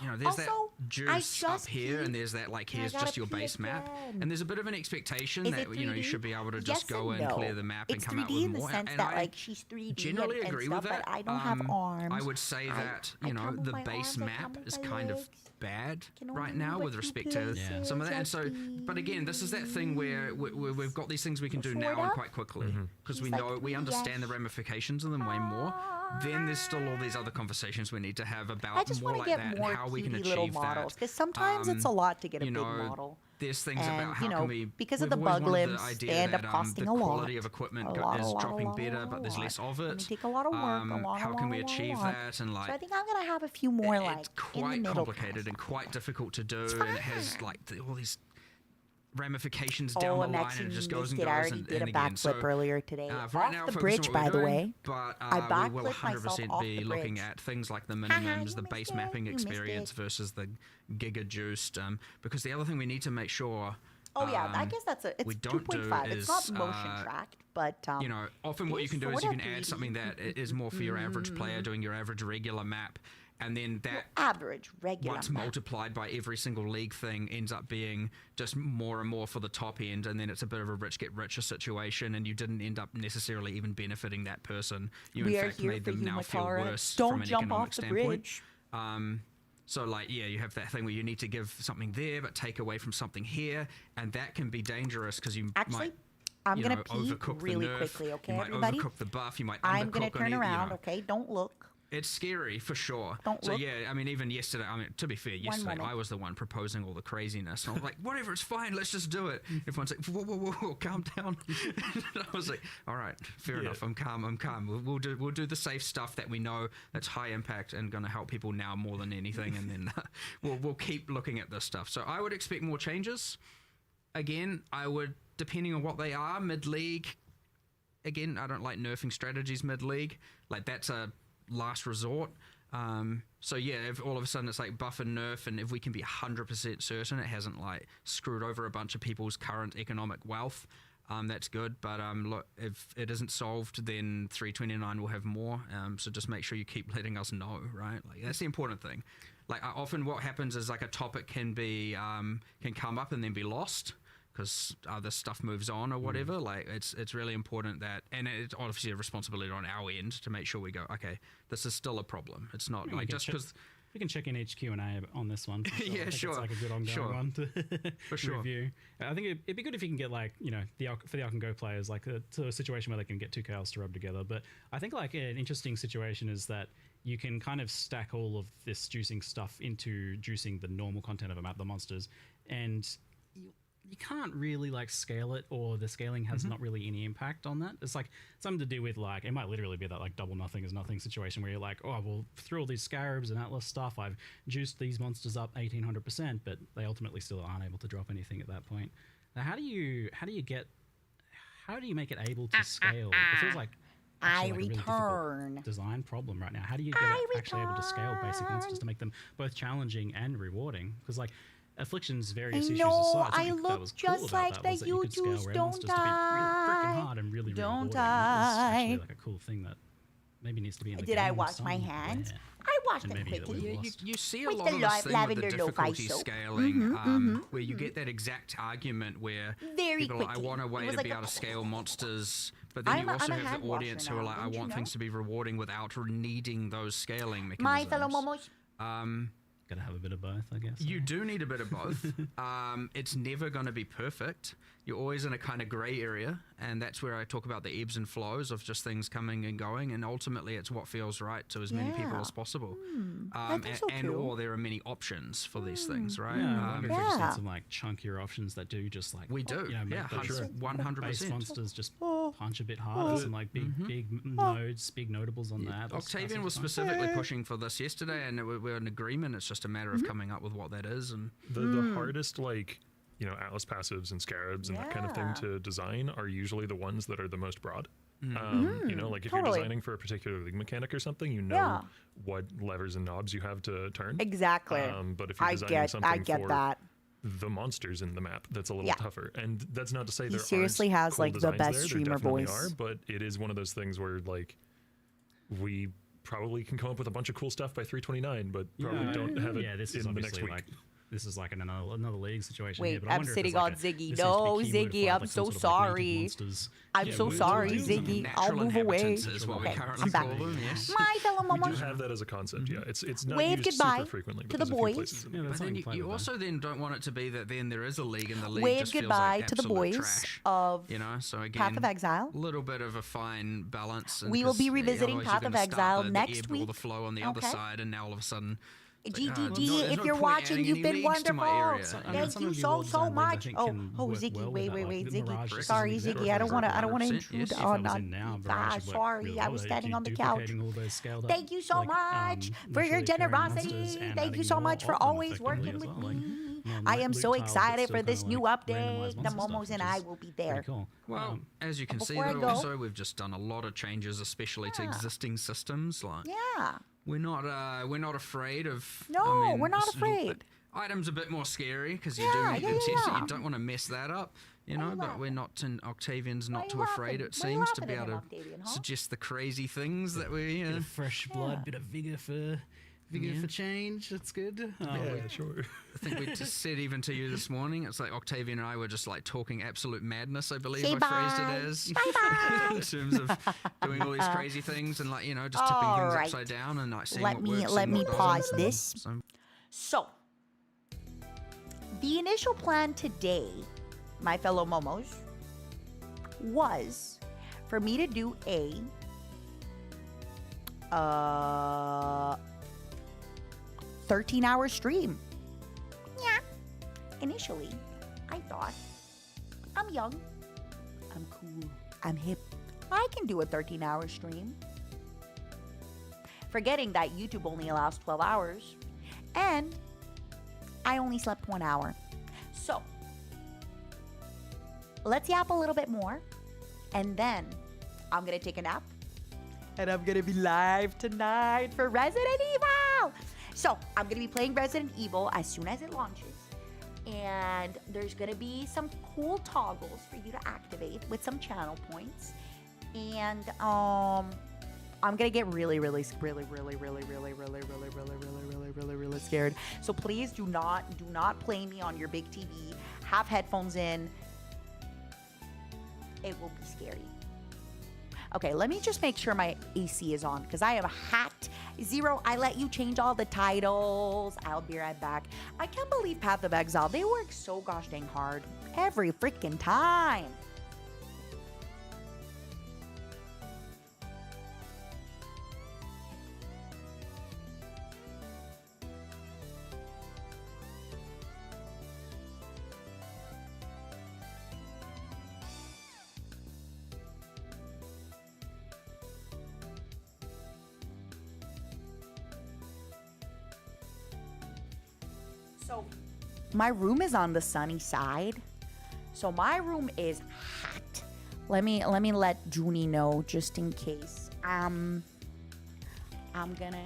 you know, there's Also, that I juice up just here, peed, and there's that, like, and I here's gotta just your pee base map. again. And there's a bit of an expectation Is that, it you know, you 3D? should be able to Yes just go and and no. clear the map It's and come 3D out with in the more. sense And that I like she's 3D generally and agree stuff, with that. but I don't have arms. I would say that, I you know, come with the my base arms, I map come with is my kind of legs. bad Can only right now move with at two respect to Yeah. some of that. And so, but again, this is that thing where we've got these things we can do now and quite quickly because we She's know like, we understand the yes. ramifications of them way more. Then there's still all these other conversations we need to have about I just more want to like get that more and how we can cutie little achieve models that. because sometimes it's a lot to get a you big know, model. There's things And, about how you know, can we because of we've the always bug wanted limbs, the idea they end up that, costing the a lot. quality of equipment is dropping better, but there's less of it. And they take a lot of work, how can we achieve that? And like, So I think I'm gonna have a few more like it's in the quite middle complicated and quite difficult to do, and it has like all these ramifications Oh, down the I'm line, actually and it just goes missed and it. goes I already and, did and a again. So, backflip earlier today. for right Off now, the focus on bridge, what by we're the doing, way. But I we will backflipped myself 100% off be the looking bridge. at things like the Haha, minimums, you the missed base it, mapping you missed experience it. versus the giga juiced. Because the other thing we need to make sure. Oh yeah, I guess that's it's we don't do 2.5. It's not is, motion tracked, but you know, often what you it's can do is you sorta can add 3D. something that is more for your average player doing your average regular map, and then that Average, regular. once multiplied by every single league thing ends up being just more and more for the top end, and then it's a bit of a rich get richer situation, and you didn't end up necessarily even benefiting that person. You We in are fact here made for them you, now feel Matara. worse Don't from an jump economic off the standpoint. bridge. So like, yeah, you have that thing where you need to give something there but take away from something here, and that can be dangerous because you Actually, might I'm you gonna know, pee overcook really the nerf, quickly, okay, you might everybody? overcook the buff, you might I'm gonna undercook turn on it, around, you know. okay? Don't look. It's scary for sure. Don't so look. yeah, I mean, even yesterday, I mean, to be fair, yesterday moment. I was the one proposing all the craziness, and I was like, whatever, it's fine, let's just do it. Everyone's like, whoa, whoa, whoa, whoa, calm down. And I was like, all right, fair enough, I'm calm. We'll do the safe stuff that we know that's high impact and going to help people now more than anything, and then we'll keep looking at this stuff. So I would expect more changes. Again, I would, depending on what they are, mid-league. Again, I don't like nerfing strategies mid-league. Like, that's a last resort. So yeah, if all of a sudden it's like buff and nerf, and if we can be 100% certain it hasn't like screwed over a bunch of people's current economic wealth, that's good. But look, if it isn't solved, then 329 will have more. So just make sure you keep letting us know, right? Like, that's the important thing. Like, often what happens is like a topic can come up and then be lost because other stuff moves on or whatever. Like, it's really important that, and it's obviously a responsibility on our end to make sure we go, okay, this is still a problem. It's not like just because we can check in each Q&A on this one. For sure. Yeah, I think sure. It's like a good ongoing one to For sure. review. I think it'd be good if you can get like, you know, for the Alk and Go players, like to a situation where they can get two chaos to rub together. But I think like an interesting situation is that you can kind of stack all of this juicing stuff into juicing the normal content of a map, the monsters, and you can't really like scale it, or the scaling has not really any impact on that. It's like something to do with like, it might literally be that like double nothing is nothing situation where you're like, oh, well, through all these scarabs and Atlas stuff, I've juiced these monsters up 1800%, but they ultimately still aren't able to drop anything at that point. Now, how do you make it able to scale? It feels like I actually, like, a really difficult return. design problem right now. How do you get it actually able to scale basic monsters to make them both challenging and rewarding? Because like Affliction's various issues know, aside, I something that look was cool just about like that was the that you could scale YouTubes rare don't monsters to be really freaking hard and really Don't rewarding. That was actually die. like a cool thing that maybe needs to be in the Did game I wash my somewhere. hands? I washed And them maybe it quickly. was Yeah, lost. you see a With lot the of this thing with the lavender lo-fi difficulty soap. scaling, where you get that exact argument where Very people are like, I quickly. want a It way was to like be a able to scale monsters, but then I'm you a also hand have the washer audience who are now, like, I didn't you want things know? to be rewarding without needing those scaling mechanisms. My fellow momos. Gotta have a bit of both, I guess. You do need a bit of both. It's never going to be perfect. You're always in a kind of gray area, and that's where I talk about the ebbs and flows of just things coming and going, and ultimately it's what feels right to as many people Yeah. as possible. That's also and true. or there are many options for these things, right? Yeah, I wonder if we just Yeah. need some like chunkier options that do just like We do, you know, make yeah, those 100%. base monsters just punch a bit harder. Some like big nodes, big notables on that. Those Octavian kinds was of stuff. specifically pushing for this yesterday, and we're in agreement. It's just a matter of coming up with what that is. And The hardest, like, you know, Atlas passives and scarabs and that kind of thing Yeah. to design are usually the ones that are the most broad. You know, like if Totally. you're designing for a particular league mechanic or something, you know Yeah. what levers and knobs you have to turn. Exactly. But if you're I designing get something that. for the monsters in the map, that's a little Yeah. tougher. And that's not to say there seriously aren't has, cool like, the designs best there. There streamer definitely voice. are, but it is one of those things where like we probably can come up with a bunch of cool stuff by 329, but probably don't have it Yeah, this is in the next obviously week. like this is like another league situation. Wait, here, but I I'm wonder if sitting there's, like, on a- Ziggy. there seems to be No, keyword Ziggy, for, I'm like, so some sort of, like, native sorry. monsters. I'm Yeah, so we'll sorry, do something. Ziggy. I'll natural move away. inhabitants is what we Okay, currently I'm back. call them, yes. My fellow We do momos. have that as a concept, yeah. It's not Wave used goodbye super frequently, to but the there's a few boys. places in Yeah, there. that's But then something you, to play you with also then don't want it to be that then there is a league and the league Wave just feels goodbye like to the absolute boys trash. of You know, so again, Path of Exile. a little bit of a fine balance. And We will 'cause, be revisiting otherwise Path you're of gonna start Exile the next ebb or the week. flow on the other Okay. side, and now all of a sudden. it's GGG, like, there's if no you're point watching, adding you've any been leagues to my wonderful. area. So, I mean, Thank some you of the so, well-designed so leagues, I much. think, Oh, can oh, work Ziggy, well wait, with that, like, the Ziggy. Mirage is Sorry, an example Ziggy, I don't of want to. that. I don't want to 100%, intrude yes. If I on. was in now, Mirage Ah, would work sorry, really I well. was They standing keep on the couch. duplicating all those scaled up, Thank you so like, much for naturally your occurring generosity. monsters and Thank you adding so more much for of them always effectively working as with well, like, me. more I like am loot so tiles, but excited still for this kinda new like update. randomized The monster stuff, momos which and I is will be pretty there. cool. Well, as you can see, before I though, go- also we've just done a lot of changes, especially to Yeah. existing systems. Like Yeah. we're not afraid of. No, I mean, we're not s- afraid. Items a bit more scary because you Yeah, do need yeah, to test yeah. it. You don't want to mess that up, you Why know. you But laughing? we're not. Octavian's Why not you too afraid. laughing? It Why you seems to laughing be at able him, to Octavian, huh? suggest the crazy things that we. Bit of fresh blood, bit of vigor for Be good Yeah. for change. That's good. Yeah, sure. I think we just said even to you this morning, it's like Octavian and I were just like talking absolute madness, I believe Say I phrased it as. Bye-bye. In terms of doing all these crazy things and like, just tipping All things right. upside down and like seeing Let what me- works let and me what pause doesn't. this. So, So, the initial plan today, my fellow Momos, was for me to do a 13-hour stream. Yeah. Initially, I thought, I'm young, I'm cool, I'm hip. I can do a 13-hour stream. Forgetting that YouTube only allows 12 hours. And I only slept 1 hour. So, let's yap a little bit more. And then I'm going to take a nap. And I'm going to be live tonight for Resident Evil. So, I'm going to be playing Resident Evil as soon as it launches. And there's going to be some cool toggles for you to activate with some channel points. And I'm gonna get really scared. So please do not play me on your big TV. Have headphones in. It will be scary. Okay, let me just make sure my AC is on because I am hot. Zero, I let you change all the titles. I'll be right back. I can't believe Path of Exile. They work so gosh dang hard every freaking time. So, my room is on the sunny side. So my room is hot. Let me let Junie know just in case. I'm gonna.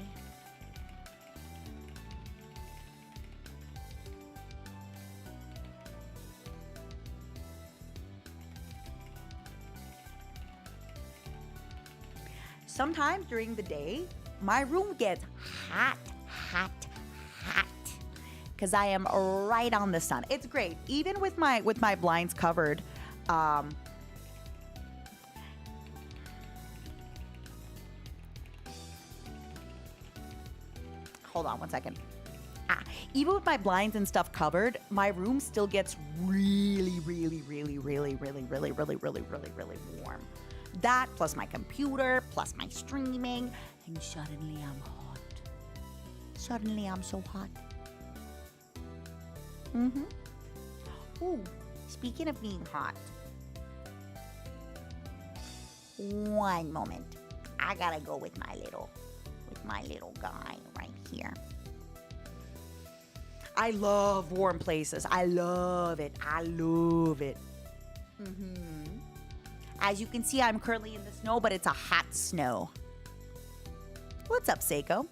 Sometimes during the day, my room gets hot. Because I am right on the sun. It's great. Even with my blinds covered. Hold on one second. Even with my blinds and stuff covered, my room still gets really warm. That plus my computer, plus my streaming, and suddenly I'm hot. Suddenly I'm so hot. Ooh, speaking of being hot. One moment. I gotta go with my little guy right here. I love warm places. I love it. As you can see, I'm currently in the snow, but it's a hot snow. What's up, Seiko?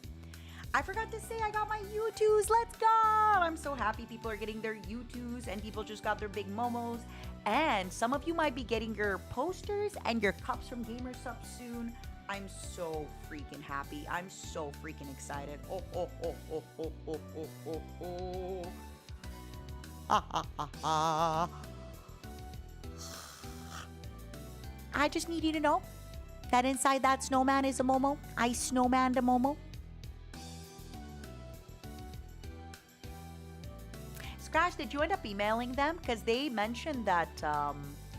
I forgot to say I got my U2s. Let's go! I'm so happy people are getting their U2s and people just got their big momos. And some of you might be getting your posters and your cups from GamerSup soon. I'm so freaking happy. I'm so freaking excited. I just need you to know that inside that snowman is a Momo. I snowmanned a Momo. Scratch, did you end up emailing them? Because they mentioned that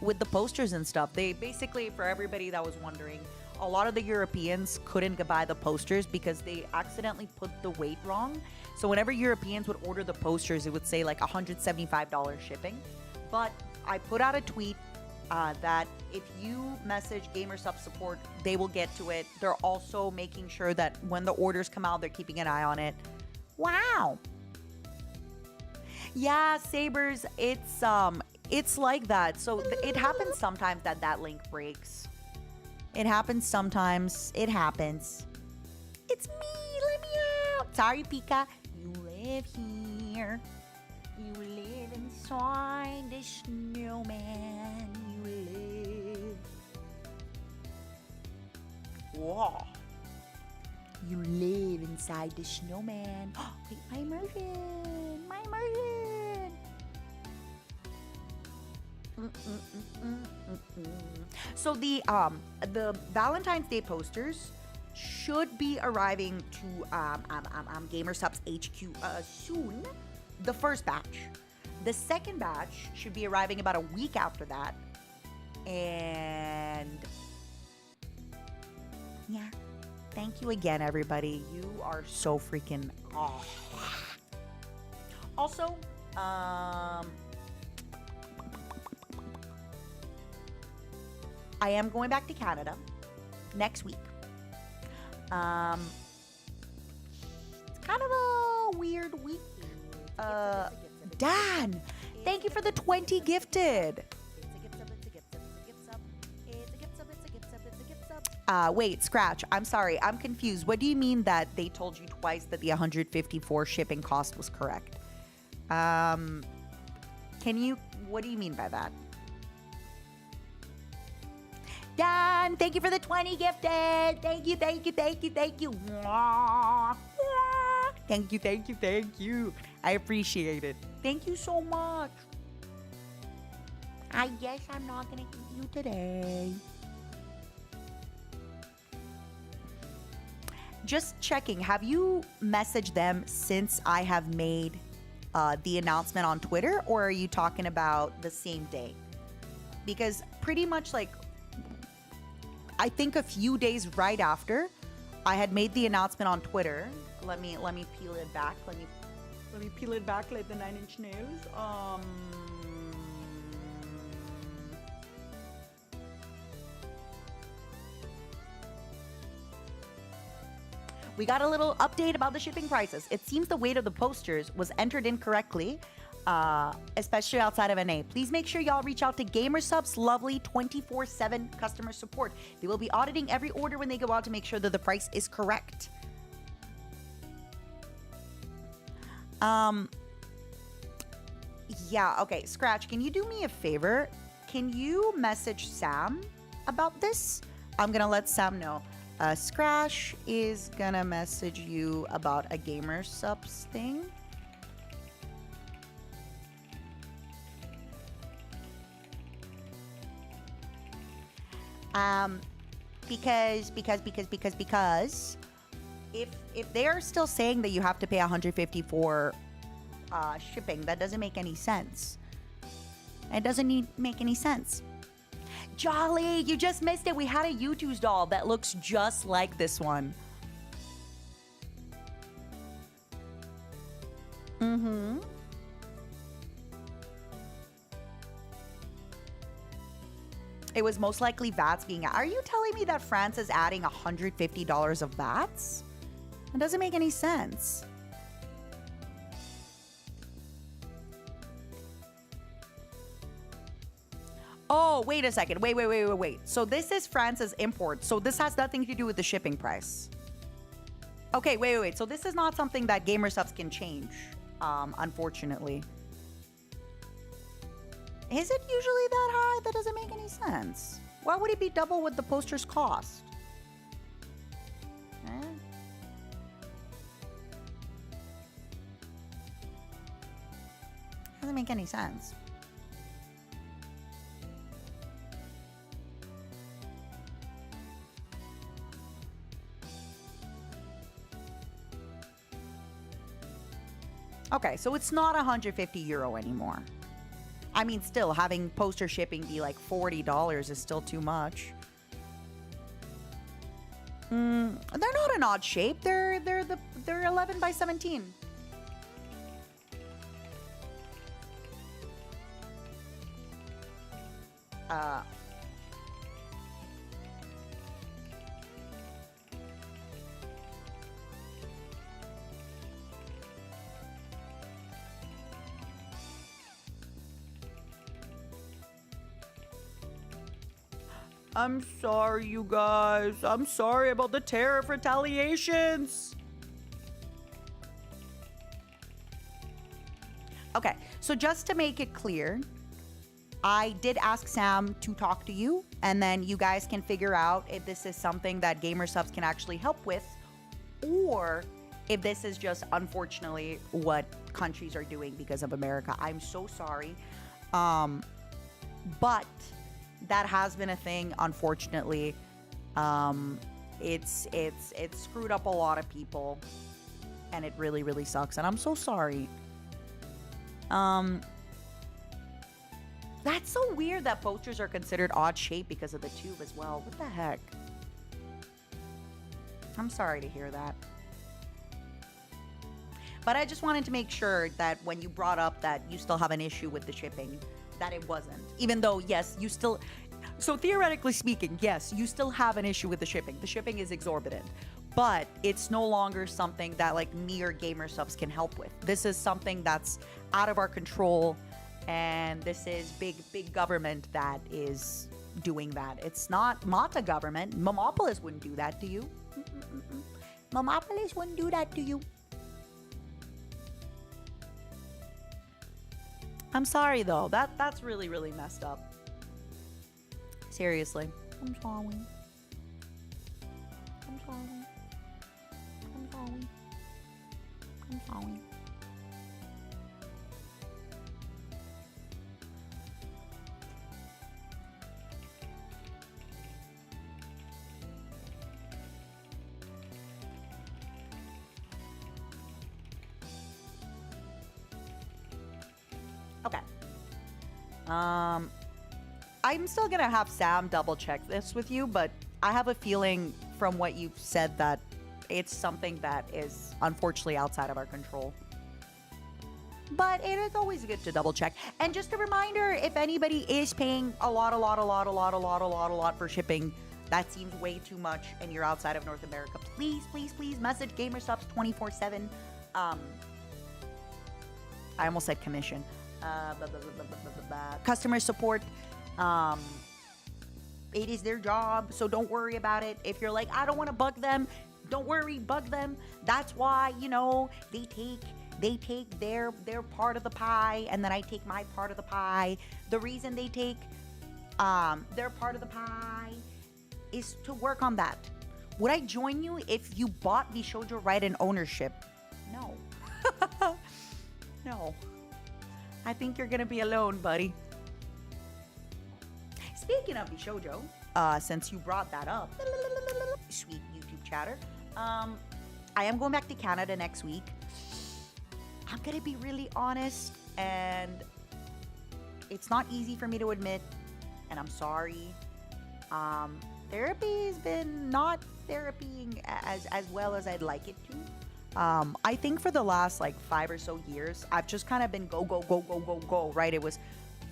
with the posters and stuff, they basically, for everybody that was wondering, a lot of the Europeans couldn't buy the posters because they accidentally put the weight wrong. So whenever Europeans would order the posters, it would say like $175 shipping. But I put out a tweet that if you message GamerSup support, they will get to it. They're also making sure that when the orders come out, they're keeping an eye on it. Wow. Yeah, Sabers, it's like that. So it happens sometimes that link breaks. It happens sometimes. It happens. It's me. Let me out. Sorry, Pika. You live here. You live inside the snowman. You live. Whoa. You live inside the snowman. Wait, my immersion. My immersion. So the Valentine's Day posters should be arriving to GamerSup's HQ soon. The first batch. The second batch should be arriving about a week after that. And yeah, thank you again, everybody. You are so freaking awesome. Also, I am going back to Canada next week. It's kind of a weird week. Dan, thank you for the 20 gifted. Wait, Scratch, I'm sorry, I'm confused. What do you mean that they told you twice that the 154 shipping cost was correct? What do you mean by that? Dan, thank you for the 20 gifted. Thank you. Mwah. Thank you. I appreciate it. Thank you so much. I guess I'm not gonna eat you today. Just checking, have you messaged them since I have made the announcement on Twitter, or are you talking about the same day? Because pretty much like, I think a few days right after I had made the announcement on Twitter. Let me peel it back. Let me peel it back like the 9-inch nails. We got a little update about the shipping prices. It seems the weight of the posters was entered incorrectly, especially outside of NA. Please make sure y'all reach out to GamerSup's lovely 24/7 customer support. They will be auditing every order when they go out to make sure that the price is correct. Yeah, okay. Scratch, can you do me a favor? Can you message Sam about this? I'm gonna let Sam know. Scratch is gonna message you about a GamerSup's thing. Because if they are still saying that you have to pay 150 for shipping, that doesn't make any sense. It doesn't make any sense. Jolly, you just missed it. We had a YouTube's doll that looks just like this one. Mm-hmm. It was most likely VATs being... Are you telling me that France is adding $150 of VATs? That doesn't make any sense. Oh, wait a second. Wait. So this is France's import. So this has nothing to do with the shipping price. Okay, wait. So this is not something that GamerSupps can change, unfortunately. Is it usually that high? That doesn't make any sense. Why would it be double what the posters cost? Doesn't make any sense. Okay, so it's not 150 euro anymore. I mean, still, having poster shipping be like $40 is still too much. They're not an odd shape. They're 11 by 17. I'm sorry, you guys. I'm sorry about the tariff retaliations. Okay, so just to make it clear, I did ask Sam to talk to you, and then you guys can figure out if this is something that GamerSupps can actually help with, or if this is just unfortunately what countries are doing because of America. I'm so sorry. But that has been a thing, unfortunately. It's screwed up a lot of people, and it really, really sucks, and I'm so sorry. That's so weird that poachers are considered odd shape because of the tube as well. What the heck? I'm sorry to hear that. But I just wanted to make sure that when you brought up that you still have an issue with the shipping, that it wasn't. Even though, yes, you still... So theoretically speaking, yes, you still have an issue with the shipping. The shipping is exorbitant. But it's no longer something that like me or Gamer Subs can help with. This is something that's out of our control. And this is big government that is doing that. It's not Mata government. Momopolis wouldn't do that to you. Momopolis wouldn't do that to you. I'm sorry though. That's really, really messed up. Seriously. I'm sorry. I'm sorry. I'm sorry. I'm sorry. Okay. I'm still gonna have Sam double check this with you, but I have a feeling from what you've said that it's something that is unfortunately outside of our control. But it is always good to double check. And just a reminder, if anybody is paying a lot for shipping, that seems way too much, and you're outside of North America, please message GamerSubs 24/7. I almost said commission. Customer support. It is their job, so don't worry about it. If you're like, I don't want to bug them, don't worry, bug them. That's why, you know, they take their part of the pie, and then I take my part of the pie. The reason they take their part of the pie is to work on that. Would I join you if you bought Bishoujo right in ownership? No. No. I think you're gonna be alone, buddy. Speaking of Bishoujo, since you brought that up, sweet YouTube chatter, I am going back to Canada next week. I'm gonna be really honest, and it's not easy for me to admit, and I'm sorry. Therapy's been not therapying as well as I'd like it to. I think for the last like 5 or so years, I've just kind of been go, right? It was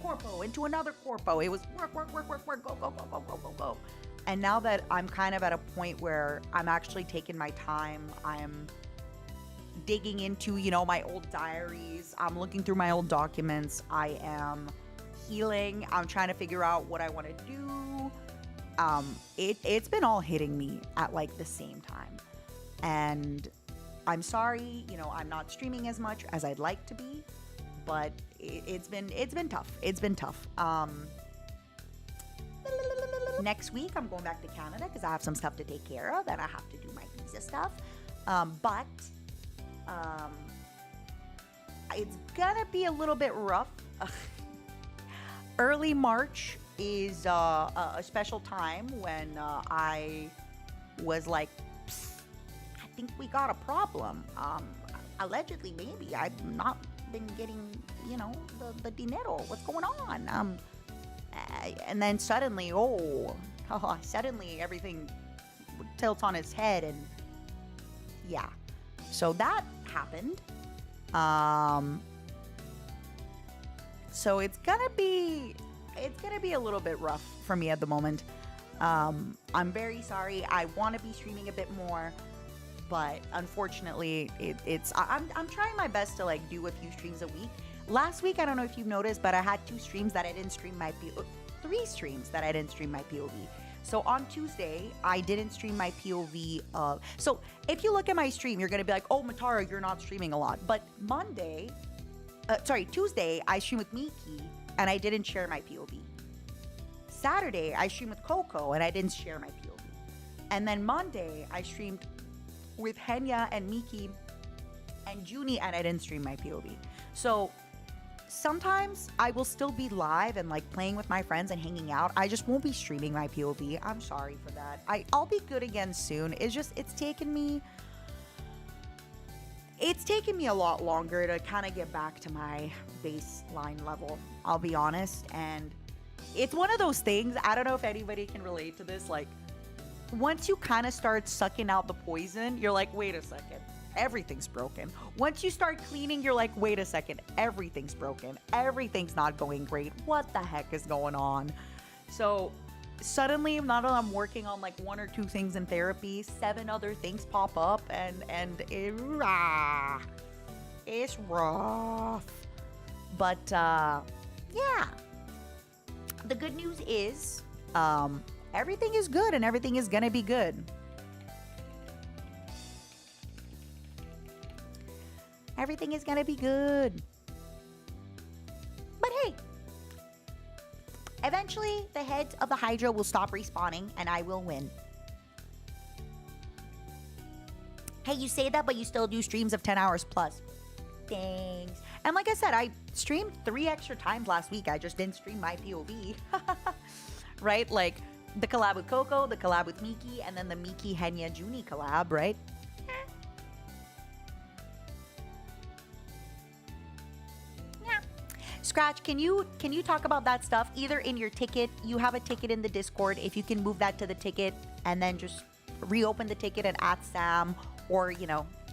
corpo into another corpo. It was work, go. And now that I'm kind of at a point where I'm actually taking my time, I'm digging into, you know, my old diaries. I'm looking through my old documents. I am healing. I'm trying to figure out what I want to do. It's been all hitting me at like the same time. And I'm sorry, you know, I'm not streaming as much as I'd like to be, but it's been tough. It's been tough. Next week, I'm going back to Canada because I have some stuff to take care of, and I have to do my visa stuff. But it's gonna be a little bit rough. Early March is a special time when I was like, I think we got a problem. Allegedly, maybe. I've not been getting, you know, the dinero. What's going on? And then suddenly, suddenly everything tilts on its head, and yeah. So that happened. So it's gonna be a little bit rough for me at the moment. I'm very sorry. I want to be streaming a bit more, but unfortunately, I'm trying my best to like do a few streams a week. Last week, I don't know if you've noticed, but I had 2 streams that I didn't stream my 3 streams that I didn't stream my POV. So on Tuesday, I didn't stream my POV. So if you look at my stream, you're gonna be like, "Oh, Matara, you're not streaming a lot." But Tuesday, I streamed with Miki, and I didn't share my POV. Saturday, I streamed with Coco, and I didn't share my POV. And then Monday, I streamed with Henya and Miki and Junie, and I didn't stream my POV. So sometimes I will still be live and like playing with my friends and hanging out. I just won't be streaming my POV. I'm sorry for that. I'll be good again soon. It's taken me a lot longer to kind of get back to my baseline level, I'll be honest. And it's one of those things, I don't know if anybody can relate to this, like once you kind of start sucking out the poison, you're like, wait a second, everything's broken. Once you start cleaning, you're like, wait a second, everything's broken. Everything's not going great. What the heck is going on? So suddenly, now that I'm working on like 1 or 2 things in therapy, 7 other things pop up, and it's rough. But yeah, the good news is everything is good and everything is gonna be good. Everything is gonna be good. But hey, eventually the heads of the Hydra will stop respawning and I will win. Hey, you say that, but you still do streams of 10 hours plus. Thanks. And like I said, I streamed 3 extra times last week. I just didn't stream my POV. Right? Like the collab with Coco, the collab with Miki, and then the Miki Henya Junie collab, right? Scratch, can you talk about that stuff either in your ticket? You have a ticket in the Discord. If you can move that to the ticket and then just reopen the ticket and add Sam, or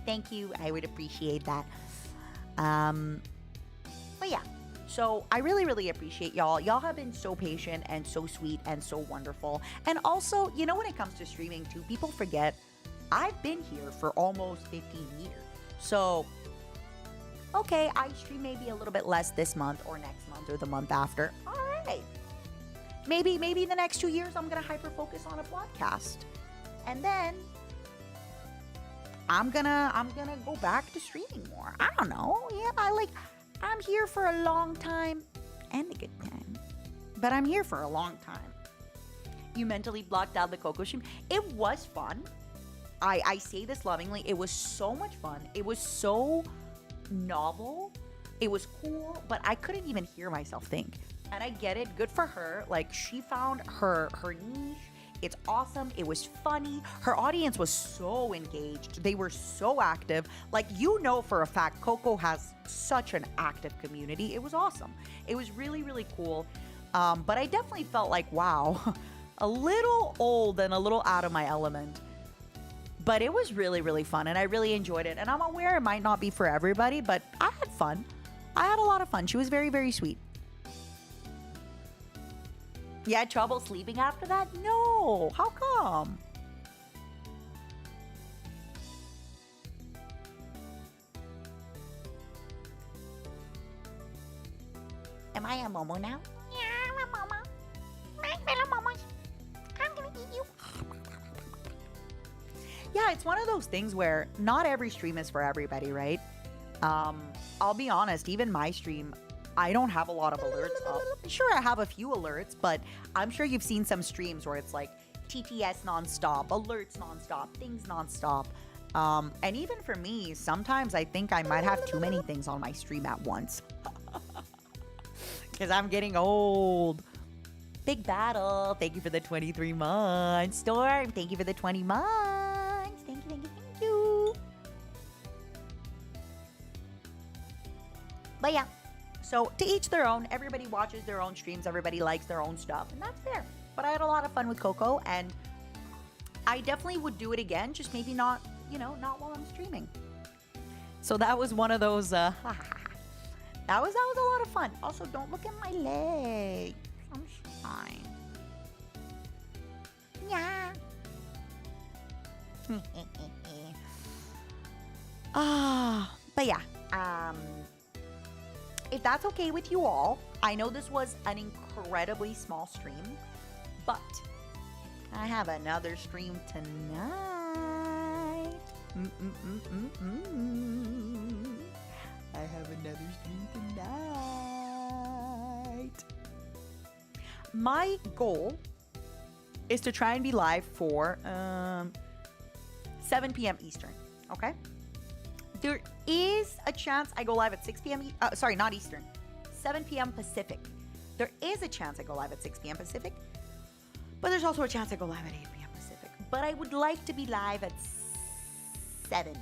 thank you. I would appreciate that. But yeah, so I really, really appreciate y'all. Y'all have been so patient and so sweet and so wonderful. And also, when it comes to streaming too, people forget I've been here for almost 15 years. So okay, I stream maybe a little bit less this month or next month or the month after. All right. Maybe the next 2 years I'm going to hyper focus on a podcast. And then I'm going to go back to streaming more. I don't know. Yeah, I'm here for a long time and a good time. But I'm here for a long time. You mentally blocked out the Coco stream. It was fun. I say this lovingly. It was so much fun. It was so novel, it was cool, but I couldn't even hear myself think. And I get it, good for her. Like, she found her niche. It's awesome. It was funny. Her audience was so engaged. They were so active. Like, for a fact, Coco has such an active community. It was awesome. It was really, really cool. But I definitely felt like, wow, a little old and a little out of my element. But it was really, really fun, and I really enjoyed it. And I'm aware it might not be for everybody, but I had fun. I had a lot of fun. She was very, very sweet. You had trouble sleeping after that? No. How come? Am I a Momo now? Yeah, I'm a Momo. My little Momos. I'm gonna eat you. Yeah, it's one of those things where not every stream is for everybody, right? I'll be honest, even my stream, I don't have a lot of alerts up. Sure, I have a few alerts, but I'm sure you've seen some streams where it's like TTS nonstop, alerts nonstop, things nonstop. And even for me, sometimes I think I might have too many things on my stream at once. Because I'm getting old. Big Battle, thank you for the 23 months. Storm, thank you for the 20 months. Thank you. But yeah, so to each their own. Everybody watches their own streams. Everybody likes their own stuff, and that's fair. But I had a lot of fun with Coco, and I definitely would do it again. Just maybe not, not while I'm streaming. So that was one of those. That was a lot of fun. Also, don't look at my leg. I'm fine. Yeah. But yeah, if that's okay with you all, I know this was an incredibly small stream, but I have another stream tonight. I have another stream tonight. My goal is to try and be live for 7 p.m. Eastern. Okay. There is a chance I go live at 6 p.m. Sorry, not Eastern. 7 p.m. Pacific. There is a chance I go live at 6 p.m. Pacific, but there's also a chance I go live at 8 p.m. Pacific. But I would like to be live at 7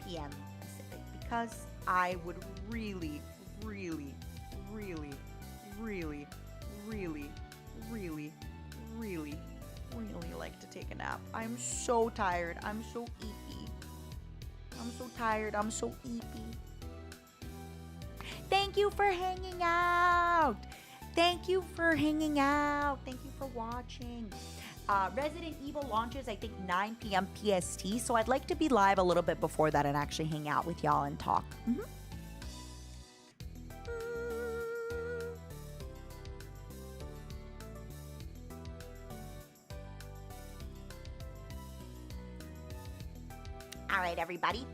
p.m. Pacific because I would really, really, really, really, really, really, really, really like to take a nap. I'm so tired. I'm so eepy. I'm so tired. I'm so eepy. Thank you for hanging out. Thank you for hanging out. Thank you for watching. Resident Evil launches, I think, 9 p.m. PST, so I'd like to be live a little bit before that and actually hang out with y'all and talk. All right, everybody.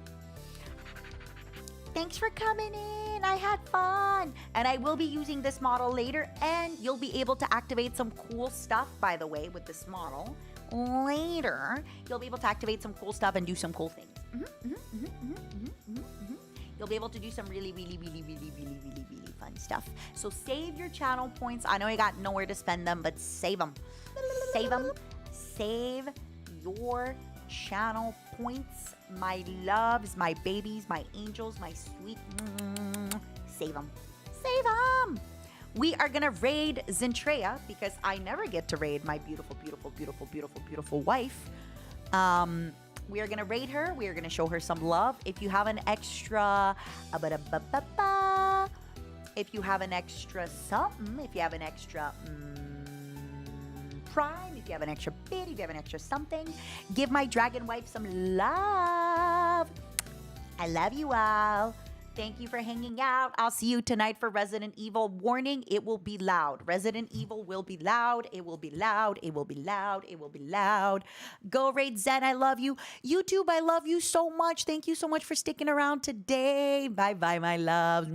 Thanks for coming in. I had fun. And I will be using this model later, and you'll be able to activate some cool stuff, by the way, with this model. Later, you'll be able to activate some cool stuff and do some cool things. You'll be able to do some really, really, really, really, really, really, really fun stuff. So save your channel points. I know you got nowhere to spend them, but save them. Save them. Save your channel points. My loves, my babies, my angels, my sweet. Save them. Save them. We are going to raid Zentrea because I never get to raid my beautiful, beautiful, beautiful, beautiful, beautiful wife. We are going to raid her. We are going to show her some love. If you have an extra, if you have an extra something, if you have an extra Prime, if you have an extra bit, if you have an extra something, give my dragon wife some love. I love you all. Thank you for hanging out. I'll see you tonight for Resident Evil. Warning, it will be loud. Resident Evil will be loud. It will be loud. It will be loud. It will be loud. Go raid Zen. I love you. YouTube, I love you so much. Thank you so much for sticking around today. Bye-bye, my love.